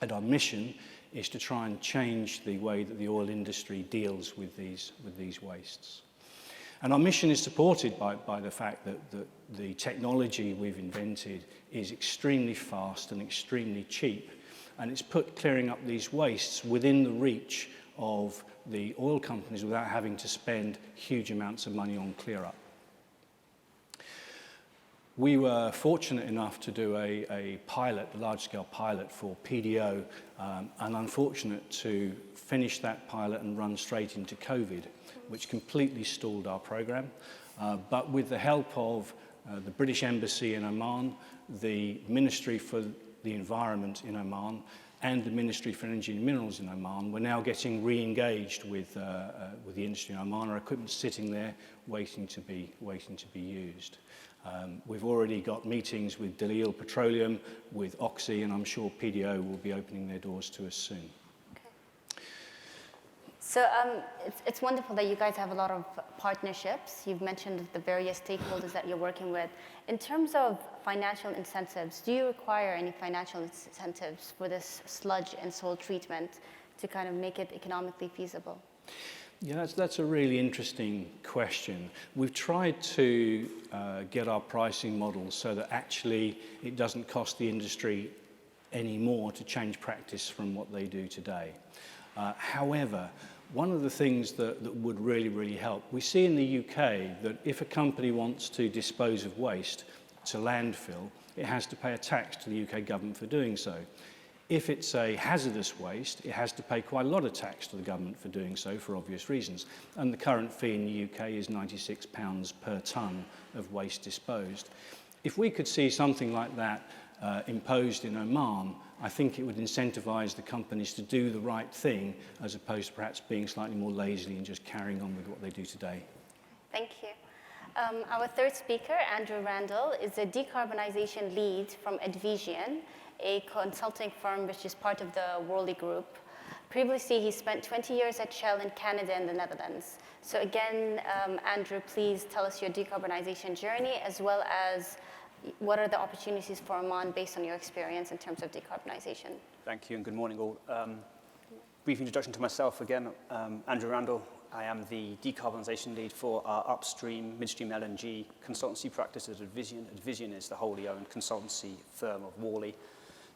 Speaker 17: And our mission is to try and change the way that the oil industry deals with these wastes. And our mission is supported by the fact that the technology we've invented is extremely fast and extremely cheap, and it's put clearing up these wastes within the reach of the oil companies without having to spend huge amounts of money on clear-up. We were fortunate enough to do a pilot, a large-scale pilot for PDO, and unfortunate to finish that pilot and run straight into COVID, which completely stalled our program. But with the help of the British Embassy in Oman, the Ministry for the Environment in Oman, and the Ministry for Energy and Minerals in Oman, we're now getting re-engaged with the industry in Oman. Our equipment's sitting there waiting to be used. We've already got meetings with Dalil Petroleum, with Oxy, and I'm sure PDO will be opening their doors to us soon.
Speaker 15: Okay. So it's wonderful that you guys have a lot of partnerships. You've mentioned the various stakeholders that you're working with. In terms of financial incentives, do you require any financial incentives for this sludge and soil treatment to kind of make it economically feasible?
Speaker 17: Yeah, that's a really interesting question. We've tried to get our pricing model so that actually it doesn't cost the industry any more to change practice from what they do today. However, one of the things that would really help, we see in the UK that if a company wants to dispose of waste to landfill, it has to pay a tax to the UK government for doing so. If it's a hazardous waste, it has to pay quite a lot of tax to the government for doing so for obvious reasons. And the current fee in the UK is £96 per tonne of waste disposed. If we could see something like that imposed in Oman, I think it would incentivise the companies to do the right thing as opposed to perhaps being slightly more lazy and just carrying on with what they do today.
Speaker 15: Thank you. Our third speaker, Andrew Randall, is a decarbonisation lead from Advision, a consulting firm which is part of the Worley Group. Previously, he spent 20 years at Shell in Canada and the Netherlands. So again, Andrew, please tell us your decarbonisation journey, as well as what are the opportunities for Oman based on your experience in terms of decarbonisation?
Speaker 18: Thank you and good morning all. Brief introduction to myself again. Andrew Randall. I am the decarbonisation lead for our upstream, midstream LNG consultancy practice at Advision. Advision is the wholly owned consultancy firm of Worley.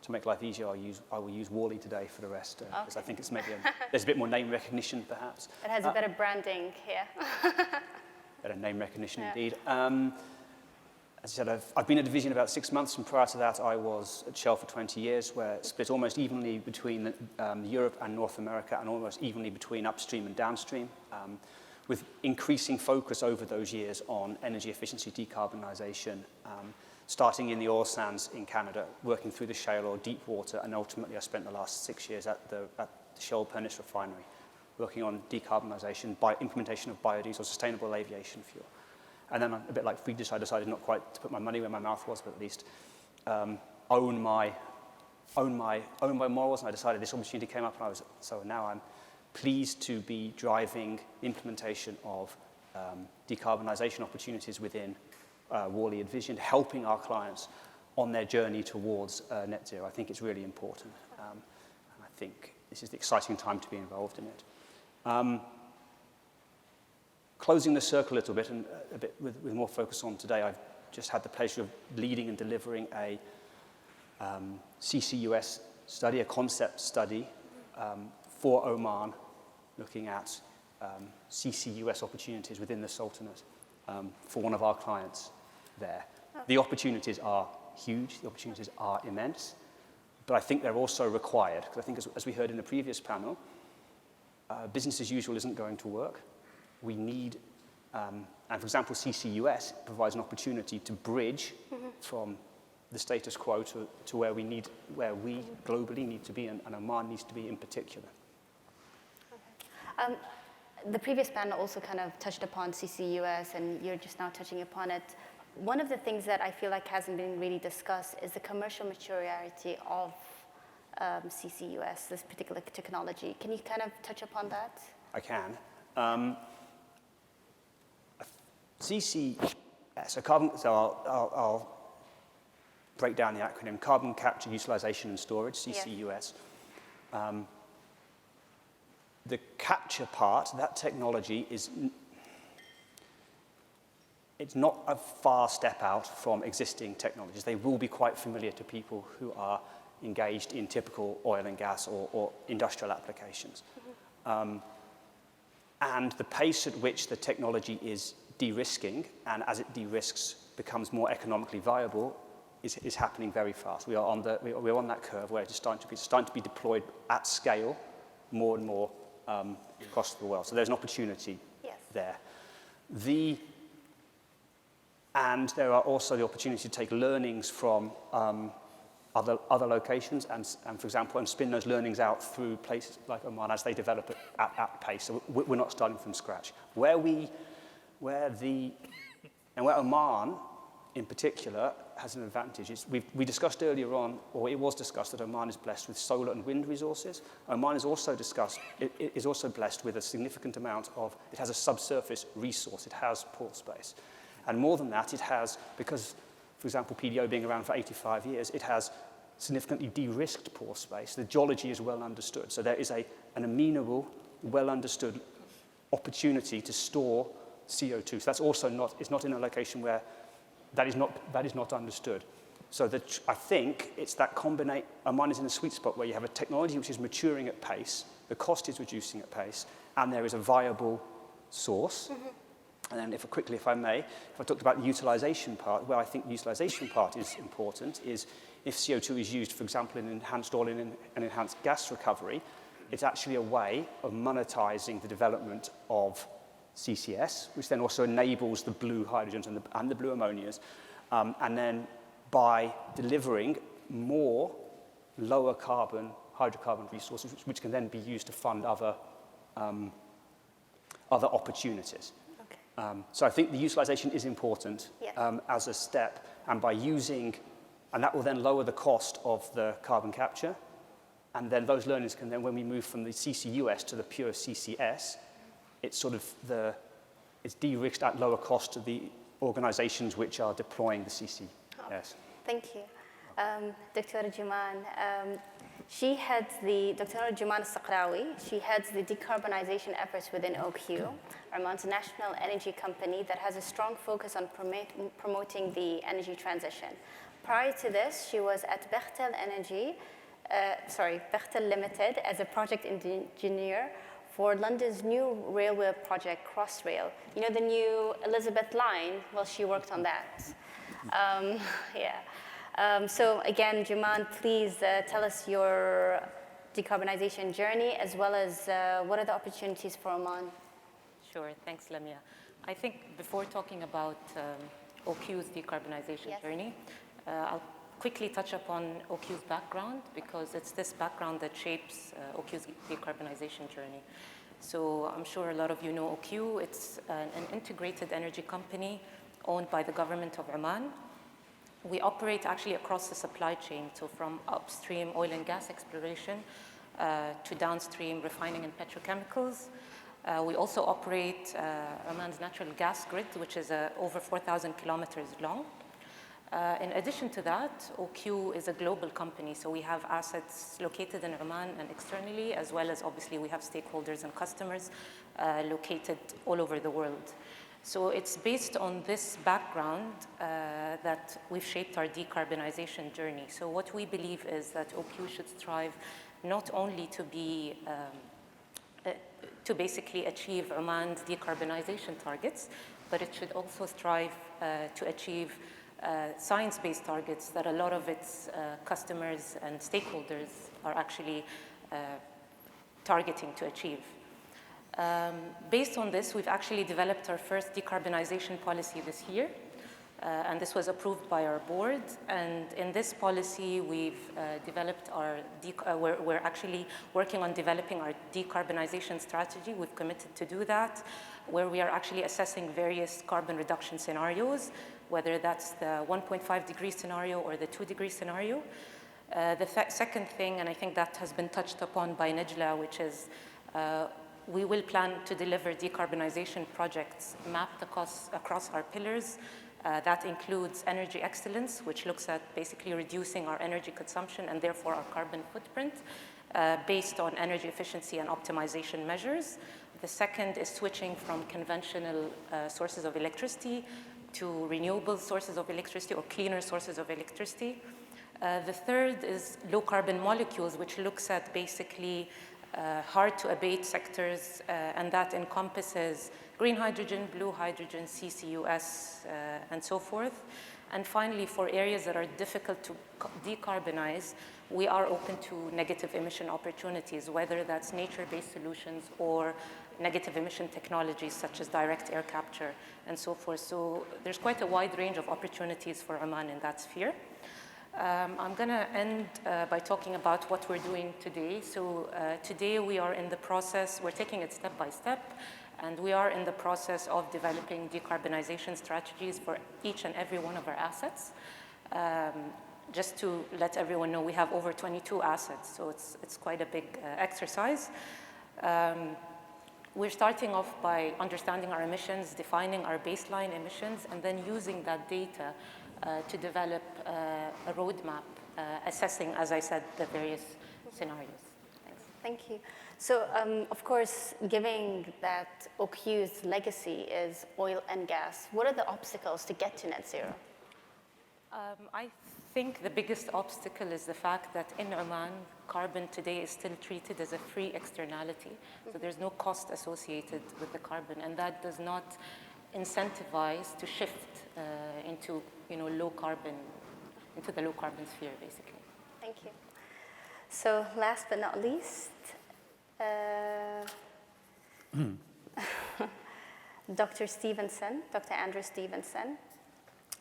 Speaker 18: To make life easier, I will use Worley today for the rest, because I think it's maybe there's a bit more name recognition perhaps.
Speaker 15: It has a better branding here.
Speaker 18: Better name recognition indeed. As I said, I've been at Advision about 6 months, and prior to that I was at Shell for 20 years, where it split almost evenly between Europe and North America, and almost evenly between upstream and downstream, with increasing focus over those years on energy efficiency decarbonisation, starting in the oil sands in Canada, working through the shale oil, deep water, and ultimately I spent the last 6 years at the Shell Penney refinery, working on decarbonisation by implementation of biodiesel, sustainable aviation fuel. And then, a bit like Friedrich, I decided not quite to put my money where my mouth was, but at least own my morals. And I decided this opportunity came up, and so now I'm pleased to be driving the implementation of decarbonisation opportunities within Worley Advision, helping our clients on their journey towards net zero. I think it's really important. And I think this is the exciting time to be involved in it. Closing the circle a little bit, and a bit with more focus on today, I've just had the pleasure of leading and delivering a CCUS study, a concept study for Oman, looking at CCUS opportunities within the Sultanate for one of our clients there. The opportunities are huge, the opportunities are immense, but I think they're also required, because I think as we heard in the previous panel, business as usual isn't going to work. We need, and for example, CCUS provides an opportunity to bridge from the status quo to where we globally need to be, and Oman needs to be in particular.
Speaker 15: Okay. The previous panel also kind of touched upon CCUS, and you're just now touching upon it. One of the things that I feel like hasn't been really discussed is the commercial maturity of CCUS, this particular technology. Can you kind of touch upon that?
Speaker 18: I can. CCS, so I'll break down the acronym: Carbon Capture, Utilization and Storage, CCUS. Yeah. The capture part, that technology it's not a far step out from existing technologies. They will be quite familiar to people who are engaged in typical oil and gas or industrial applications. And the pace at which the technology is de-risking, and as it de-risks becomes more economically viable, is happening very fast. We're on that curve where it's starting to be deployed at scale more and more across the world. So there's an opportunity there. And there are also the opportunity to take learnings from other locations and, for example, and spin those learnings out through places like Oman as they develop it at pace. So we're not starting from scratch. Where Oman, in particular, has an advantage is we discussed earlier on, or it was discussed, that Oman is blessed with solar and wind resources. Oman is also also blessed with a significant amount of, it has a subsurface resource, it has pore space. And more than that, it has, because, for example, PDO being around for 85 years, it has significantly de-risked pore space. The geology is well understood. So there is an amenable, well understood opportunity to store CO2. So that's also it's not in a location where that is not understood. So I think it's that combination. Oman is in a sweet spot where you have a technology which is maturing at pace, the cost is reducing at pace, and there is a viable source. And then if I may, if I talked about the utilization part, where I think the utilization part is important is if CO2 is used, for example, in enhanced oil and enhanced gas recovery, it's actually a way of monetizing the development of CCS, which then also enables the blue hydrogens and the blue ammonias, and then by delivering more lower carbon hydrocarbon resources, which can then be used to fund other opportunities. Okay. So I think the utilization is important as a step, and by using, and that will then lower the cost of the carbon capture, and then those learnings can then, when we move from the CCUS to the pure CCS, it's sort of it's de-risked at lower cost to the organizations which are deploying the CCS.
Speaker 15: Oh, thank you. Dr. Juman, she heads Dr. Juman Al-Saqrawi, she heads the decarbonization efforts within OQ, Oman's national energy company that has a strong focus on promoting the energy transition. Prior to this, she was at Bechtel Limited as a project engineer for London's new railway project, Crossrail. You know the new Elizabeth line? Well, she worked on that. So again, Juman, please tell us your decarbonization journey, as well as what are the opportunities for Oman?
Speaker 19: Sure, thanks, Lamia. I think before talking about OQ's decarbonization journey, I'll quickly touch upon OQ's background, because it's this background that shapes OQ's decarbonization journey. So I'm sure a lot of you know OQ. It's an integrated energy company owned by the government of Oman. We operate actually across the supply chain, so from upstream oil and gas exploration to downstream refining and petrochemicals. We also operate Oman's natural gas grid, which is over 4,000 kilometers long. In addition to that, OQ is a global company, so we have assets located in Oman and externally, as well as obviously we have stakeholders and customers located all over the world. So it's based on this background that we've shaped our decarbonization journey. So what we believe is that OQ should strive not only to basically achieve Oman's decarbonization targets, but it should also strive to achieve science-based targets that a lot of its customers and stakeholders are actually targeting to achieve. Based on this, we've actually developed our first decarbonization policy this year, and this was approved by our board. And in this policy, we've developed we're actually working on developing our decarbonization strategy. We've committed to do that, where we are actually assessing various carbon reduction scenarios, whether that's the 1.5 degree scenario or the 2 degree scenario. The second thing, and I think that has been touched upon by Najla, which is we will plan to deliver decarbonization projects mapped across our pillars. That includes energy excellence, which looks at basically reducing our energy consumption and therefore our carbon footprint based on energy efficiency and optimization measures. The second is switching from conventional sources of electricity to renewable sources of electricity or cleaner sources of electricity. The third is low carbon molecules, which looks at basically hard to abate sectors, and that encompasses green hydrogen, blue hydrogen, CCUS, and so forth. And finally, for areas that are difficult to decarbonize, we are open to negative emission opportunities, whether that's nature-based solutions or negative emission technologies such as direct air capture and so forth. So there's quite a wide range of opportunities for Oman in that sphere. I'm going to end by talking about what we're doing today. So today we are in the process, we're taking it step by step, and we are in the process of developing decarbonization strategies for each and every one of our assets. Just to let everyone know, we have over 22 assets, so it's quite a big exercise. We're starting off by understanding our emissions, defining our baseline emissions, and then using that data to develop a roadmap, assessing, as I said, the various scenarios. Thanks.
Speaker 15: Thank you. So, of course, given that OQ's legacy is oil and gas, what are the obstacles to get to net zero?
Speaker 19: I think the biggest obstacle is the fact that in Oman, carbon today is still treated as a free externality. So there's no cost associated with the carbon, and that does not incentivize to shift into low carbon into the low carbon sphere, basically.
Speaker 15: Thank you. So last but not least, Dr. Stevenson, Dr. Andrew Stevenson.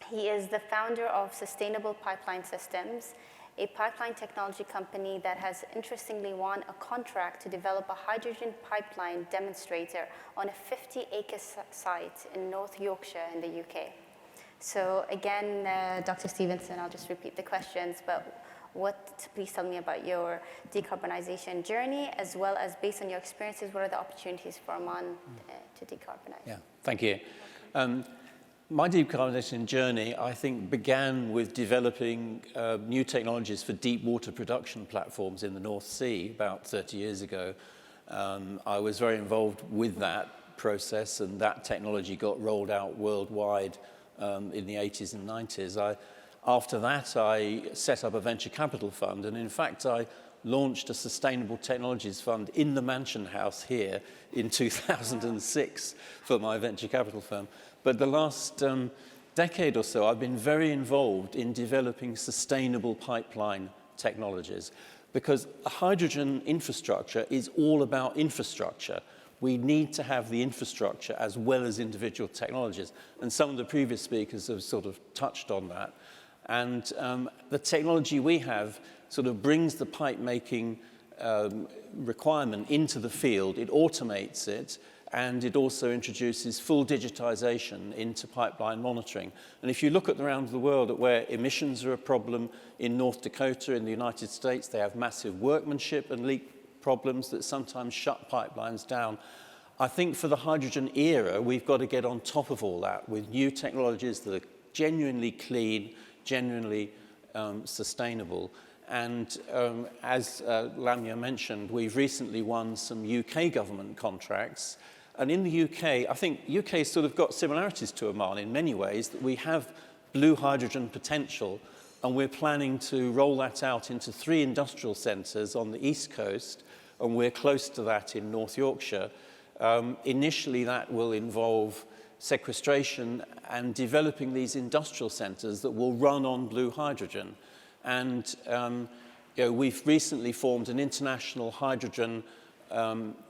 Speaker 15: He is the founder of Sustainable Pipeline Systems, a pipeline technology company that has interestingly won a contract to develop a hydrogen pipeline demonstrator on a 50-acre site in North Yorkshire in the UK. So again, Dr. Stevenson, I'll just repeat the questions, but please tell me about your decarbonization journey, as well as based on your experiences, what are the opportunities for Oman to decarbonize?
Speaker 20: Yeah, thank you. My decarbonisation journey, I think, began with developing new technologies for deep water production platforms in the North Sea about 30 years ago. I was very involved with that process, and that technology got rolled out worldwide in the 80s and 90s. After that, I set up a venture capital fund, and in fact, I launched a sustainable technologies fund in the Mansion House here in 2006 for my venture capital firm. But the last decade or so, I've been very involved in developing sustainable pipeline technologies, because hydrogen infrastructure is all about infrastructure. We need to have the infrastructure as well as individual technologies. And some of the previous speakers have sort of touched on that. And the technology we have sort of brings the pipe making requirement into the field. It automates it, and it also introduces full digitization into pipeline monitoring. And if you look around the world at where emissions are a problem, in North Dakota, in the United States, they have massive workmanship and leak problems that sometimes shut pipelines down. I think for the hydrogen era, we've got to get on top of all that with new technologies that are genuinely clean, genuinely sustainable. And as Lamia mentioned, we've recently won some UK government contracts. And in the UK, I think UK sort of got similarities to Oman in many ways, that we have blue hydrogen potential, and we're planning to roll that out into 3 industrial centres on the East Coast, and we're close to that in North Yorkshire. Initially, that will involve sequestration and developing these industrial centres that will run on blue hydrogen. And we've recently formed an international hydrogen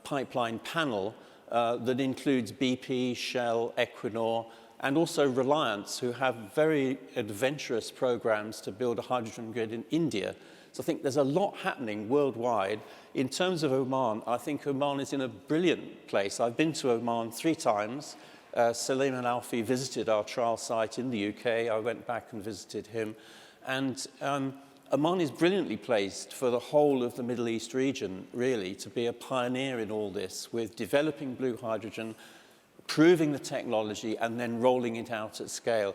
Speaker 20: pipeline panel that includes BP, Shell, Equinor, and also Reliance, who have very adventurous programs to build a hydrogen grid in India. So I think there's a lot happening worldwide. In terms of Oman, I think Oman is in a brilliant place. I've been to Oman 3 times. Salim Al-Alfi visited our trial site in the UK. I went back and visited him. And Oman is brilliantly placed for the whole of the Middle East region, really, to be a pioneer in all this, with developing blue hydrogen, proving the technology, and then rolling it out at scale.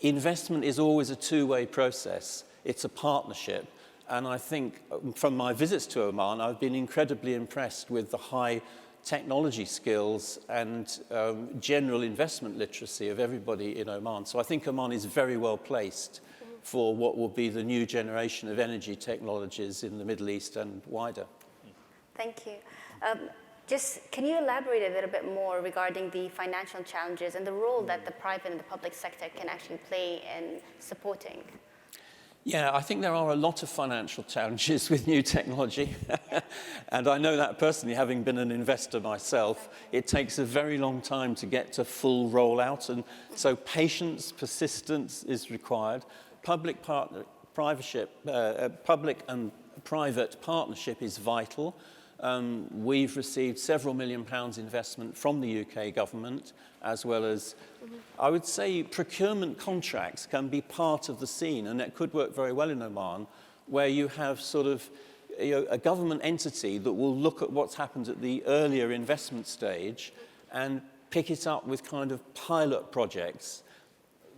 Speaker 20: Investment is always a two-way process. It's a partnership. And I think from my visits to Oman, I've been incredibly impressed with the high technology skills and general investment literacy of everybody in Oman. So I think Oman is very well placed for what will be the new generation of energy technologies in the Middle East and wider.
Speaker 15: Thank you. Can you elaborate a little bit more regarding the financial challenges and the role that the private and the public sector can actually play in supporting?
Speaker 20: Yeah, I think there are a lot of financial challenges with new technology. And I know that personally, having been an investor myself. It takes a very long time to get to full rollout. And so patience, persistence is required. Public and private partnership is vital. We've received several £million investment from the UK government, as well as, I would say, procurement contracts can be part of the scene, and it could work very well in Oman, where you have sort of a government entity that will look at what's happened at the earlier investment stage and pick it up with kind of pilot projects.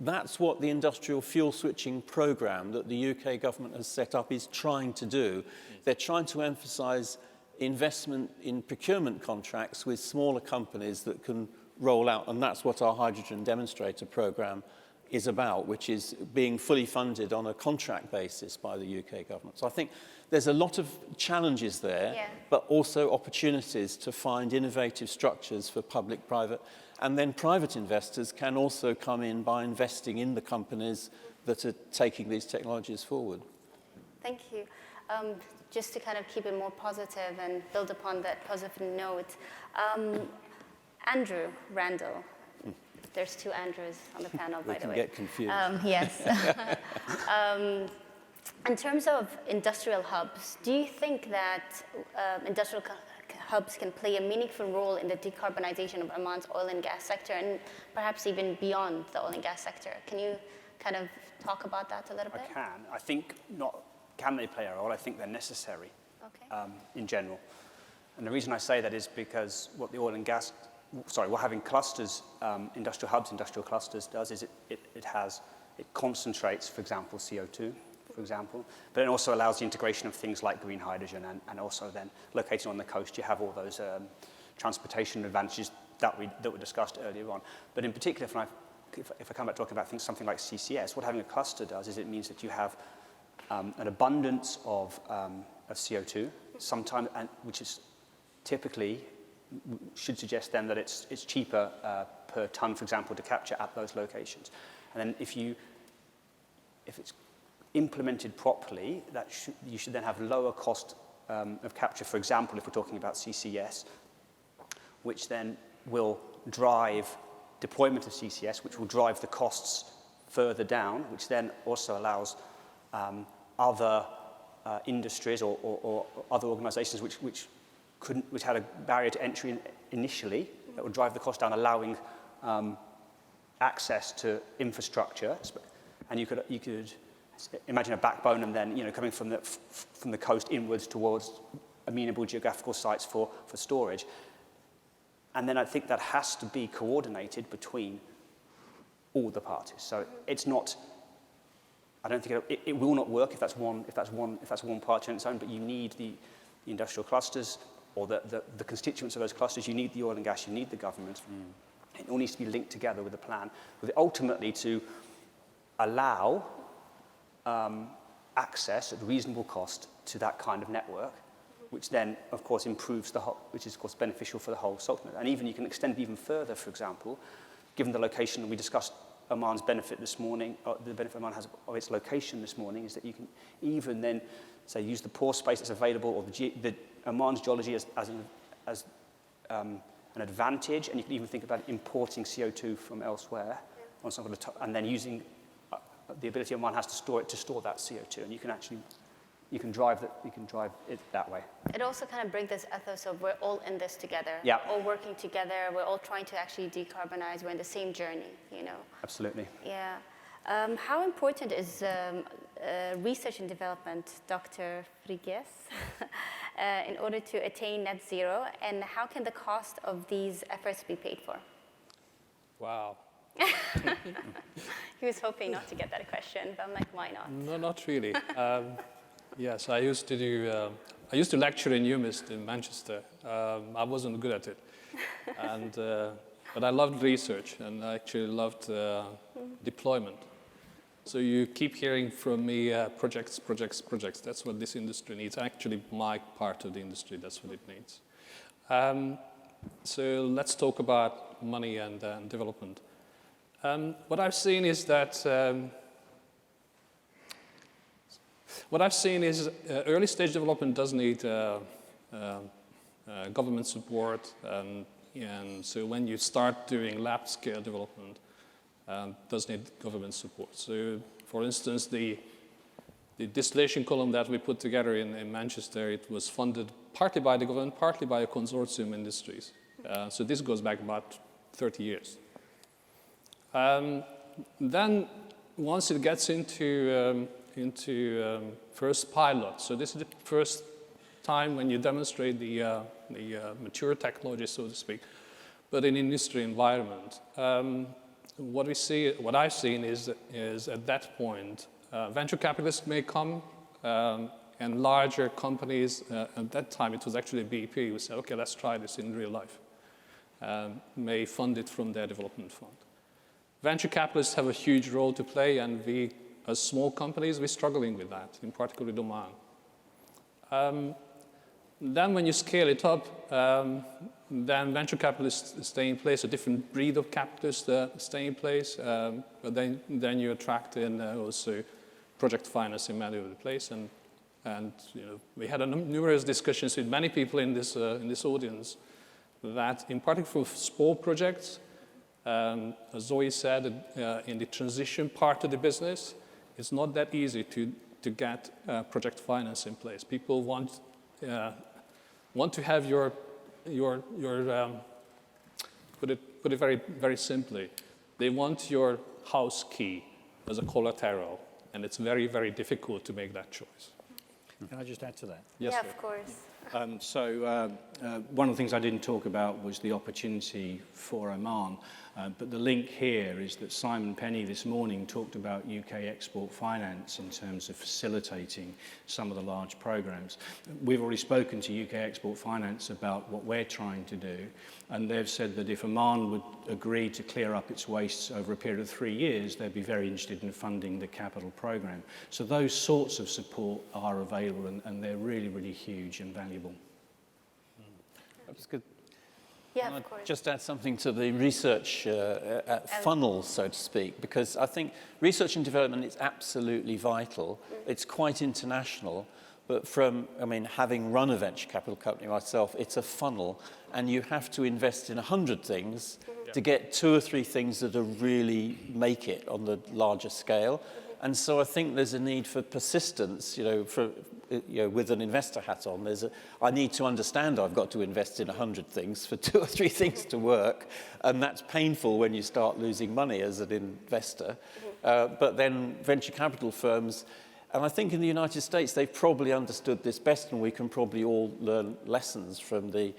Speaker 20: That's what the industrial fuel switching program that the UK government has set up is trying to do. They're trying to emphasize investment in procurement contracts with smaller companies that can roll out, and that's what our hydrogen demonstrator program is about, which is being fully funded on a contract basis by the UK government. So I think there's a lot of challenges there, but also opportunities to find innovative structures for public, private, and then private investors can also come in by investing in the companies that are taking these technologies forward.
Speaker 15: Thank you. Just to kind of keep it more positive and build upon that positive note, Andrew Randall. There's two Andrews on the panel, by the way.
Speaker 20: We can get confused.
Speaker 15: Yes. In terms of industrial hubs, do you think that industrial hubs can play a meaningful role in the decarbonization of Oman's oil and gas sector and perhaps even beyond the oil and gas sector? Can you kind of talk about that a little bit?
Speaker 18: I can. I think not can they play a role, I think they're necessary in general. And the reason I say that is because what the oil and gas, what having clusters, industrial hubs, industrial clusters does is it concentrates, for example, CO2, for example, but it also allows the integration of things like green hydrogen and also then located on the coast, you have all those transportation advantages that were discussed earlier on. But in particular, if I come back talking about something like CCS, what having a cluster does is it means that you have an abundance of CO2, sometimes, which is typically should suggest then that it's cheaper per ton, for example, to capture at those locations. And then if it's implemented properly, you should then have lower cost of capture. For example, if we're talking about CCS, which then will drive deployment of CCS, which will drive the costs further down, which then also allows other industries or other organizations which had a barrier to entry initially, that would drive the cost down, allowing access to infrastructure. And you could imagine a backbone and then coming from the coast inwards towards amenable geographical sites for storage. And then I think that has to be coordinated between all the parties. So it's not, I don't think it will not work if that's one party on its own, but you need the industrial clusters or the constituents of those clusters. You need the oil and gas, you need the government. It all needs to be linked together with a plan, with ultimately to allow access at reasonable cost to that kind of network, which then, of course, improves which is, of course, beneficial for the whole Sultanate. And even you can extend it even further, for example, given the location, we discussed Oman's benefit this morning, the benefit Oman has of its location this morning, is that you can even then, say, use the pore space that's available, or the Oman's geology as an advantage, and you can even think about importing CO2 from elsewhere on some of the and then using the ability Oman has to store that CO2, and you can drive it that way.
Speaker 15: It also kind of brings this ethos of we're all in this together.
Speaker 18: Yeah.
Speaker 15: We're all working together. We're all trying to actually decarbonize. We're in the same journey,
Speaker 18: Absolutely.
Speaker 15: Yeah. How important is research and development, Dr. Friges, in order to attain net zero, and how can the cost of these efforts be paid for?
Speaker 16: Wow.
Speaker 15: He was hoping not to get that question, but I'm like, why not?
Speaker 16: No, not really. Yes, I used to lecture in UMIST in Manchester. I wasn't good at it, but I loved research and I actually loved deployment. So you keep hearing from me projects. That's what this industry needs. Actually, my part of the industry, that's what it needs. So let's talk about money and development. What I've seen is that early stage development does need government support, and so when you start doing lab scale development, does need government support. So, for instance, the distillation column that we put together in Manchester, it was funded partly by the government, partly by a consortium industries. So this goes back about 30 years. Then, once it gets into first pilot, so this is the first time when you demonstrate the mature technology, so to speak, but in industry environment. What I've seen is at that point, venture capitalists may come, and larger companies, at that time it was actually BP who said, okay, let's try this in real life, may fund it from their development fund. Venture capitalists have a huge role to play, and we, as small companies, we're struggling with that, in particular Oman. Then when you scale it up, then venture capitalists stay in place, a different breed of capitalists stay in place, but then you attract in also project financing many over the place. And you know, we had numerous discussions with many people in this audience that, in particular for small projects, as Zoe said, in the transition part of the business, it's not that easy to get project finance in place. People want to have your put it very simply, they want your house key as a collateral, and it's very, very difficult to make that choice.
Speaker 17: Can I just add to that?
Speaker 15: Yes, yeah, of course.
Speaker 17: One of the things I didn't talk about was the opportunity for Oman, but the link here is that Simon Penney this morning talked about UK export finance in terms of facilitating some of the large programs. We've already spoken to UK export finance about what we're trying to do, and they've said that if Oman would agree to clear up its wastes over a period of 3 years, they'd be very interested in funding the capital program. So those sorts of support are available, and they're really, really huge and valuable.
Speaker 20: That's good.
Speaker 15: Yeah, of course.
Speaker 20: Just add something to the research funnel, so to speak, because I think research and development is absolutely vital. It's quite international, but having run a venture capital company myself, it's a funnel, and you have to invest in 100 things to get 2 or 3 things that are really make it on the larger scale. And so I think there's a need for persistence, with an investor hat on. I need to understand I've got to invest in 100 things for 2 or 3 things to work, and that's painful when you start losing money as an investor. But then venture capital firms, and I think in the United States, they've probably understood this best, and we can probably all learn lessons from the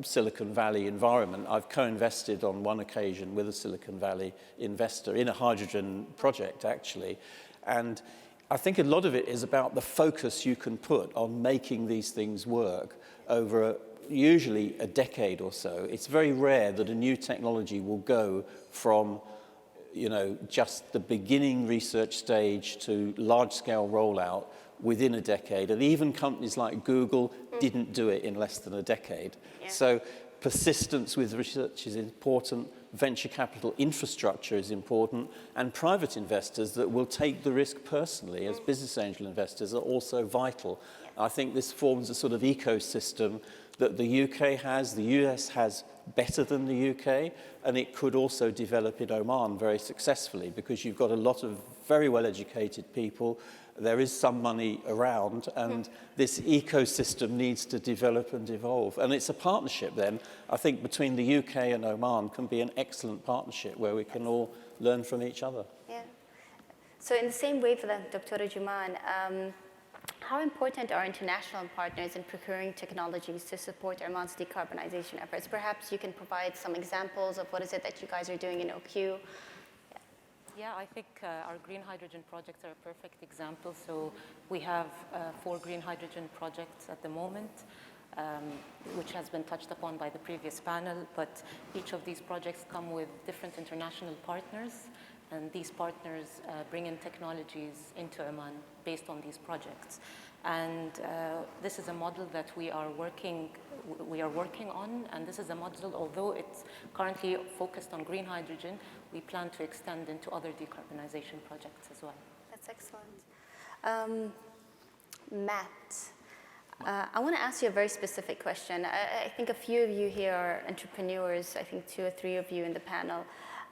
Speaker 20: Silicon Valley environment. I've co-invested on one occasion with a Silicon Valley investor in a hydrogen project, actually. And I think a lot of it is about the focus you can put on making these things work over usually a decade or so. It's very rare that a new technology will go from just the beginning research stage to large-scale rollout within a decade. And even companies like Google didn't do it in less than a decade. Yeah. So persistence with research is important, venture capital infrastructure is important, and private investors that will take the risk personally as business angel investors are also vital. Yeah. I think this forms a sort of ecosystem that the UK has, the US has better than the UK, and it could also develop in Oman very successfully because you've got a lot of very well-educated people. There is some money around, and this ecosystem needs to develop and evolve. And it's a partnership then, I think, between the UK and Oman can be an excellent partnership where we can all learn from each other.
Speaker 15: Yeah. So in the same way for Dr. Juman, how important are international partners in procuring technologies to support Oman's decarbonization efforts? Perhaps you can provide some examples of what is it that you guys are doing in OQ.
Speaker 19: Yeah, I think our green hydrogen projects are a perfect example. So we have 4 green hydrogen projects at the moment, which has been touched upon by the previous panel, but each of these projects come with different international partners, and these partners bring in technologies into Oman based on these projects. And this is a model that we are working on, and this is a model, although it's currently focused on green hydrogen, we plan to extend into other decarbonization projects as well.
Speaker 15: That's excellent. Matt, I want to ask you a very specific question. I think a few of you here are entrepreneurs, I think 2 or 3 of you in the panel.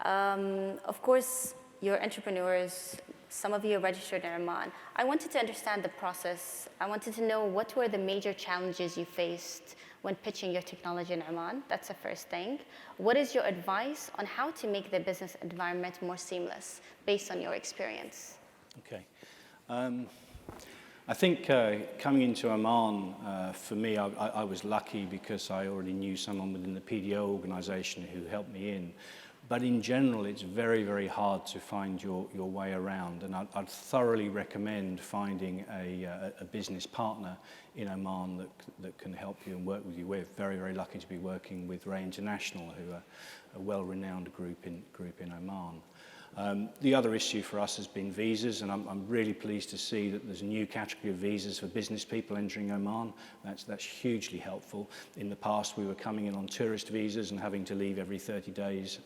Speaker 15: Of course, you're entrepreneurs. Some of you are registered in Oman. I wanted to understand the process. I wanted to know what were the major challenges you faced when pitching your technology in Oman. That's the first thing. What is your advice on how to make the business environment more seamless based on your experience?
Speaker 17: Okay. I think coming into Oman, for me, I was lucky because I already knew someone within the PDO organization who helped me in. But in general, it's very, very hard to find your way around. And I'd thoroughly recommend finding a business partner in Oman that can help you and work with you. We're very, very lucky to be working with Ray International, who are a well-renowned group in Oman. The other issue for us has been visas, and I'm really pleased to see that there's a new category of visas for business people entering Oman. That's hugely helpful. In the past, we were coming in on tourist visas and having to leave every 30 days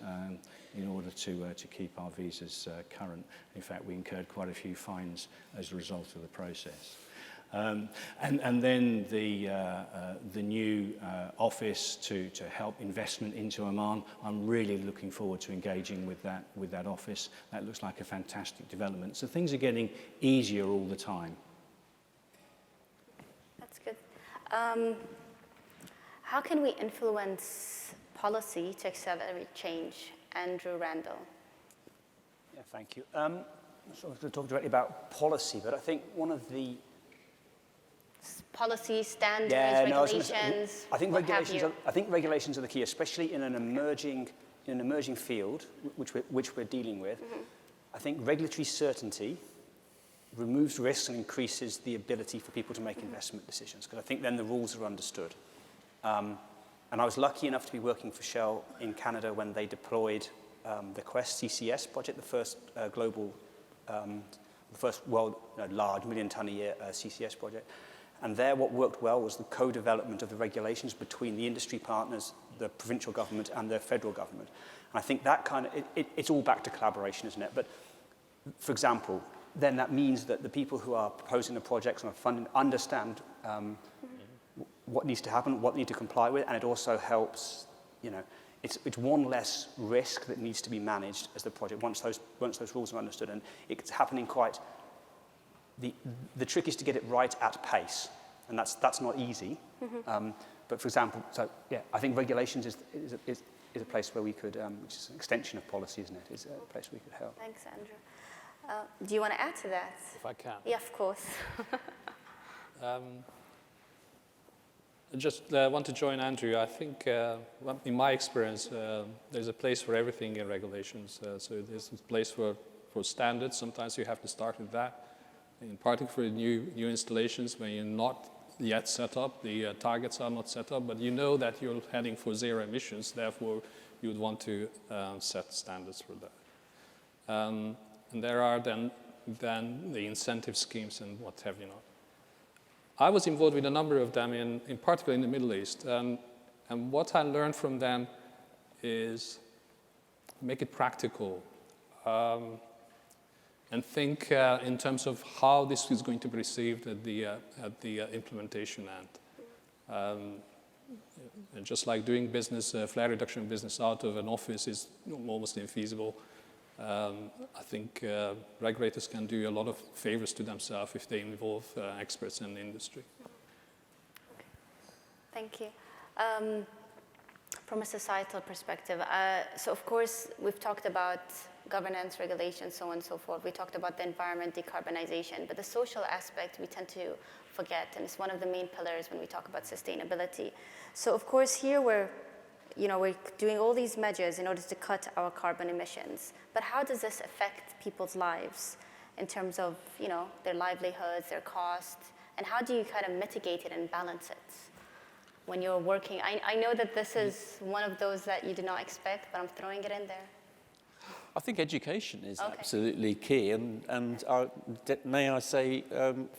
Speaker 17: in order to keep our visas current. In fact, we incurred quite a few fines as a result of the process. And then the new office to help investment into Oman. I'm really looking forward to engaging with that office. That looks like a fantastic development. So things are getting easier all the time.
Speaker 15: That's good. How can we influence policy to accelerate change? Andrew Randall.
Speaker 18: Yeah, thank you. So to talk directly about policy, but I think one of the
Speaker 15: policy standards, regulations.
Speaker 18: I think regulations are the key, especially in an emerging field, which we're dealing with. Mm-hmm. I think regulatory certainty removes risks and increases the ability for people to make investment decisions, because I think then the rules are understood. And I was lucky enough to be working for Shell in Canada when they deployed the Quest CCS project, the first global, the first world large million-ton-a-year CCS project. And there, what worked well was the co-development of the regulations between the industry partners, the provincial government, and the federal government. And I think that it's all back to collaboration, isn't it? But, for example, then that means that the people who are proposing the projects and are funding understand what needs to happen, what they need to comply with, and it also helps, it's one less risk that needs to be managed as the project, once those rules are understood. And it's happening quite. The trick is to get it right at pace, and that's not easy. Mm-hmm. But for example, I think regulations is a place where we could, which is an extension of policy, isn't it? Is a place where we could help.
Speaker 15: Thanks, Andrew. Do you want to add to that?
Speaker 16: If I can.
Speaker 15: Yeah, of course.
Speaker 16: I just want to join Andrew. I think, in my experience, there's a place for everything in regulations. So there's a place for standards. Sometimes you have to start with that. In particular for new installations when you're not yet set up, the targets are not set up, but you know that you're heading for zero emissions, therefore you would want to set standards for that. And there are then the incentive schemes and what have you not. I was involved with a number of them, in particular in the Middle East, and what I learned from them is make it practical. And think in terms of how this is going to be received at the implementation end. And just like doing business, flare reduction business out of an office is almost infeasible. I think regulators can do a lot of favors to themselves if they involve experts in the industry.
Speaker 15: Thank you. From a societal perspective, so of course we've talked about governance, regulation, so on and so forth. We talked about the environment, decarbonization, but the social aspect we tend to forget, and it's one of the main pillars when we talk about sustainability. So of course here we're doing all these measures in order to cut our carbon emissions, but how does this affect people's lives in terms of their livelihoods, their costs, and how do you kind of mitigate it and balance it when you're working? I know that this is one of those that you did not expect, but I'm throwing it in there.
Speaker 20: I think education is absolutely key, and may I say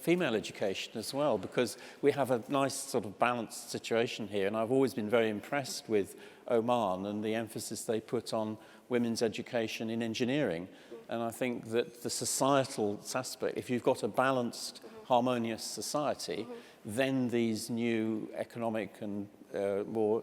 Speaker 20: female education as well, because we have a nice sort of balanced situation here, and I've always been very impressed with Oman and the emphasis they put on women's education in engineering. And I think that the societal aspect, if you've got a balanced, harmonious society, then these new economic and more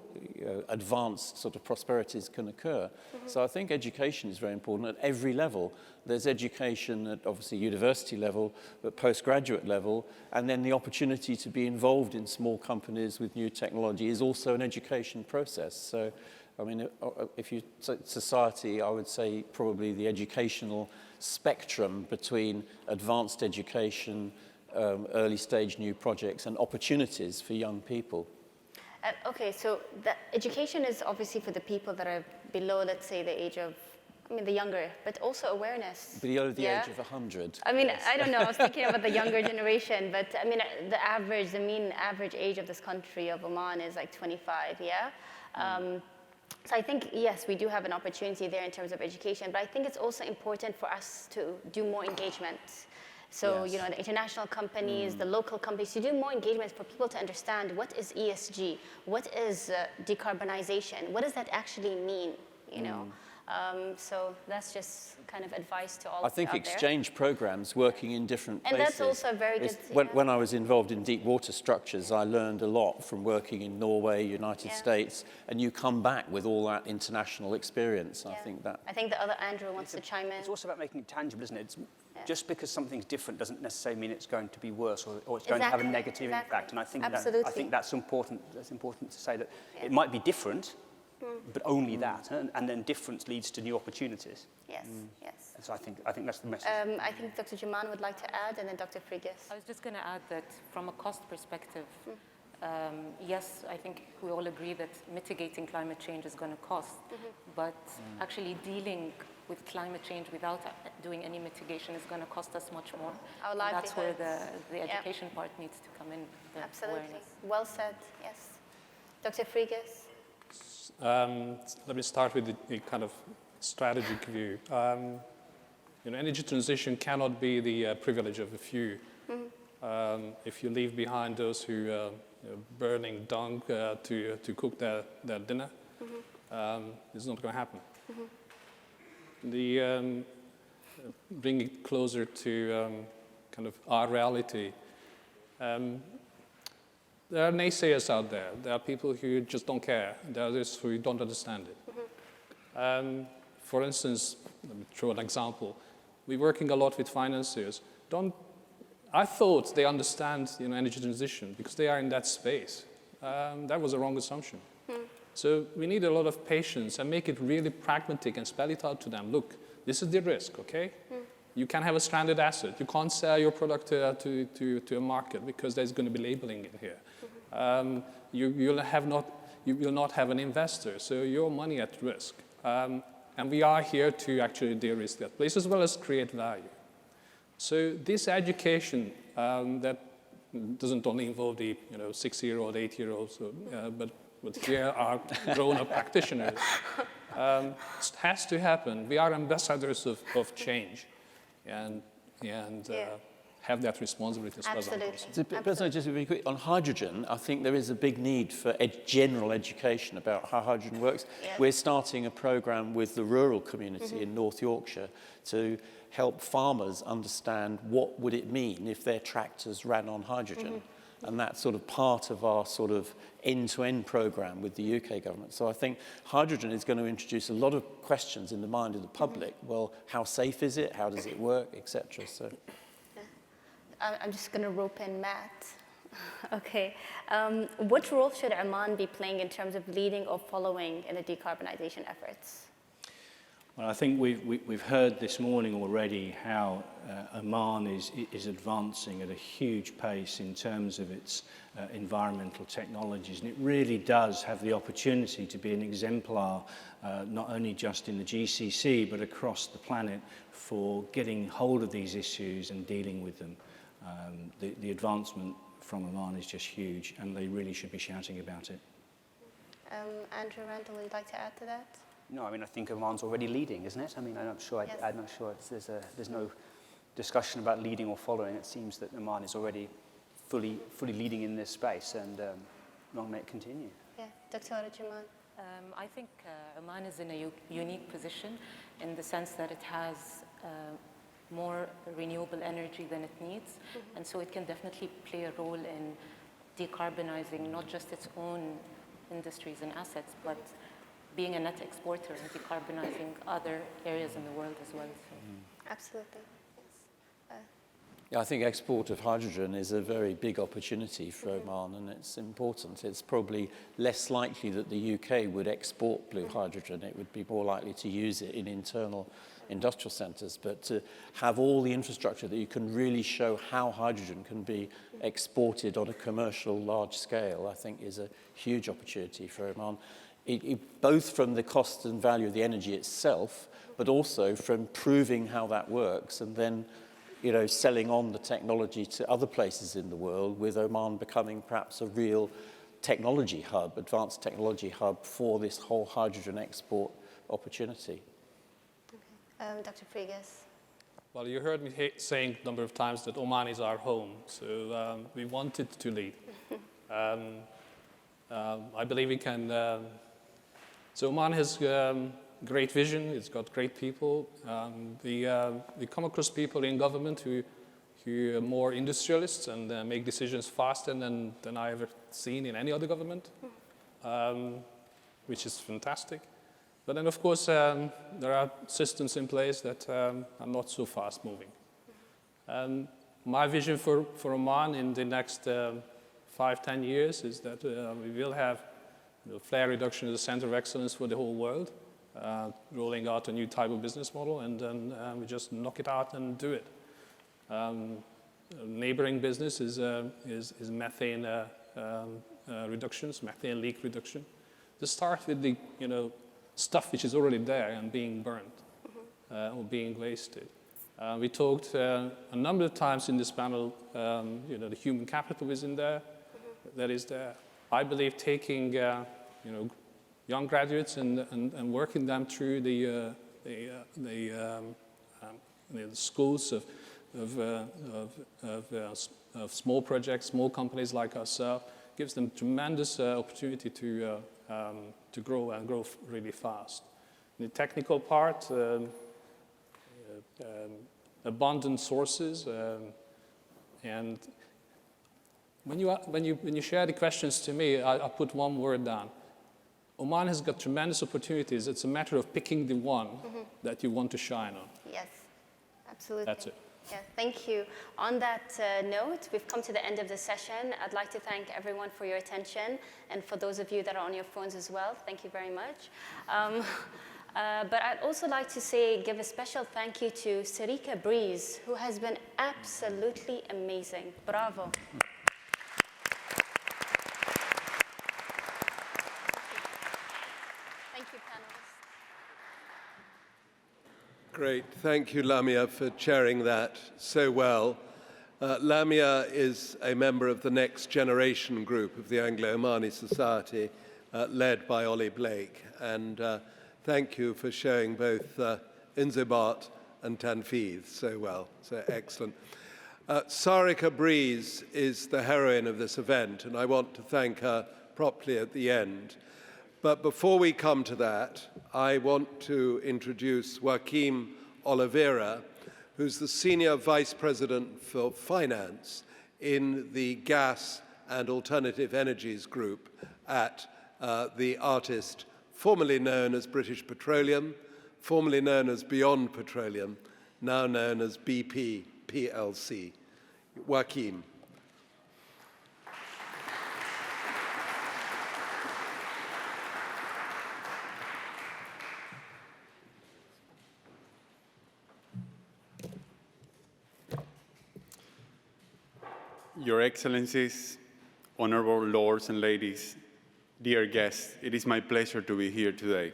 Speaker 20: advanced sort of prosperities can occur. So I think education is very important at every level. There's education at obviously university level, but postgraduate level, and then the opportunity to be involved in small companies with new technology is also an education process. So, I mean, if you say society, I would say probably the educational spectrum between advanced education, early stage new projects, and opportunities for young people.
Speaker 15: Okay, so the education is obviously for the people that are below, let's say, the age of, the younger, but also awareness.
Speaker 20: Below the age of 100.
Speaker 15: Yes. I don't know, I was thinking about the younger generation, but the mean average age of this country, of Oman, is like 25, yeah? So I think, yes, we do have an opportunity there in terms of education, but I think it's also important for us to do more engagement. So,
Speaker 20: Yes.
Speaker 15: The international companies, the local companies, to do more engagement for people to understand what is ESG, what is decarbonization, what does that actually mean, So that's just kind of advice to all
Speaker 20: I think
Speaker 15: out
Speaker 20: exchange programs working in different places.
Speaker 15: And that's also very good.
Speaker 20: When I was involved in deep water structures, I learned a lot from working in Norway, United States, and you come back with all that international experience. I think
Speaker 15: the other Andrew wants to chime in.
Speaker 18: It's also about making it tangible, isn't it? Just because something's different doesn't necessarily mean it's going to be worse or it's going to have a negative impact. And I think that's important. That's important to say that it might be different, but only that, and then difference leads to new opportunities.
Speaker 15: Yes, yes.
Speaker 18: And so I think that's the message.
Speaker 15: I think Dr. Jaman would like to add, and then Dr. Frigas.
Speaker 19: I was just going to add that from a cost perspective, yes, I think we all agree that mitigating climate change is going to cost, but actually dealing with climate change without doing any mitigation is going to cost us much more.
Speaker 15: And
Speaker 19: that's where the education part needs to come in.
Speaker 15: Absolutely.
Speaker 19: Awareness.
Speaker 15: Well said, yes. Dr. Frigas?
Speaker 16: Let me start with the kind of strategic view. Energy transition cannot be the privilege of a few. If you leave behind those who are burning dung to cook their dinner, it's not going to happen. Bring it closer to kind of our reality. There are naysayers out there. There are people who just don't care. There are others who don't understand it. For instance, let me throw an example. We're working a lot with financiers. I thought they understand energy transition because they are in that space. That was a wrong assumption. So we need a lot of patience and make it really pragmatic and spell it out to them. Look, this is the risk, okay? You can have a stranded asset. You can't sell your product to a market because there's going to be labeling in here. You will not have an investor, so your money at risk. And we are here to actually de-risk that place as well as create value. So this education that doesn't only involve the 6-year-old, 8-year-olds, but here are grown-up practitioners, has to happen. We are ambassadors of change, and have that responsibility as far as I'm concerned.
Speaker 20: Personally, just very quick, on hydrogen, I think there is a big need for general education about how hydrogen works. We're starting a program with the rural community in North Yorkshire to help farmers understand what would it mean if their tractors ran on hydrogen. And that's sort of part of our sort of end-to-end program with the UK government. So I think hydrogen is going to introduce a lot of questions in the mind of the public. Well, how safe is it? How does it work, etc. So.
Speaker 15: I'm just going to rope in Matt. Okay. What role should Oman be playing in terms of leading or following in the decarbonization efforts?
Speaker 17: Well, I think we've heard this morning already how Oman is advancing at a huge pace in terms of its environmental technologies, and it really does have the opportunity to be an exemplar, not only just in the GCC, but across the planet for getting hold of these issues and dealing with them. The advancement from Oman is just huge, and they really should be shouting about it.
Speaker 15: Andrew Randall, would you like to add to that?
Speaker 18: No, I think Oman's already leading, isn't it? I'm not sure. I'm not sure there's no discussion about leading or following. It seems that Oman is already fully leading in this space, and long may it continue.
Speaker 15: Yeah, Dr. Jaman.
Speaker 19: I think Oman is in a unique position in the sense that it has more renewable energy than it needs, and so it can definitely play a role in decarbonizing not just its own industries and assets, but being a net exporter and decarbonizing other areas in the world as well. So.
Speaker 15: Absolutely. Yes.
Speaker 20: Yeah, I think export of hydrogen is a very big opportunity for Oman, and it's important. It's probably less likely that the UK would export blue hydrogen. It would be more likely to use it in internal industrial centres, but to have all the infrastructure that you can really show how hydrogen can be exported on a commercial large scale, I think is a huge opportunity for Oman. both from the cost and value of the energy itself, but also from proving how that works and then selling on the technology to other places in the world, with Oman becoming perhaps a real technology hub, advanced technology hub for this whole hydrogen export opportunity.
Speaker 15: Okay. Dr. Frigas.
Speaker 16: Well, you heard me saying a number of times that Oman is our home, so we wanted to lead. I believe we can. So Oman has great vision. It's got great people. We come across people in government who are more industrialists and make decisions faster than I ever seen in any other government, which is fantastic. But then, of course, there are systems in place that are not so fast moving. My vision for Oman in the next 5-10 years is that we will have flare reduction as a center of excellence for the whole world, rolling out a new type of business model, and then we just knock it out and do it. Neighboring business is methane reductions, methane leak reduction. To start with the stuff which is already there and being burnt or being wasted. We talked a number of times in this panel, the human capital is in there, that is there. I believe taking young graduates and working them through the schools of small projects, small companies like ourselves, gives them tremendous opportunity to grow and grow really fast. The technical part, abundant sources, and when you share the questions to me, I put one word down. Oman has got tremendous opportunities. It's a matter of picking the one that you want to shine on.
Speaker 15: Yes, absolutely.
Speaker 16: That's it.
Speaker 15: Yeah, thank you. On that note, we've come to the end of the session. I'd like to thank everyone for your attention, and for those of you that are on your phones as well, thank you very much. But I'd also like to give a special thank you to Sarika Breeze, who has been absolutely amazing. Bravo. Thank you, panelists.
Speaker 1: Great. Thank you, Lamia, for chairing that so well. Lamia is a member of the Next Generation group of the Anglo-Omani Society, led by Ollie Blake. And thank you for showing both Inzibat and Tanfeez so well. So excellent. Sarika Breeze is the heroine of this event, and I want to thank her properly at the end. But before we come to that, I want to introduce Joaquin Oliveira, who's the Senior Vice President for Finance in the Gas and Alternative Energies Group at the artist formerly known as British Petroleum, formerly known as Beyond Petroleum, now known as BP PLC. Joaquin.
Speaker 21: Your Excellencies, honorable lords and ladies, dear guests, it is my pleasure to be here today.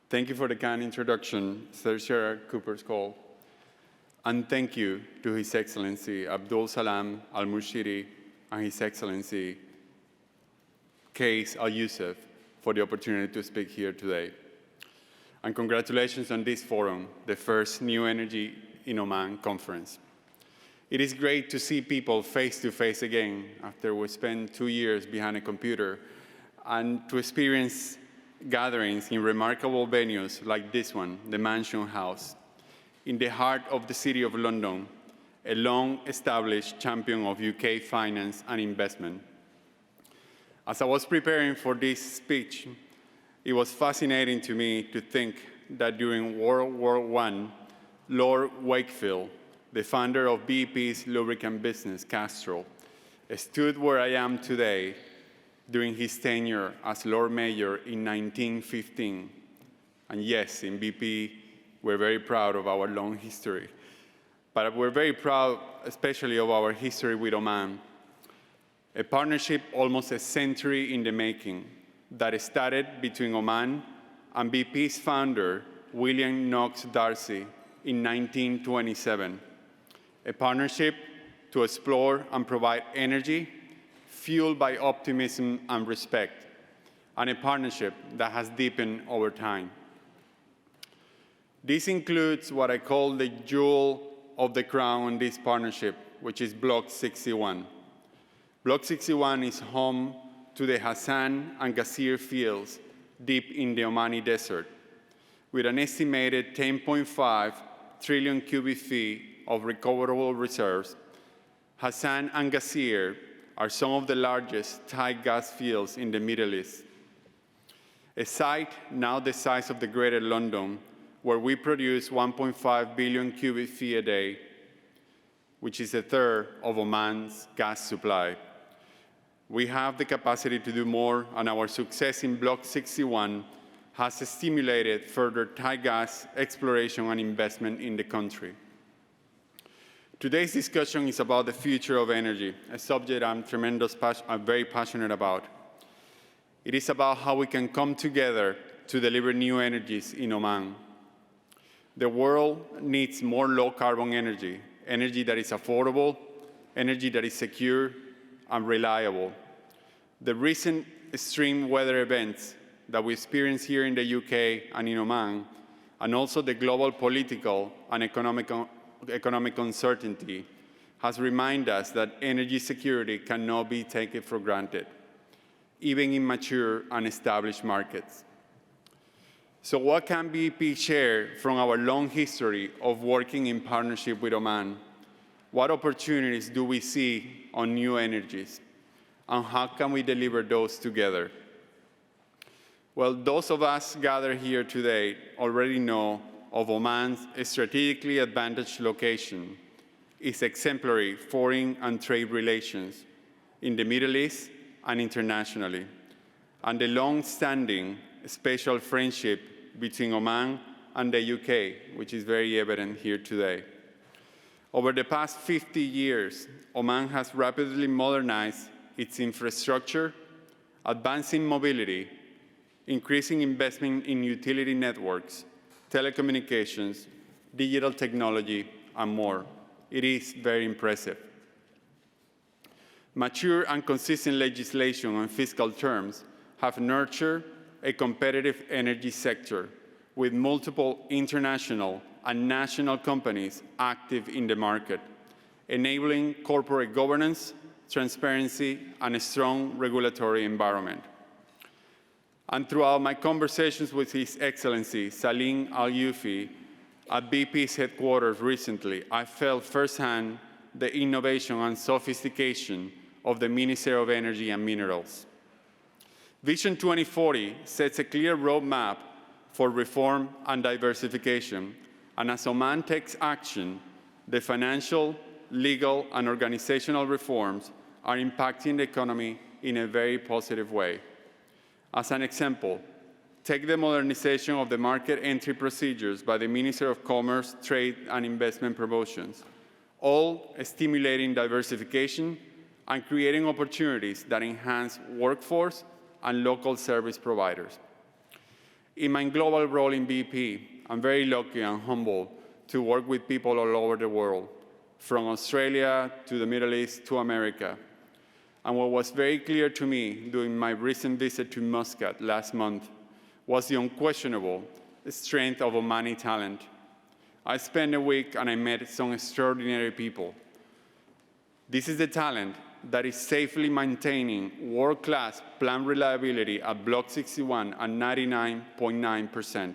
Speaker 21: Thank you for the kind introduction, Sir Gerard Cooper's call, and thank you to His Excellency Abdul Salam Al Mushiri and His Excellency Qais Al Yousef for the opportunity to speak here today. And congratulations on this forum, the first New Energy in Oman conference. It is great to see people face to face again after we spent 2 years behind a computer, and to experience gatherings in remarkable venues like this one, the Mansion House, in the heart of the City of London, a long-established champion of UK finance and investment. As I was preparing for this speech, it was fascinating to me to think that during World War I, Lord Wakefield, the founder of BP's lubricant business, Castrol, stood where I am today during his tenure as Lord Mayor in 1915. And yes, in BP, we're very proud of our long history. But we're very proud, especially of our history with Oman, a partnership almost a century in the making, that started between Oman and BP's founder, William Knox Darcy, in 1927, a partnership to explore and provide energy fueled by optimism and respect, and a partnership that has deepened over time. This includes what I call the jewel of the crown in this partnership, which is Block 61. Block 61 is home to the Hassan and Ghazeer fields deep in the Omani desert, with an estimated 10.5 trillion cubic feet of recoverable reserves. Hassan and Ghazeer are some of the largest tight gas fields in the Middle East. A site now the size of the Greater London, where we produce 1.5 billion cubic feet a day, which is a third of Oman's gas supply. We have the capacity to do more, and our success in Block 61 has stimulated further tight gas exploration and investment in the country. Today's discussion is about the future of energy, a subject I'm very passionate about. It is about how we can come together to deliver new energies in Oman. The world needs more low-carbon energy, energy that is affordable, energy that is secure and reliable. The recent extreme weather events that we experience here in the UK and in Oman, and also the global political and economic uncertainty, has reminded us that energy security cannot be taken for granted, even in mature and established markets. So what can BP share from our long history of working in partnership with Oman? What opportunities do we see on new energies? And how can we deliver those together? Well, those of us gathered here today already know of Oman's strategically advantaged location, its exemplary foreign and trade relations in the Middle East and internationally, and the long-standing special friendship between Oman and the UK, which is very evident here today. Over the past 50 years, Oman has rapidly modernized its infrastructure, advancing mobility, increasing investment in utility networks, telecommunications, digital technology, and more. It is very impressive. Mature and consistent legislation on fiscal terms have nurtured a competitive energy sector with multiple international and national companies active in the market, enabling corporate governance, transparency, and a strong regulatory environment. And throughout my conversations with His Excellency Saleh Al Yousef at BP's headquarters recently, I felt firsthand the innovation and sophistication of the Ministry of Energy and Minerals. Vision 2040 sets a clear roadmap for reform and diversification, and as Oman takes action, the financial, legal, and organizational reforms are impacting the economy in a very positive way. As an example, take the modernization of the market entry procedures by the Minister of Commerce, Trade, and Investment Promotions, all stimulating diversification and creating opportunities that enhance workforce and local service providers. In my global role in BP, I'm very lucky and humbled to work with people all over the world, from Australia to the Middle East to America. And what was very clear to me during my recent visit to Muscat last month was the unquestionable strength of Omani talent. I spent a week and I met some extraordinary people. This is the talent that is safely maintaining world-class plant reliability at Block 61 at 99.9%.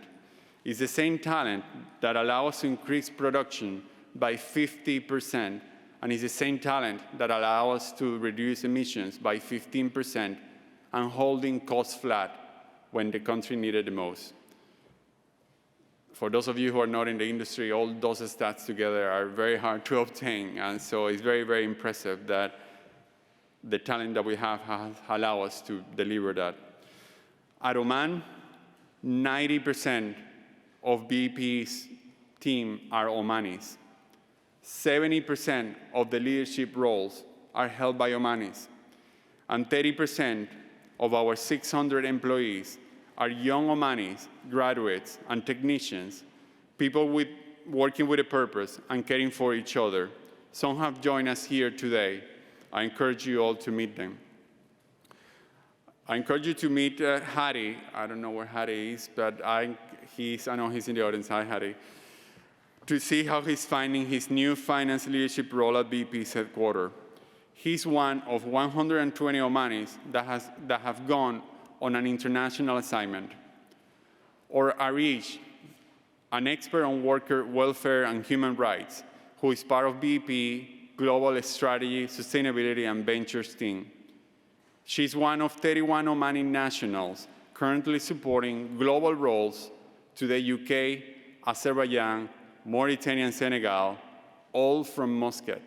Speaker 21: It's the same talent that allows us to increase production by 50%, and it's the same talent that allows us to reduce emissions by 15% and holding costs flat when the country needed the most. For those of you who are not in the industry, all those stats together are very hard to obtain, and so it's very, very impressive that the talent that we have allows us to deliver that. At Oman, 90% of BP's team are Omanis. 70% of the leadership roles are held by Omanis, and 30% of our 600 employees are young Omanis, graduates, and technicians, people working with a purpose and caring for each other. Some have joined us here today. I encourage you all to meet them. I encourage you to meet Hattie. I don't know where Hattie is, but I know he's in the audience. Hi, Hattie. To see how he's finding his new finance leadership role at BP's headquarters. He's one of 120 Omanis that have gone on an international assignment. Or Arish, an expert on worker welfare and human rights, who is part of BP Global Strategy, Sustainability, and Ventures team. She's one of 31 Omani nationals currently supporting global roles to the UK, Azerbaijan, Mauritania, and Senegal, all from Muscat.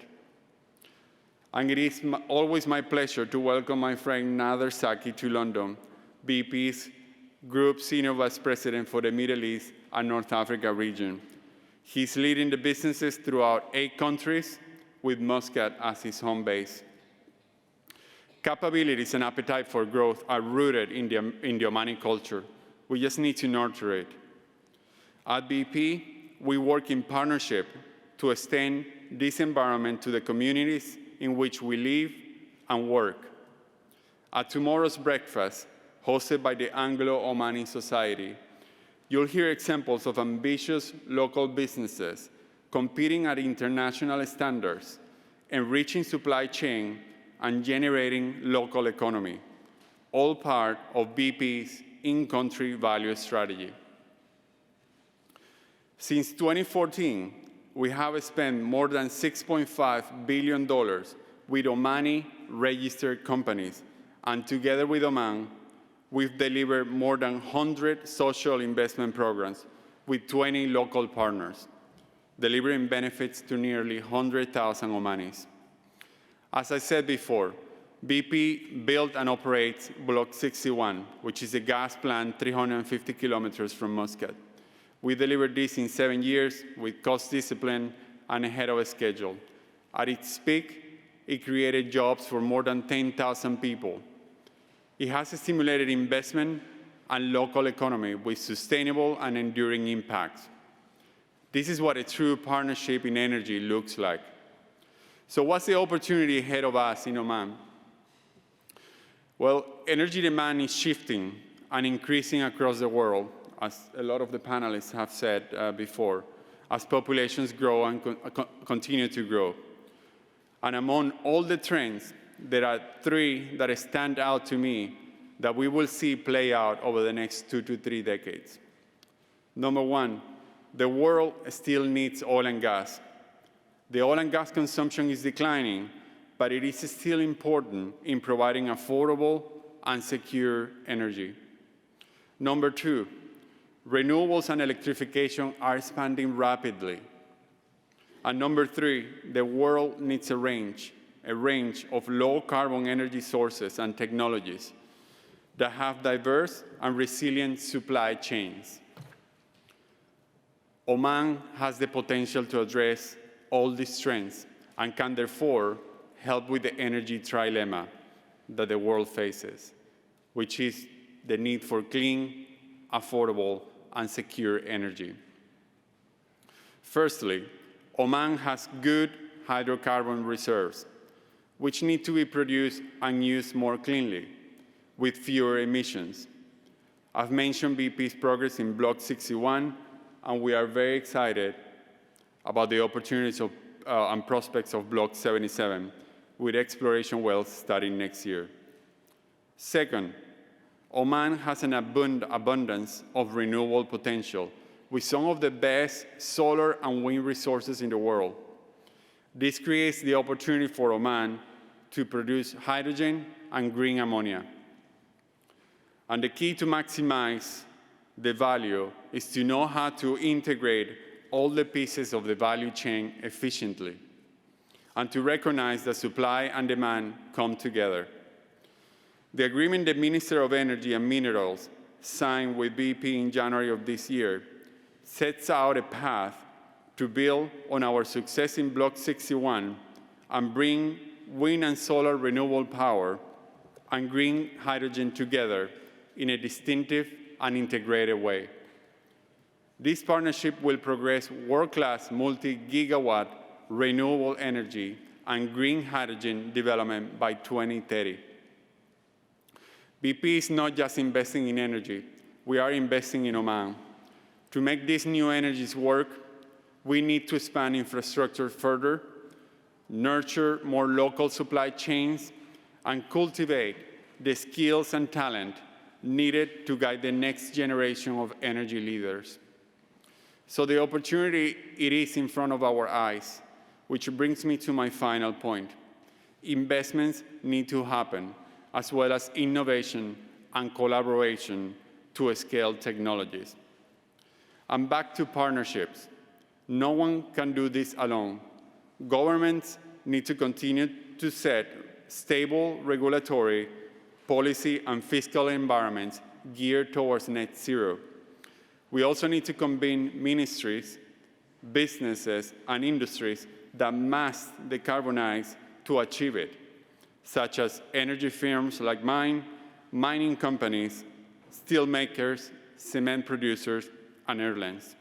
Speaker 21: And it is always my pleasure to welcome my friend Nader Saki to London, BP's Group Senior Vice President for the Middle East and North Africa region. He's leading the businesses throughout 8 countries with Muscat as his home base. Capabilities and appetite for growth are rooted in the Omani culture. We just need to nurture it. At BP, we work in partnership to extend this environment to the communities in which we live and work. At tomorrow's breakfast, hosted by the Anglo-Omani Society, you'll hear examples of ambitious local businesses competing at international standards, enriching supply chain, and generating local economy, all part of BP's in-country value strategy. Since 2014, we have spent more than $6.5 billion with Omani registered companies, and together with Oman, we've delivered more than 100 social investment programs with 20 local partners, delivering benefits to nearly 100,000 Omanis. As I said before, BP built and operates Block 61, which is a gas plant 350 kilometers from Muscat. We delivered this in 7 years with cost discipline and ahead of schedule. At its peak, it created jobs for more than 10,000 people. It has stimulated investment and local economy with sustainable and enduring impact. This is what a true partnership in energy looks like. So what's the opportunity ahead of us in Oman? Well, energy demand is shifting and increasing across the world, as a lot of the panelists have said before, as populations grow and continue to grow. And among all the trends, there are 3 that stand out to me that we will see play out over the next 2 to 3 decades. Number 1, the world still needs oil and gas. The oil and gas consumption is declining, but it is still important in providing affordable and secure energy. Number 2, renewables and electrification are expanding rapidly. And number 3, the world needs a range of low-carbon energy sources and technologies that have diverse and resilient supply chains. Oman has the potential to address all these trends and can therefore help with the energy trilemma that the world faces, which is the need for clean, affordable, and secure energy. Firstly, Oman has good hydrocarbon reserves, which need to be produced and used more cleanly, with fewer emissions. I've mentioned BP's progress in Block 61, and we are very excited about the opportunities and prospects of Block 77, with exploration wells starting next year. Second, Oman has an abundance of renewable potential, with some of the best solar and wind resources in the world. This creates the opportunity for Oman to produce hydrogen and green ammonia. And the key to maximize the value is to know how to integrate all the pieces of the value chain efficiently, and to recognize that supply and demand come together. The agreement the Minister of Energy and Minerals signed with BP in January of this year sets out a path to build on our success in Block 61 and bring wind and solar renewable power and green hydrogen together in a distinctive and integrated way. This partnership will progress world-class multi-gigawatt renewable energy and green hydrogen development by 2030. BP is not just investing in energy, we are investing in Oman. To make these new energies work, we need to expand infrastructure further, nurture more local supply chains, and cultivate the skills and talent needed to guide the next generation of energy leaders. So the opportunity, it is in front of our eyes, which brings me to my final point. Investments need to happen, as well as innovation and collaboration to scale technologies. And back to partnerships. No one can do this alone. Governments need to continue to set stable regulatory, policy, and fiscal environments geared towards net zero. We also need to convene ministries, businesses, and industries that must decarbonize to achieve it, such as energy firms like mine, mining companies, steel makers, cement producers, and airlines.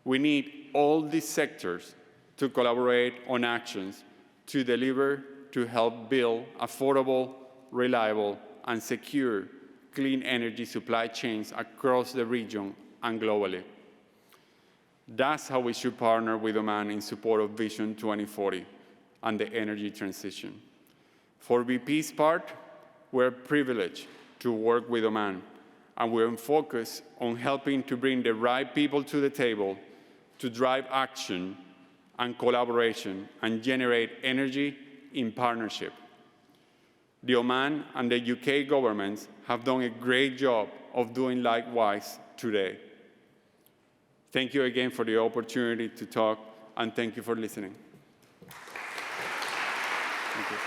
Speaker 21: We need all these sectors to collaborate on actions to deliver to help build affordable, reliable, and secure clean energy supply chains across the region and globally. That's how we should partner with Oman in support of Vision 2040 and the energy transition. For BP's part, we're privileged to work with Oman, and we're focused on helping to bring the right people to the table to drive action and collaboration and generate energy in partnership. The Oman and the UK governments have done a great job of doing likewise today. Thank you again for the opportunity to talk, and thank you for listening. Thank you.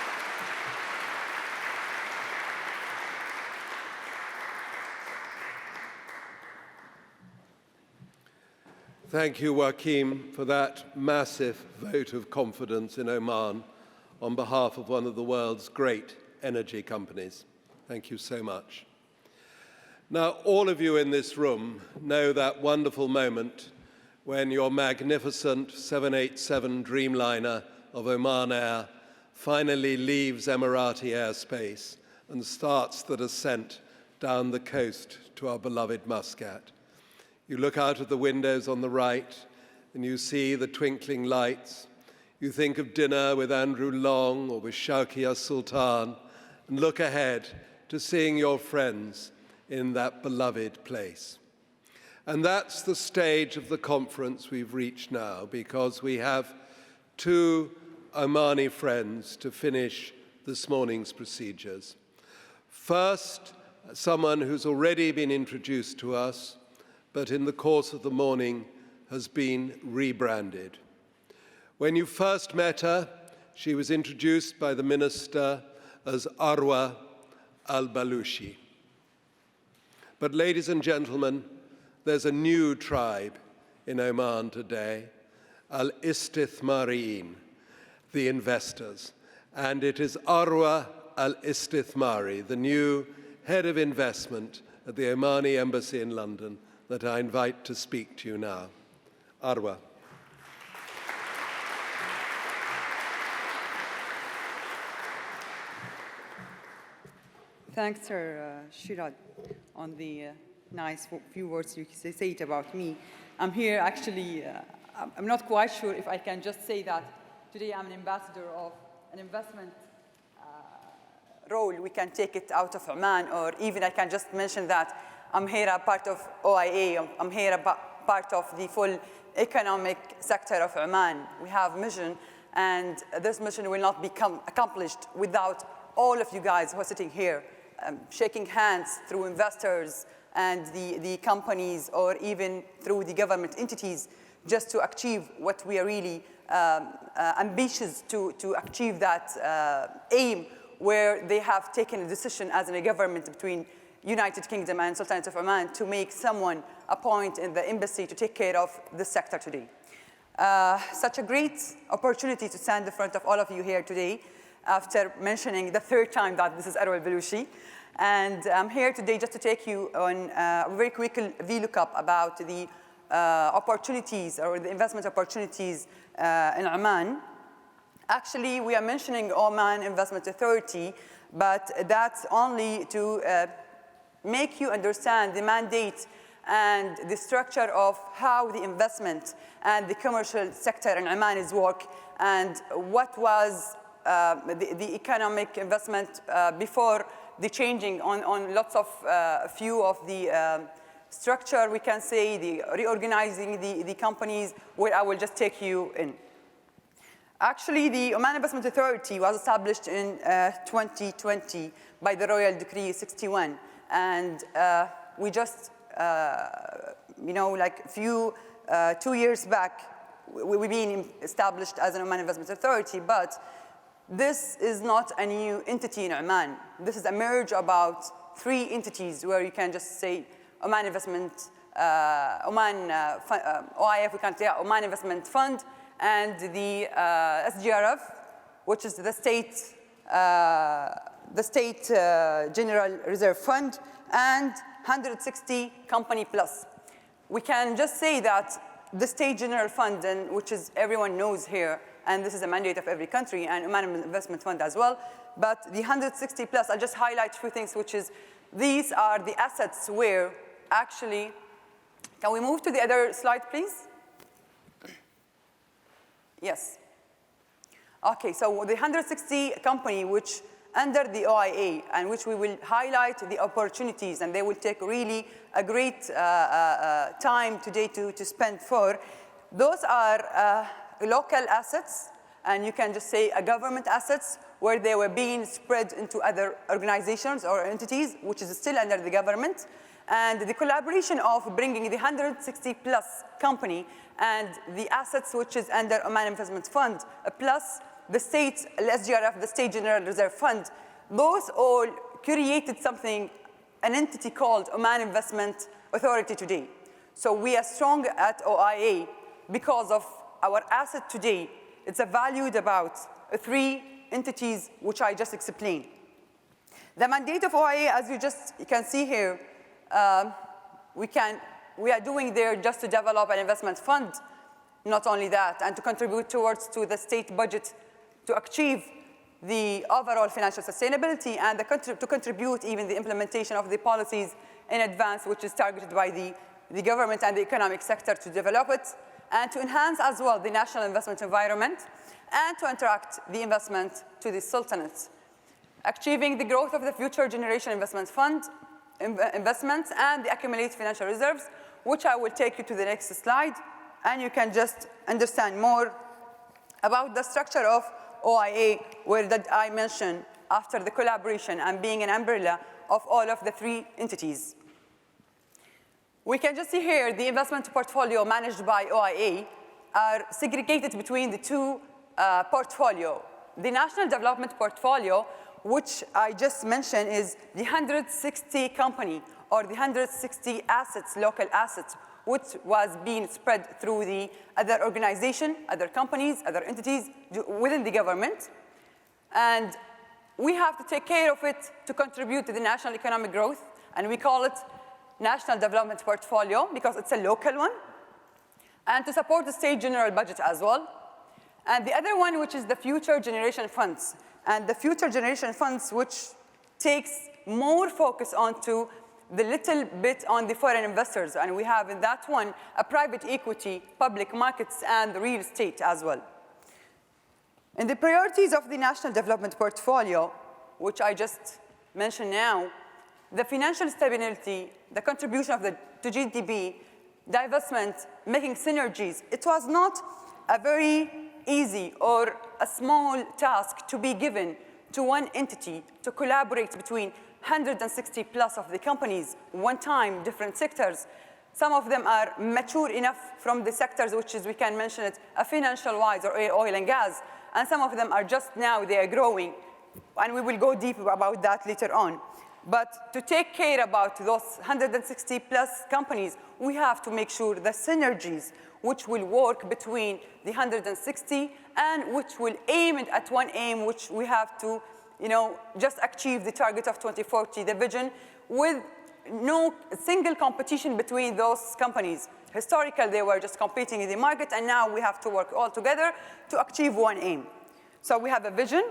Speaker 1: Thank you, Joaquin, for that massive vote of confidence in Oman on behalf of one of the world's great energy companies. Thank you so much. Now, all of you in this room know that wonderful moment when your magnificent 787 Dreamliner of Oman Air finally leaves Emirati airspace and starts the descent down the coast to our beloved Muscat. You look out of the windows on the right and you see the twinkling lights. You think of dinner with Andrew Long or with Shawkia Sultan and look ahead to seeing your friends in that beloved place. And that's the stage of the conference we've reached now, because we have two Omani friends to finish this morning's procedures. First, someone who's already been introduced to us, but in the course of the morning has been rebranded. When you first met her, she was introduced by the minister as Arwa Al Balushi. But ladies and gentlemen, there's a new tribe in Oman today, Al-Istithmariin, the investors. And it is Arwa Al-Istithmari, the new head of investment at the Omani Embassy in London, that I invite to speak to you now. Arwa.
Speaker 2: Thanks, Sir Shirad, on the nice few words you say it about me. I'm here actually, I'm not quite sure if I can just say that today I'm an ambassador of an investment role. We can take it out of Oman, or even I can just mention that I'm here a part of OIA. I'm here a part of the full economic sector of Oman. We have mission, and this mission will not become accomplished without all of you guys who are sitting here, shaking hands through investors and the companies, or even through the government entities, just to achieve what we are really ambitious to achieve that aim, where they have taken a decision as a government between United Kingdom and Sultanate of Oman to make someone a point in the embassy to take care of this sector today. Such a great opportunity to stand in front of all of you here today. after mentioning the third time that this is Arwa Al Balushi. And I'm here today just to take you on a very quick VLOOKUP about the opportunities or the investment opportunities in Oman. Actually, we are mentioning Oman Investment Authority, but that's only to make you understand the mandate and the structure of how the investment and the commercial sector in Oman is work, and what was the economic investment before the changing on lots of few of the structure, we can say, the reorganizing the companies, where I will just take you in. Actually, the Oman Investment Authority was established in 2020 by the Royal Decree 61. And we just, like 2 years back, we've been established as an Oman Investment Authority, but this is not a new entity in Oman. This is a merge about 3 entities where you can just say Oman Investment, OIF, we can say Oman Investment Fund, and the SGRF, which is the state General Reserve Fund, and 160 company plus. We can just say that the State General Fund, and which is everyone knows here, and this is a mandate of every country, and Oman Investment Fund as well, but the 160 plus, I'll just highlight a few things, which is these are the assets where actually, can we move to the other slide, please? Yes. Okay, so the 160 company which under the OIA, and which we will highlight the opportunities, and they will take really a great time today to spend for. Those are local assets, and you can just say government assets, where they were being spread into other organizations or entities, which is still under the government. And the collaboration of bringing the 160 plus company and the assets which is under Oman Investment Fund, plus the state, SGRF, the State General Reserve Fund, those all created something, an entity called Oman Investment Authority today. So we are strong at OIA because of our asset today. It's valued about 3 entities, which I just explained. The mandate of OIA, as you can see here, we are doing there just to develop an investment fund, not only that, and to contribute towards to the state budget to achieve the overall financial sustainability, and to contribute even the implementation of the policies in advance, which is targeted by the government and the economic sector to develop it, and to enhance as well the national investment environment, and to attract the investment to the Sultanate. Achieving the growth of the future generation investment fund, investments, and the accumulated financial reserves, which I will take you to the next slide, and you can just understand more about the structure of OIA, where that I mentioned after the collaboration and being an umbrella of all of the 3 entities. We can just see here the investment portfolio managed by OIA are segregated between the 2 portfolio. The national development portfolio, which I just mentioned, is the 160 company or the 160 assets, local assets, which was being spread through the other organization, other companies, other entities within the government. And we have to take care of it to contribute to the national economic growth, and we call it National Development Portfolio because it's a local one, and to support the state general budget as well. And the other one, which is the Future Generation Funds, and the Future Generation Funds, which takes more focus onto the little bit on the foreign investors, and we have in that one a private equity, public markets, and real estate as well. In the priorities of the National Development Portfolio, which I just mentioned now, the financial stability, the contribution to GDP, divestment, making synergies, it was not a very easy or a small task to be given to one entity to collaborate between 160 plus of the companies, one time, different sectors. Some of them are mature enough from the sectors, which is, we can mention it, a financial-wise or oil and gas, and some of them are just now, they are growing, and we will go deep about that later on. But to take care about those 160 plus companies, we have to make sure the synergies which will work between the 160 and which will aim at one aim, which we have to, just achieve the target of 2040, the vision, with no single competition between those companies. Historically, they were just competing in the market, and now we have to work all together to achieve one aim. So we have a vision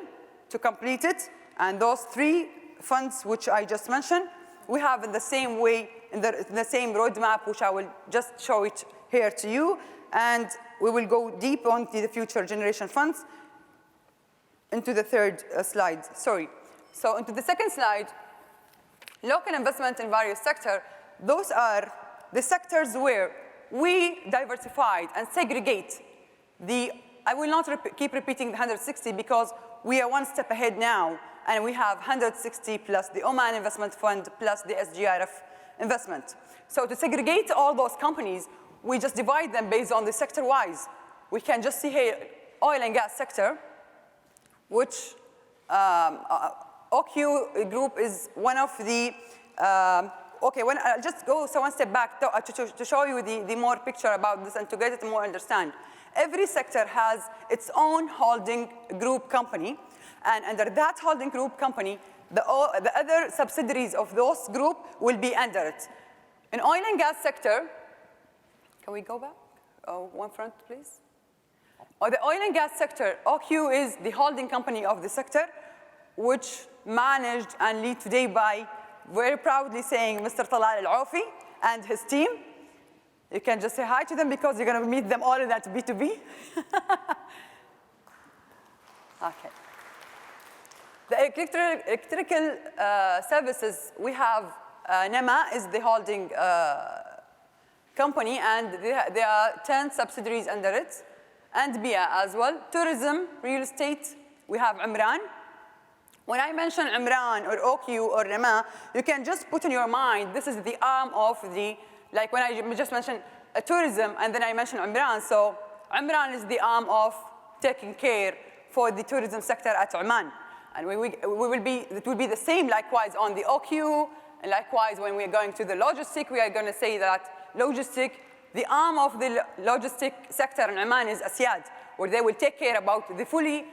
Speaker 2: to complete it, and those 3 funds which I just mentioned, we have in the same way, in the same roadmap, which I will just show it here to you, and we will go deep onto the future generation funds into the 3rd slide, sorry. So into the 2nd slide, local investment in various sectors, those are the sectors where we diversified and segregate I will not keep repeating the 160 because we are one step ahead now, and we have 160 plus the Oman Investment Fund plus the SGRF investment. So to segregate all those companies, we just divide them based on the sector-wise. We can just see here, oil and gas sector, which OQ group is one of the, I'll just go one step back to show you the more picture about this and to get it more understand. Every sector has its own holding group company, and under that holding group company, the other subsidiaries of those group will be under it. In oil and gas sector, can we go back? Oh, one front, please. The oil and gas sector, OQ is the holding company of the sector, which managed and lead today by very proudly saying Mr. Talal Al-Aufi and his team. You can just say hi to them because you're going to meet them all in that B2B. Okay. The electrical services, we have NEMA is the holding company, and there are 10 subsidiaries under it, and BIA as well. Tourism, real estate, we have Umran. When I mention Umran or OQ or NEMA, you can just put in your mind, this is the arm of the, like when I just mentioned tourism, and then I mentioned Umran, so Umran is the arm of taking care for the tourism sector at Oman. And it will be the same likewise on the OQ, and likewise when we are going to the logistic, we are going to say that logistic, the arm of the logistic sector in Oman is Asyad, where they will take care about the fully,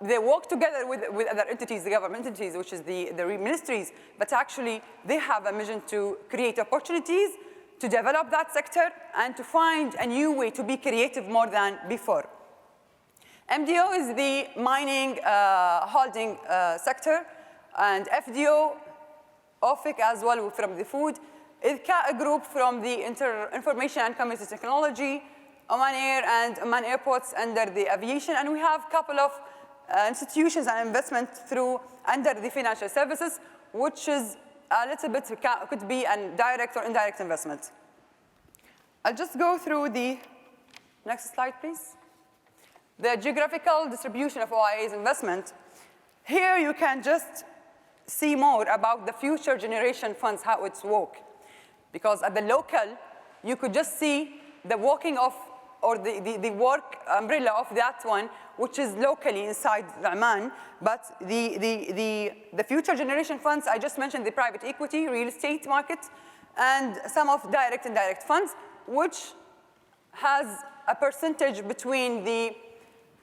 Speaker 2: they work together with other entities, the government entities, which is the ministries, but actually they have a mission to create opportunities, to develop that sector, and to find a new way to be creative more than before. MDO is the mining holding sector, and FDO, OFIC as well from the food, IDCA group from the Information and Communication Technology, Oman Air and Oman Airports under the aviation, and we have a couple of institutions and investment under the financial services, which is a little bit, could be a direct or indirect investment. I'll just go through the next slide, please. The geographical distribution of OIA's investment. Here you can just see more about the future generation funds, how it's work. Because at the local, you could just see the working of, or the work umbrella of that one, which is locally inside Oman. But the future generation funds, I just mentioned the private equity, real estate market, and some of direct and indirect funds, which has a percentage between the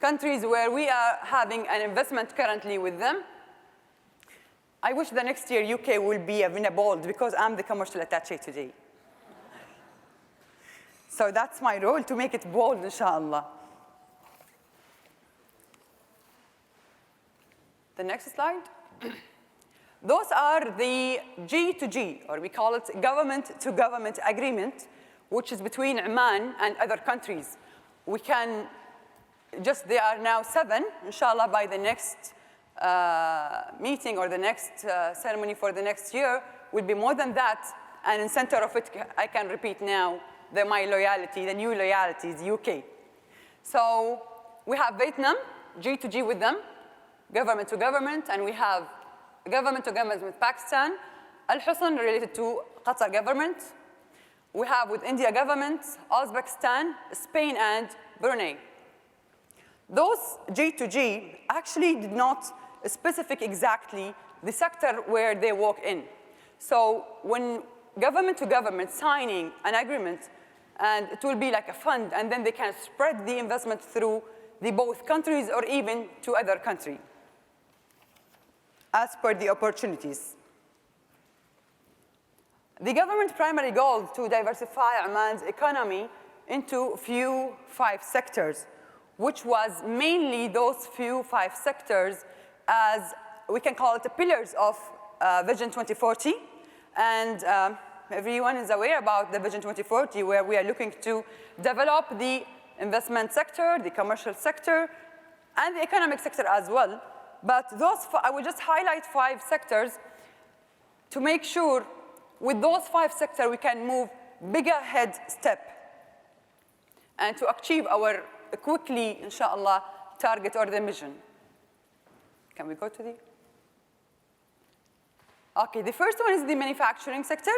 Speaker 2: countries where we are having an investment currently with them. I wish the next year UK will be in a bold, because I'm the commercial attaché today. So that's my role, to make it bold, inshallah. The next slide. Those are the G2G, or we call it government-to-government agreement, which is between Oman and other countries. We can there are now 7, inshallah, by the next meeting or the next ceremony for the next year will be more than that. And in center of it, I can repeat now, my loyalty, the new loyalty is UK. So we have Vietnam, G2G with them, government to government, and we have government to government with Pakistan, Al-Husn related to Qatar government. We have with India government, Uzbekistan, Spain, and Brunei. Those G2G actually did not specify exactly the sector where they work in. So when government to government signing an agreement, and it will be like a fund, and then they can spread the investment through the both countries or even to other countries, as per the opportunities. The government's primary goal to diversify Oman's economy into few 5 sectors, which was mainly those few 5 sectors as we can call it the pillars of Vision 2040. And everyone is aware about the Vision 2040, where we are looking to develop the investment sector, the commercial sector, and the economic sector as well. But I will just highlight 5 sectors to make sure with those 5 sectors we can move bigger ahead step and to achieve our quickly, inshallah, target or the mission. Can we go to the? Okay, the first one is the manufacturing sector.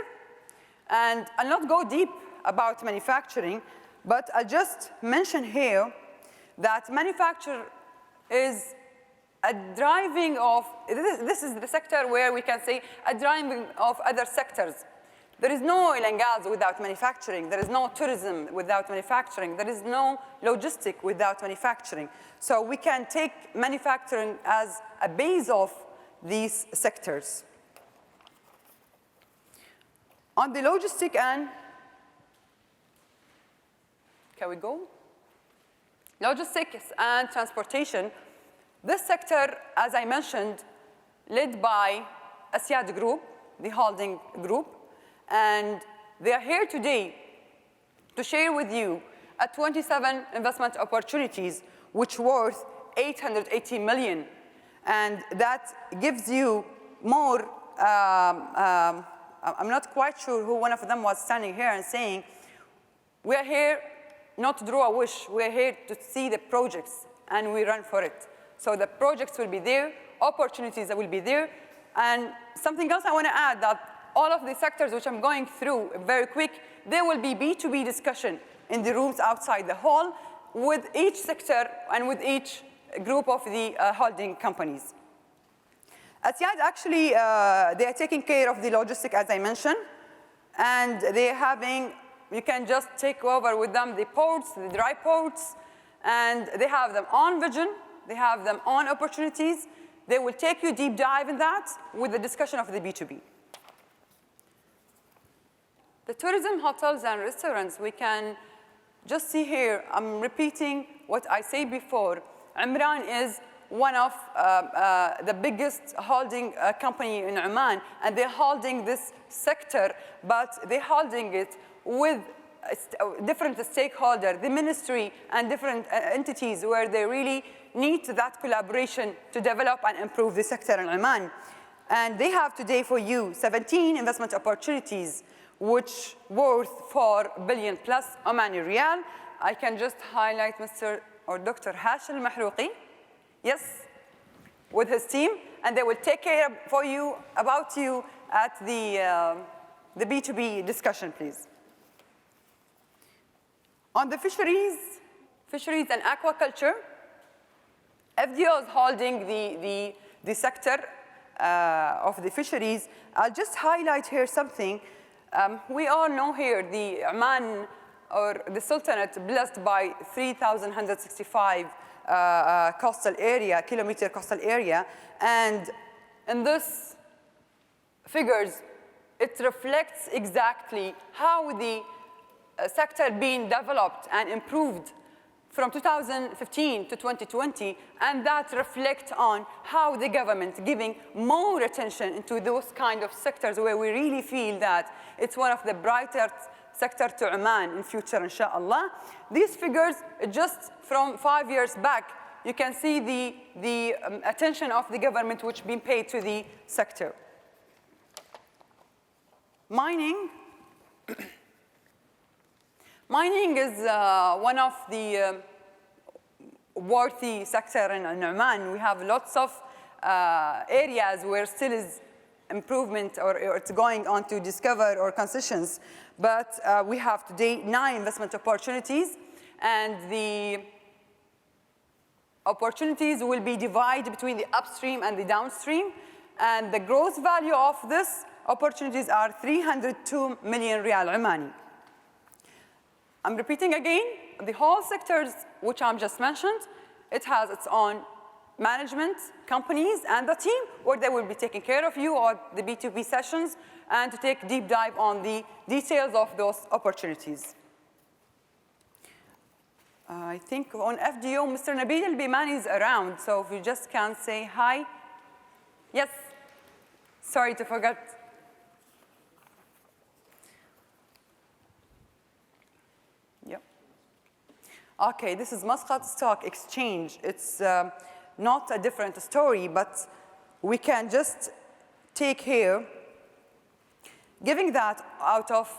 Speaker 2: And I'll not go deep about manufacturing, but I'll just mention here that manufacture is a driving of, this is the sector where we can say a driving of other sectors. There is no oil and gas without manufacturing. There is no tourism without manufacturing. There is no logistic without manufacturing. So we can take manufacturing as a base of these sectors. On the logistic and, can we go? Logistics and transportation. This sector, as I mentioned, led by Asila Group, the holding group, and they are here today to share with you 27 investment opportunities, which worth 880 million. And that gives you more, I'm not quite sure who one of them was standing here and saying, we are here not to draw a wish, we are here to see the projects, and we run for it. So the projects will be there, opportunities will be there, and something else I want to add, that all of the sectors which I'm going through very quick, there will be B2B discussion in the rooms outside the hall with each sector and with each group of the holding companies. At Yad, actually, they are taking care of the logistic, as I mentioned, and they're having, you can just take over with them the ports, the dry ports, and they have them on vision, they have them on opportunities. They will take you deep dive in that with the discussion of the B2B. The tourism, hotels, and restaurants, we can just see here, I'm repeating what I said before. Imran is one of the biggest holding company in Oman, and they're holding this sector, but they're holding it with different stakeholders, the ministry and different entities where they really need that collaboration to develop and improve the sector in Oman. And they have today for you 17 investment opportunities, which worth 4 billion plus Omani Riyal. I can just highlight Mr. or Dr. Hashim Mahrouqi, yes, with his team, and they will take care for you, about you at the B2B discussion, please. On the fisheries and aquaculture, FDO is holding the sector of the fisheries. I'll just highlight here something. We all know here the Oman or the Sultanate blessed by 3,165 kilometer coastal area, and in this figures, it reflects exactly how the sector being developed and improved from 2015 to 2020, and that reflects on how the government giving more attention into those kind of sectors where we really feel that it's one of the brighter sector to Oman in future, inshallah. These figures, just from 5 years back, you can see the attention of the government which been paid to the sector. Mining. Mining is one of the worthy sector in Oman. We have lots of areas where still is improvement or it's going on to discover or concessions. But we have today 9 investment opportunities, and the opportunities will be divided between the upstream and the downstream. and the gross value of this opportunities are 302 million Riyal Omani. I'm repeating again, the whole sectors which I'm just mentioned, it has its own management, companies, and the team where they will be taking care of you or the B2B sessions and to take deep dive on the details of those opportunities. I think on FDO, Mr. Nabil Al-Bimani is around, so if you just can say hi. Yes, sorry to forget. Yep. Okay, this is Muscat Stock Exchange. It's not a different story, but we can just take here, giving that out of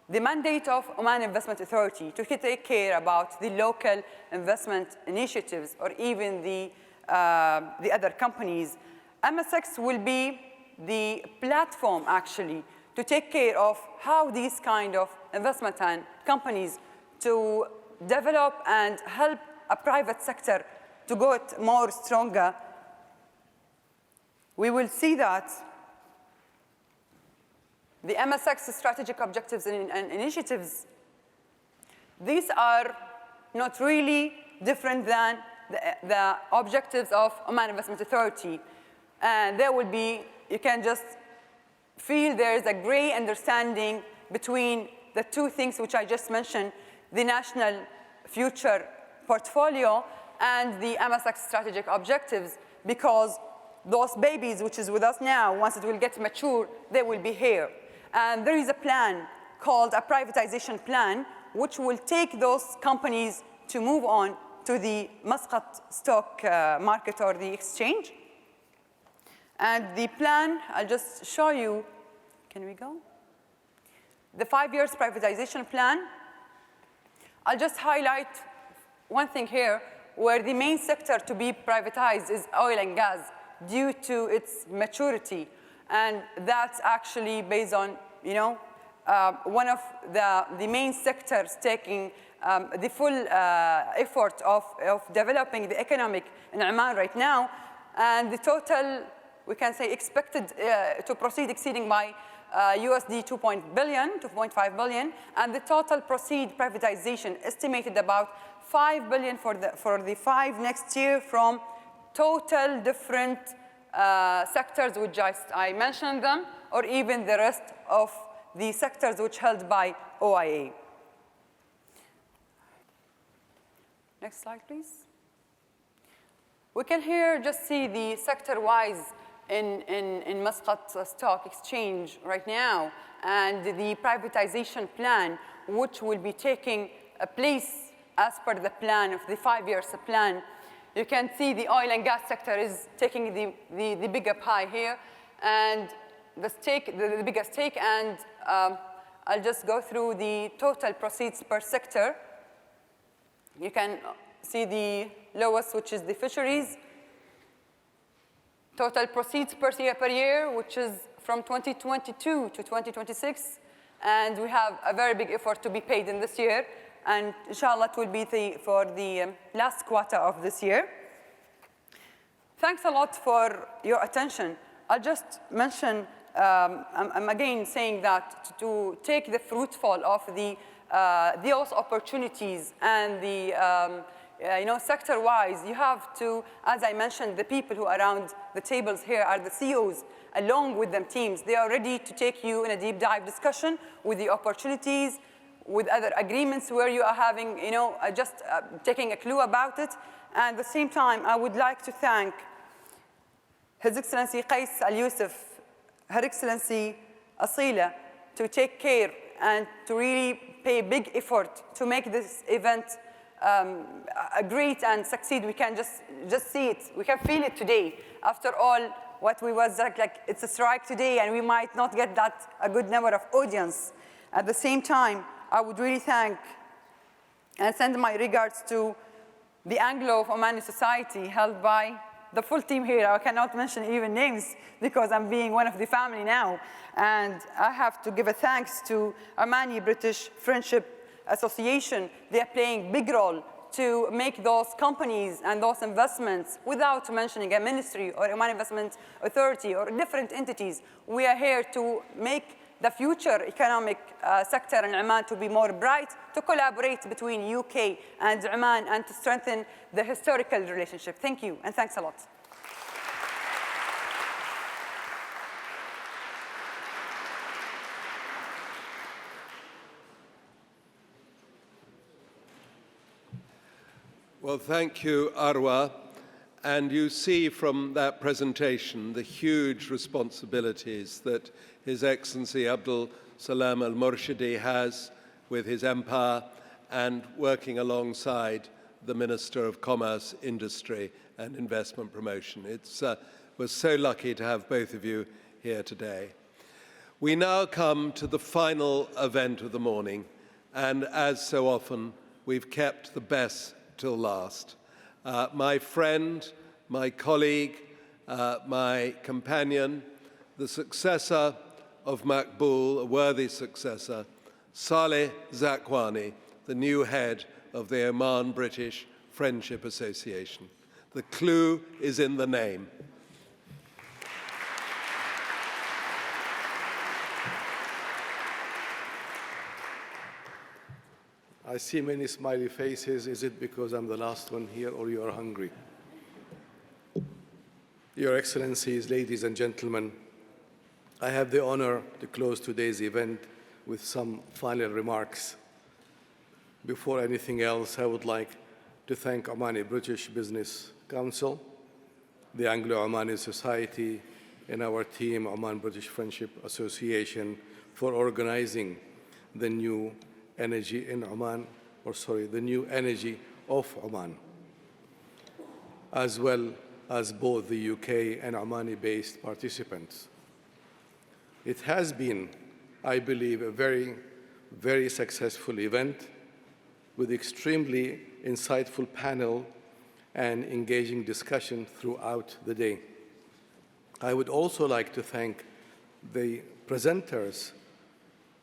Speaker 2: the mandate of Oman Investment Authority to take care about the local investment initiatives or even the other companies. MSX will be the platform actually to take care of how these kind of investment and companies to develop and help a private sector to go more stronger. We will see that the MSX strategic objectives and initiatives, these are not really different than the objectives of Oman Investment Authority. And there will be, you can just feel there is a gray understanding between the two things which I just mentioned, the national future portfolio and the MSX strategic objectives, because those babies which is with us now, once it will get mature, they will be here. And there is a plan called a privatization plan, which will take those companies to move on to the Muscat stock market or the exchange. And the plan, I'll just show you, can we go? The 5 years privatization plan. I'll just highlight one thing here, where the main sector to be privatized is oil and gas due to its maturity. And that's actually based on, you know, one of the main sectors taking the full effort of developing the economic in Oman right now. And the total, we can say, expected to proceed exceeding by USD 2.5 billion. And the total proceed privatization estimated about 5 billion for the 5 next year from total different sectors which I mentioned them, or even the rest of the sectors which held by OIA. Next slide, please. We can here just see the sector-wise in Muscat Stock Exchange right now, and the privatization plan, which will be taking place as per the plan of the 5 years plan. You can see the oil and gas sector is taking the bigger pie here, and the biggest stake, and I'll just go through the total proceeds per sector. You can see the lowest, which is the fisheries. Total proceeds per year, which is from 2022 to 2026, and we have a very big effort to be paid in this year. And inshallah, it will be for the last quarter of this year. Thanks a lot for your attention. I'll just mention, I'm again saying that to take the fruitful of those opportunities and the sector-wise, you have to, as I mentioned, the people who are around the tables here are the CEOs, along with them teams. They are ready to take you in a deep dive discussion with the opportunities, with other agreements where you are having, just taking a clue about it. And at the same time, I would like to thank His Excellency Qais Al Yousef, Her Excellency Asila, to take care and to really pay big effort to make this event great and succeed. We can just see it. We can feel it today. After all, what we was like it's a strike today, and we might not get a good number of audience. At the same time, I would really thank and send my regards to the Anglo of Omani Society, held by the full team here. I cannot mention even names because I'm being one of the family now. And I have to give a thanks to Omani British Friendship Association. They are playing big role to make those companies and those investments without mentioning a ministry or Oman Investment Authority or different entities. We are here to make the future economic sector in Oman to be more bright, to collaborate between UK and Oman, and to strengthen the historical relationship. Thank you, and thanks a lot.
Speaker 1: Well, thank you, Arwa. And you see from that presentation the huge responsibilities that His Excellency Abdul Salam al-Murshidi has with his empire and working alongside the Minister of Commerce, Industry and Investment Promotion. We're so lucky to have both of you here today. We now come to the final event of the morning, and as so often, we've kept the best till last. My friend, my colleague, my companion, the successor of Maqbool, a worthy successor, Saleh Zakwani, the new head of the Oman British Friendship Association. The clue is in the name.
Speaker 3: I see many smiley faces. Is it because I'm the last one here or you are hungry? Your Excellencies, ladies and gentlemen, I have the honor to close today's event with some final remarks. Before anything else, I would like to thank Omani British Business Council, the Anglo-Omani Society, and our team, Oman British Friendship Association, for organizing the new energy in Oman, the new energy of Oman, as well as both the UK and Omani-based participants. It has been, I believe, a very, very successful event with extremely insightful panel and engaging discussion throughout the day. I would also like to thank the presenters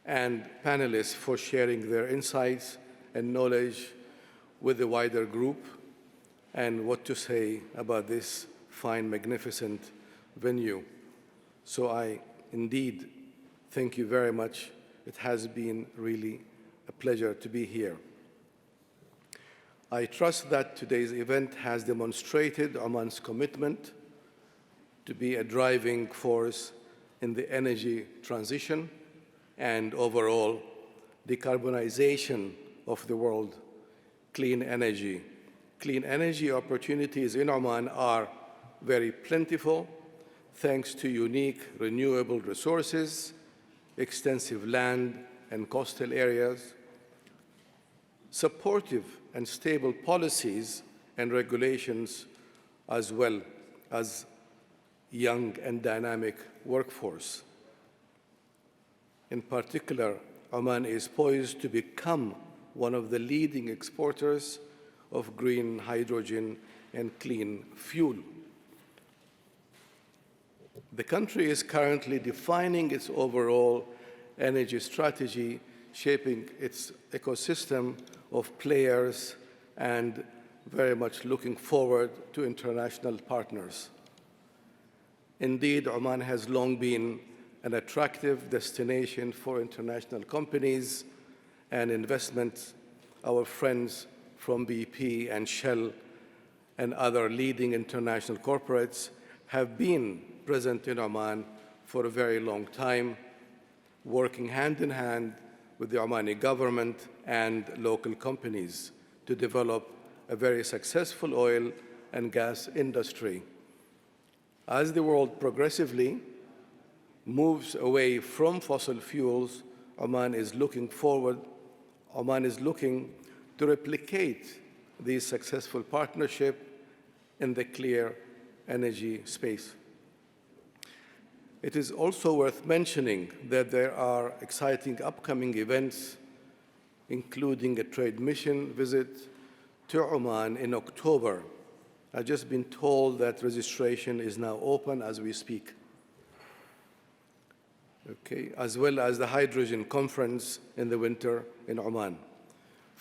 Speaker 3: and panelists for sharing their insights and knowledge with the wider group and what to say about this fine, magnificent venue. So I indeed thank you very much. It has been really a pleasure to be here. I trust that today's event has demonstrated Oman's commitment to be a driving force in the energy transition and overall decarbonization of the world. Clean energy opportunities in Oman are very plentiful thanks to unique renewable resources, extensive land and coastal areas, supportive and stable policies and regulations, as well as young and dynamic workforce. In particular, Oman is poised to become one of the leading exporters of green hydrogen and clean fuel. The country is currently defining its overall energy strategy, shaping its ecosystem of players, and very much looking forward to international partners. Indeed, Oman has long been an attractive destination for international companies and investments. Our friends from BP and Shell and other leading international corporates have been present in Oman for a very long time, working hand in hand with the Omani government and local companies to develop a very successful oil and gas industry. As the world progressively moves away from fossil fuels, Oman is looking to replicate this successful partnership in the clear energy space. It is also worth mentioning that there are exciting upcoming events, including a trade mission visit to Oman in October. I've just been told that registration is now open as we speak. Okay, as well as the hydrogen conference in the winter in Oman.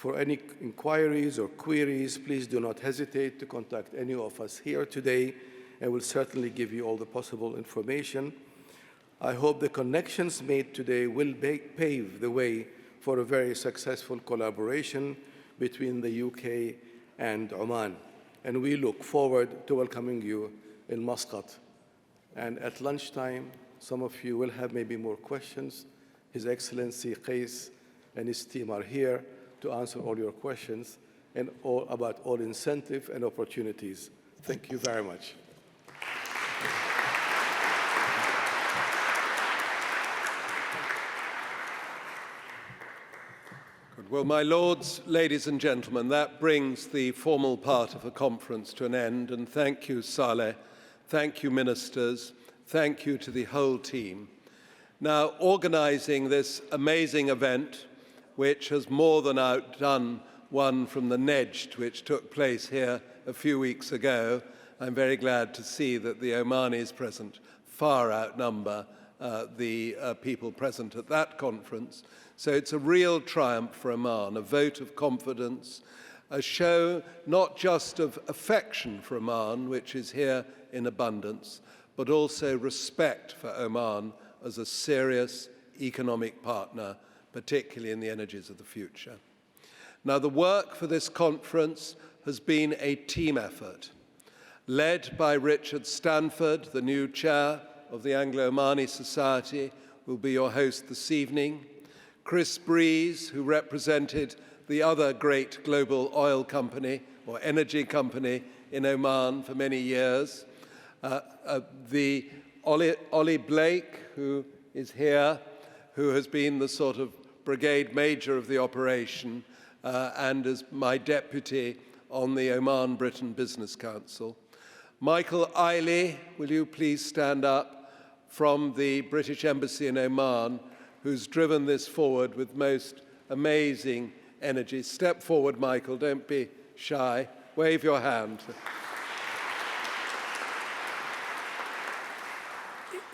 Speaker 3: For any inquiries or queries, please do not hesitate to contact any of us here today, and we'll certainly give you all the possible information. I hope the connections made today will pave the way for a very successful collaboration between the UK and Oman. And we look forward to welcoming you in Muscat. And at lunchtime, some of you will have maybe more questions. His Excellency Qais and his team are here to answer all your questions and about all incentive and opportunities. Thank you very much.
Speaker 1: Good. Well, my lords, ladies and gentlemen, that brings the formal part of the conference to an end. And thank you, Saleh. Thank you, ministers. Thank you to the whole team. Now, organizing this amazing event, which has more than outdone one from the Nejd, which took place here a few weeks ago. I'm very glad to see that the Omanis present far outnumber the people present at that conference. So it's a real triumph for Oman, a vote of confidence, a show not just of affection for Oman, which is here in abundance, but also respect for Oman as a serious economic partner, particularly in the energies of the future. Now, the work for this conference has been a team effort, led by Richard Stanford, the new chair of the Anglo-Omani Society, who will be your host this evening, Chris Breeze, who represented the other great global oil company or energy company in Oman for many years, the Ollie Blake, who is here, who has been the sort of brigade major of the operation and is my deputy on the Oman British Business Council. Michael Eiley, will you please stand up, from the British Embassy in Oman, who's driven this forward with most amazing energy. Step forward, Michael, don't be shy. Wave your hand.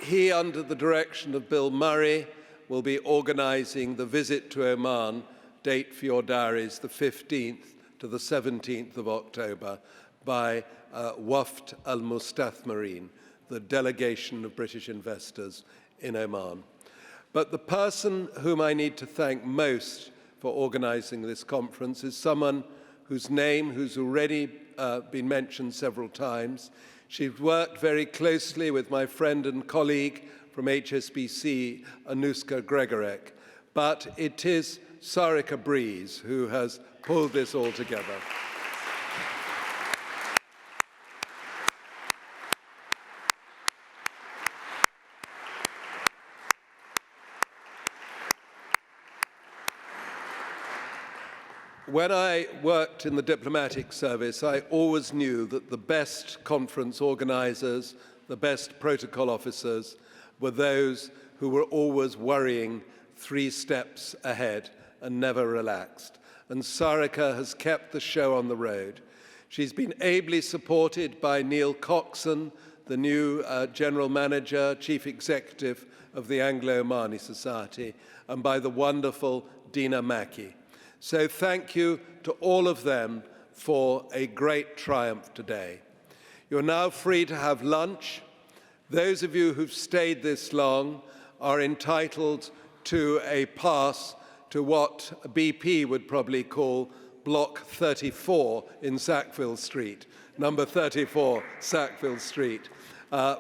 Speaker 1: He, under the direction of Bill Murray, will be organizing the visit to Oman, date for your diaries, the 15th to the 17th of October, by Waft al-Mustathmarin, the delegation of British investors in Oman. But the person whom I need to thank most for organizing this conference is someone whose name who's already been mentioned several times. She's worked very closely with my friend and colleague from HSBC, Anuska Gregorek, but it is Sarika Breeze who has pulled this all together. When I worked in the diplomatic service, I always knew that the best conference organizers, the best protocol officers, were those who were always worrying 3 steps ahead and never relaxed. And Sarika has kept the show on the road. She's been ably supported by Neil Coxon, the new General Manager, Chief Executive of the Anglo-Omani Society, and by the wonderful Dina Maki. So thank you to all of them for a great triumph today. You're now free to have lunch. Those of you who've stayed this long are entitled to a pass to what BP would probably call Block 34 in Sackville Street, number 34 Sackville Street,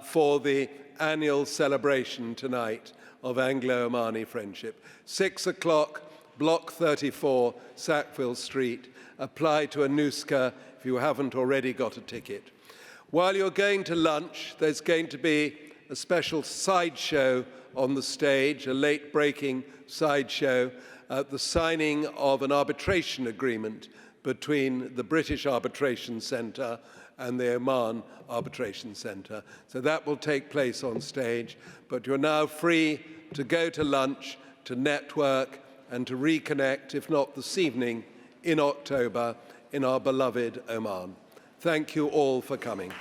Speaker 1: for the annual celebration tonight of Anglo-Omani friendship. 6 o'clock, Block 34, Sackville Street. Apply to Anuska if you haven't already got a ticket. While you're going to lunch, there's going to be a special sideshow on the stage, a late-breaking sideshow, the signing of an arbitration agreement between the British Arbitration Centre and the Oman Arbitration Centre. So that will take place on stage, but you're now free to go to lunch, to network, and to reconnect, if not this evening, in October, in our beloved Oman. Thank you all for coming.